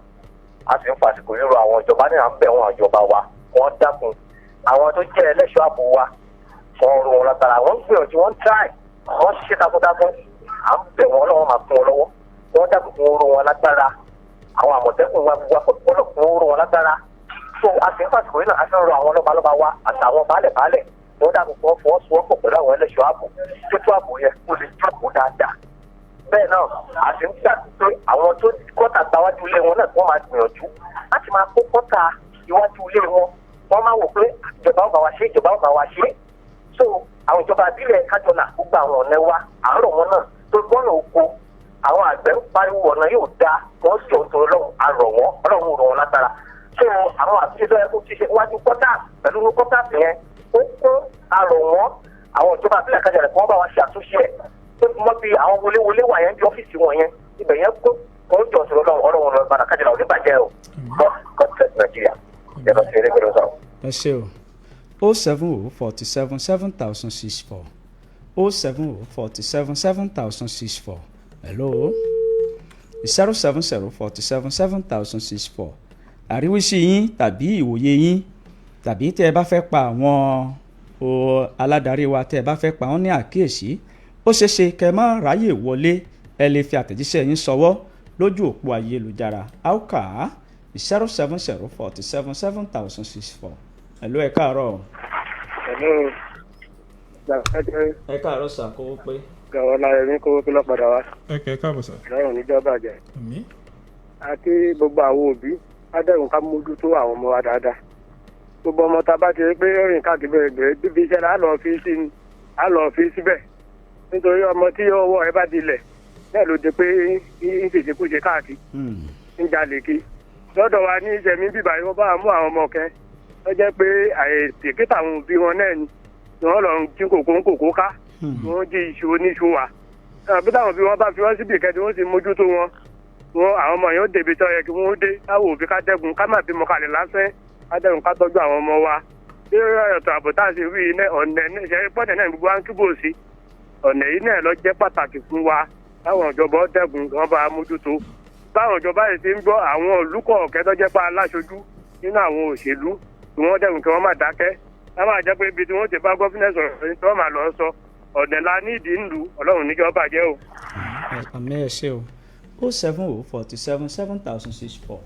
a sì ń fàsìkò nírò àwọn ìjọba ní à ń bẹ̀ wọn ìjọba wa wọ́n dákun àwọn tó jẹ́ ẹlẹ́ṣọ́ ààbò wa wọ́n rún wọn látara wọ́n ń gbìyànjú wọ́n ń tíráì wọ́n ṣiṣẹ́ takuntakun à ń bẹ̀ wọn lọ́wọ́ máa kún wọn lọ́wọ́ wọ́n dákun kún rún wọn lágbára àwọn àmọ̀tẹ́kùn wa kún rún wọn lágbára so a sì ń fàsìkò yìí náà a fi ń rọ àwọn lọ́balọ́ba wa àtàwọn baálẹ̀ wọ́n dákun kún fọwọ́sowọ́pọ̀ pẹ̀lú àwọn ẹlẹ́ṣọ́ ààbò tó ààbò yẹn kó lè jókòó dáadáa bẹ́ẹ̀ náà a sì ń gbà pé àwọn tó kọ́tà gbáwájú ilé wọn náà wọ́n máa gbìyànjú láti máa kó kọ́tà iwájú ilé wọn wọ́n máa wò pé ìjọba ó bá wa ṣe ìjọba ó bá wa ṣe so àwọn ìjọba ìbílẹ̀ kájọlà gbogbo àwọn ọ̀nà wa àárọ̀ wọn náà tó gbọ́nà oko àwọn àgbẹ̀ ń pariwo ọ̀nà yóò da wọ́n sì ń tọrọ lọ́wọ́ àrọ̀ wọn ọlọ́run rọ̀ wọn lágbára so àwọn àtúnṣe tó yẹ kó ti ṣe iwájú kọ́tà pẹ̀lú kọ́tà yẹn ó kún àrọ̀ wọn àwọn ìjọba ìbílẹ̀ kájọlà kí wọ́n bá wa ṣe àtúnṣe ẹ̀ tó mọ bí àwọn wọléwọlé wà yẹn bí ọ́fíìsì wọn yẹn ibẹ̀ yẹn kó jọ sọ̀rọ̀ lọ́wọ́ ọlọ́run lọ bá kájọlá òní bàjẹ́ o God bless Nigeria yẹn lọ sí eré gbẹdọ̀ sọ. ẹ ṣe o 070477064 070477064 hello 070477064 àríwísí yín tàbí ìwòye yín tàbí tẹ́ ẹ bá fẹ́ pa àwọn aládarí wa tẹ́ ẹ bá fẹ́ pa wọ́n ní àkíyèsí ó ṣeéṣe kẹ́ má ráyè wọlé ẹ lè fi àtẹ̀jíṣẹ́ yín ṣọwọ́ lójú òpó ayélujára aoka 070477064 hello ẹ káàárọ̀. hello ẹ káàárọ̀ sà kówó pé. gàwọ́ láyé mi kówó pé lọ́padà wá. ẹ káàbọ̀ sà. lọ́rùn níjọba jẹ́. àti gbogbo àwọn òbí adẹ́rùn ká mójútó àwọn ọmọ wa dáadáa gbogbo ọmọ tá a bá ti rí pé rìn káàkiri bẹ̀rẹ̀ bíbí iṣẹ́ rẹ̀ á lọ fi síbẹ̀ nítorí ọmọ tí ọwọ́ ẹ bá dilẹ̀ náà ló di pé ń ṣèṣekúṣe káàkiri ń jalè kí lọ́dọ̀ wa ní ìṣẹ̀mí bíbá yìí wọ́n bá mú àwọn ọmọ kẹ́ ó jẹ́ pé àìsèkéta àwọn òbí wọn náà ni wọ́n lọ jí kòkó ká wọ́n jí iṣu oníṣu wa bí táwọn òbí wọn bá fi wọ́n síbi kẹ́ni wọ́n sì mójútó wọn àwọn ọmọ yẹn ó débi tó yẹ kí wọ́n dé táwọn òbí ká dẹ́gun ká má bímọ kalẹ̀ lásán ká dẹ́gun ká tọ́jú àwọn ọmọ wa bí ọ̀tọ̀ àbòtá sì wí ọ̀nà ìṣẹ́ pọ́nẹ̀ náà gbogbo wa ń túbọ̀ sí ọ̀nà yìí náà lọ jẹ́ pàtàkì fún wa táwọn ìjọba ọ̀dẹ́gun wọn bá mójútó báwọn ìjọba yìí ti ń gbọ́ àwọn olùkọ́ ọ̀kẹ́ tó jẹ́ pé aláṣojú nínú àwọn òṣèlú tí wọ́n dẹ́gun kí wọ́n má dákẹ́ ká máa jẹ́ pé ibi tí wọ́n ti bá gọ́fínẹ̀ sọ̀rọ̀ tí wọ́n máa lọ sọ ọ̀nà la nídìí ńlù ọlọ́run níjọba jẹ́ o. àmì ẹ̀ ṣe o 070477064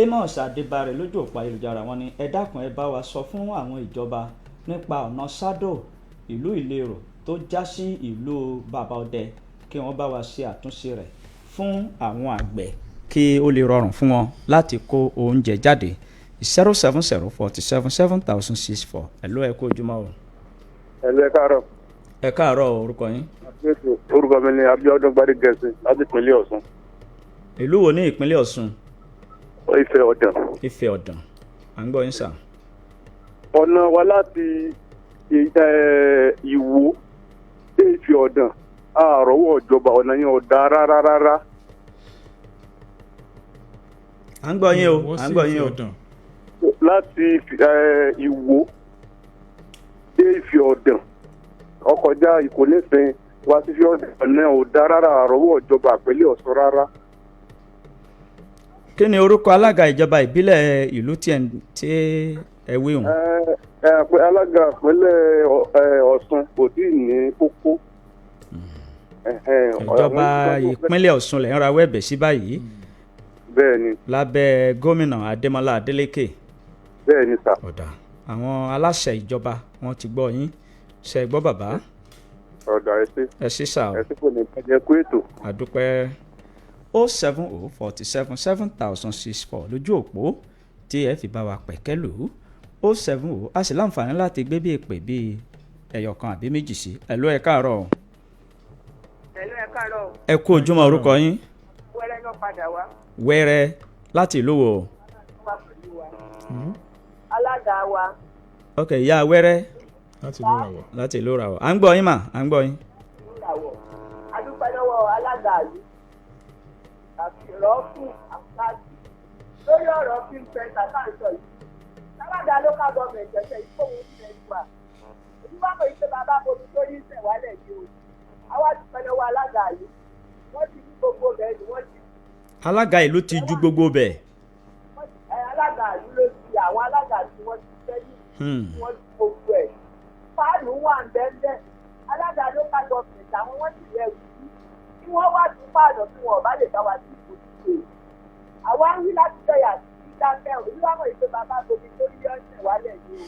amos adébárẹ̀ lójú òpó ayélujára wọn ni ẹ dákun ẹ bá wa sọ fún àwọn ìjọba nípa ọ̀nà sádò ìlú ìlérò tó já sí ìlú bàbá ọdẹ kí wọ́n bá wa ṣe àtúnṣe rẹ̀ fún àwọn àgbẹ̀ kí ó lè rọrùn fún wọn láti kó oúnjẹ jáde 070477064 ẹ̀lú ẹ kú ojúmọ́ o. ẹ̀lú ẹ káàárọ̀. ẹ káàárọ̀ orúkọ yín. orúkọ mi ni Abíọ́dún Gbádégẹ̀sì láti ìpínlẹ̀ Ọ̀ṣun. ìlú wo ní ìpínlẹ̀ Ọ̀ṣun? Ifẹ̀ Ọ̀dàn. Ifẹ̀ Ọ̀dàn à ń gbọ́ yín sà. ọ̀nà wa láti Ìwó dé Ifẹ̀ Ọ̀dàn àrọ́wọ́ ìjọba ọ̀nà yẹn ò dáa rárá. à ń gbọ́ yín o à ń gbọ́ yín o. láti Ìwó dé Ifẹ̀ Ọ̀dàn ọkọjá Ìkònísìn wá sí Ifẹ̀ Ọ̀dàn ọ̀nà ò dáa rárá àrọ́wọ́ ìjọba ìpínlẹ̀ Ọ̀ṣun rárá. kí ni orúkọ alága ìjọba ìbílẹ̀ ìlú tí ẹ wí hùn? alága ìpínlẹ̀ Ọ̀ṣun kò tí ì ní kókó. ìjọba ìpínlẹ̀ Ọ̀ṣun lè ń rawọ́ ẹ̀bẹ̀ sí báyìí. bẹ́ẹ̀ni. lábẹ́ gómìnà Adémọ́lá Adélékè. bẹ́ẹ̀ni sà. ọ̀dà àwọn aláṣẹ ìjọba wọn ti gbọ́ yín ṣe gbọ́ bàbá. ọ̀dà ẹ ṣé sà o. ẹ sì kò ní bàjẹ́ kú ètò. àdúpẹ́ 070477064 lójú òpó tí ẹ fi bá wa pẹ̀kẹ́ lò ó 070 a sì láǹfààní láti gbé bí èpè bíi ẹyọkan àbí méjì sí. ẹ̀lú ẹ káàárọ̀. ẹ̀lú ẹ káàárọ̀. ẹ kú ojúmọ́ orúkọ yín. wẹ́rẹ́ náà padà wá. wẹ́rẹ́ láti ìlú wo. alága wa. ok ìyá wẹ́rẹ́. láti ìlú Ìràwọ̀. láti ìlú Ìràwọ̀ à ń gbọ́ yín mà à ń gbọ́ yín. adúpẹ́ lọ́wọ́ alága yìí àti rọ́ọ̀kùn àkáàtì lórí ọ̀rọ̀ film center káàtó yìí sábàdà local government ẹ̀sẹ̀ ìfowó ilẹ̀ ìgbà onígbàgbọ́ ìṣe bàbá bomi tó yí ìṣẹ̀wálẹ̀ yìí o àwa dúpẹ́ lọ́wọ́ alága yìí wọ́n ti ní gbogbo bẹ́ẹ̀ ni wọ́n ti. alága ìlú ti ju gbogbo bẹ́ẹ̀. alága ìlú ló ti àwọn alága tí wọ́n ti sẹ́yìn tí wọ́n ti gbogbo ẹ̀ fáàlù wà ń bẹ́ẹ̀ alága local government àwọn wọ́n ti rẹ̀ wù tí wọ́n wá sí fáàlù tí wọ́n bá lè bá wa sí ìbòjúwe àwa ń rí láti bẹ̀yà sí dákẹ́ oníwàmọ̀ ìṣe bàbá bomi tó yí ọ̀sẹ̀ wálẹ̀ yìí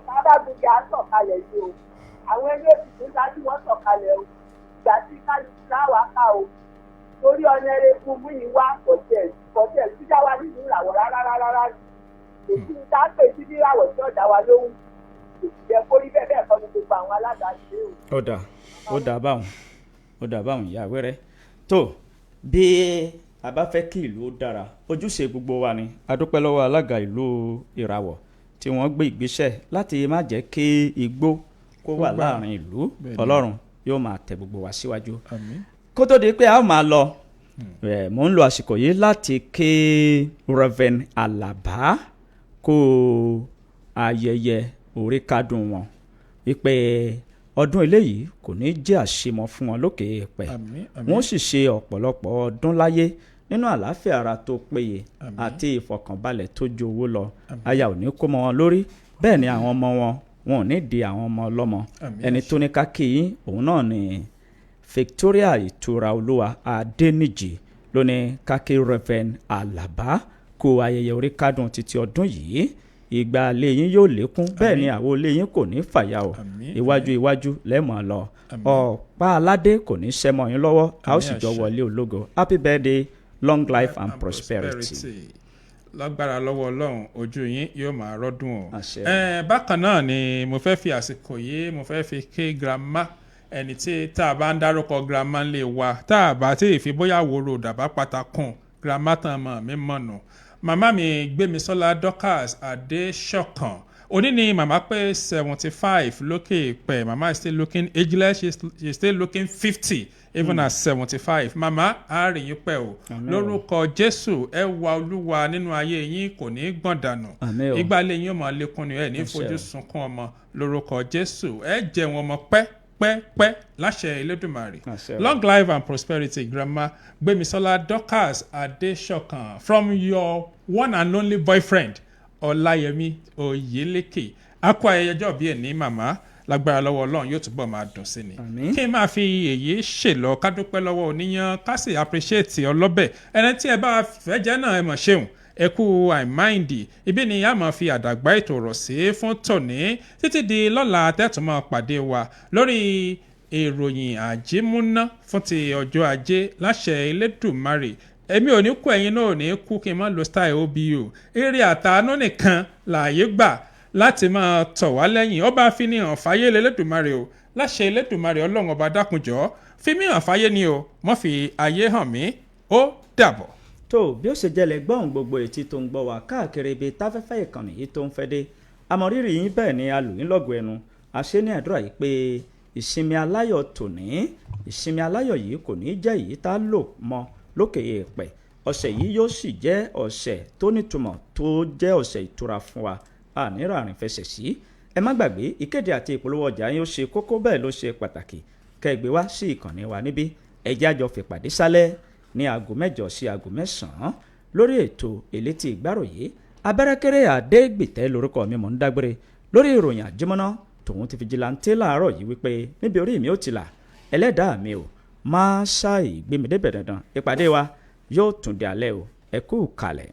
o bàbá gbogbo à ń sọ̀kalẹ̀ yìí o àwọn ẹni òṣìṣẹ́ ṣáájú wọn sọ̀kalẹ̀ o ìgbà tí kálukú láwà ká o torí ọ̀nà eré fún mú ìwá kọ̀tẹ̀ síjà wa nínú ìràwọ̀ rárá èsì ń tá pè sí ní ìràwọ̀ tí ọ̀dà wa lóhùn ìjẹ́ kórí bẹ́ẹ̀ kọ́ ní gbogbo àwọn alága ṣe o. ó dà báwọn ìyá wẹ́rẹ́ tó bí a bá fẹ́ kí ìlú ó dára ojúṣe gbogbo wa ni a dúpẹ́ lọ́wọ́ alága ìlú Ìràwọ̀ tí wọ́n gbé ìgbésẹ̀ láti má jẹ́ kí igbó kó wà láàrin ìlú. Ọlọ́run yóò máa tẹ̀ gbogbo wa síwájú. kó tó di pé a máa lọ mò ń lo àsìkò yìí láti ké Reverend Alaba kó ayẹyẹ orí kádùn wọn wípé ọdún eléyìí kò ní jẹ́ àṣemọ fún wọn lókè èèpẹ̀ wọ́n sì ṣe ọ̀pọ̀lọpọ̀ ọdún láyé nínú àlàáfíà ara tó péye àti ìfọ̀kànbalẹ̀ tó ju owó lọ. aya ò ní kó mọ́ wọn lórí bẹ́ẹ̀ ni àwọn ọmọ wọn ò ní di àwọn ọmọ ọlọ́mọ. ẹni tó ní kákìí òun náà ni Victoria Ìtura Olúwa Adéníjì ló ní kákìí Reverend Alaba kó ayẹyẹ orí kádùn títí ọdún yìí. ìgbà ilé yín yóò lékún bẹ́ẹ̀ ni àwọn ilé yín kò ní fàyà o iwájú lẹ́mọ̀ lọ ọ̀pá aládé kò ní sẹ́mọ̀ yín lọ́wọ́ a ó sì jọ wọlé ológo. Happy birthday, long life and prosperity. lágbára lọ́wọ́ Ọlọ́run ojú yín yóò máa rọ́dún o. bákan náà ni mo fẹ́ fi àsìkò yìí mo fẹ́ fi ké grandma ẹni tí tá a bá ń dárúkọ grandma lè wa tá a bá tí ì fi bóyá wòrò dàbá pátákùn grandma tán mọ̀ mí mọ̀nà. Màmá mi Gbémisọ́lá Dorcas Adéṣọ̀kan òní ni màmá pé 75 lókè pẹ̀ màmá is still looking ageless she is still looking 50 even at 75. Màmá àárín yín pẹ̀ o lórúkọ Jésù ẹ wà Olúwa nínú ayé yín kò ní gbọ̀n dànù ìgbà ilé yín ó máa lékún ni ẹ ní fojú sunkún ọmọ lórúkọ Jésù ẹ jẹun ọmọ pẹ́ láṣẹ Elédùmarè. Long life and prosperity grandma Gbémisọ́lá Dorcas Adéṣọ̀kan from your one and only boyfriend Ọláyẹmí Oyèlékè. akọ ayẹyẹjọ́ bí ẹ̀ ní màmá lágbára lọ́wọ́ Ọlọ́run yóò túbọ̀ máa dùn sí ni. kí n máa fi èyí ṣèlọ ká dúpẹ́ lọ́wọ́ oníyan ká sì appreciate ọlọ́bẹ̀ ẹni tí ẹ bá fẹ́ jẹ́ náà ẹ mọ̀ ṣeun ẹ kú àìmáìndì ibi ni a máa fi àdàgbà ètò rọ̀ sí fún tòní títí di lọ́la tẹ́tùmọ̀ pàdé wa lórí ìròyìn àjímúná fún ti ọjọ́ ajé láṣẹ Elédùmarè. èmi ò ní kú ẹ̀yin náà ò ní kú kí n má lo style obo eré àtàánú nìkan láàyè gbà láti máa tọ̀ wá lẹ́yìn ọba àfihàn fàyè Elédùmarè o láṣẹ Elédùmarè Ọlọ́run ọba dákunjọ́ fi mí hàn fáyé ni o mọ́ fi ayé hàn mí ó dàbọ̀. tó bí ó ṣe jẹ́lẹ̀ gbọ́n gbogbo etí tó ń gbọ́ wá káàkiri ibi táfẹ́fẹ́ ìkànnì yìí tó ń fẹ́ dé àmọ̀rírì yín bẹ́ẹ̀ ni alùyín lọ́gọ̀ ẹnu àṣẹ ní àdúrà yìí pé ìsinmi aláyọ̀ tòní ìsinmi aláyọ̀ yìí kò ní jẹ́ èyí tá a lò mọ́ lókè èèpẹ̀ ọ̀sẹ̀ yìí yóò sì jẹ́ ọ̀sẹ̀ tó nítumọ̀ tó jẹ́ ọ̀sẹ̀ ìtura fún wa ànírà àrìn fẹsẹ̀ sí ẹ má gbàgbé ìkéde àti ìpolówó ọjà yín ó ṣe kókó bẹ́ẹ̀ ló ṣe pàtàkì kẹgbẹ́ wá sí ìkànnì wa níbí ẹjẹ́ àjọ fìpàdé sálẹ̀ ní aago 7 sí aago 9 lórí ètò elétí ìgbáròyé abẹ́rẹ́kẹ́rẹ́ àdégbìtẹ́ lórúkọ mi mò ń dágbére lórí ìròyìn àjímọ́ná tòun ti fìjìláńtẹ́ láàárọ̀ yìí wípé níbi orí mi ó ti là ẹlẹ́dàá mi ò máa ṣàì gbé mi débẹ̀ dandan ìpàdé wa yóò tún di alẹ́ o ẹ kú kalẹ̀.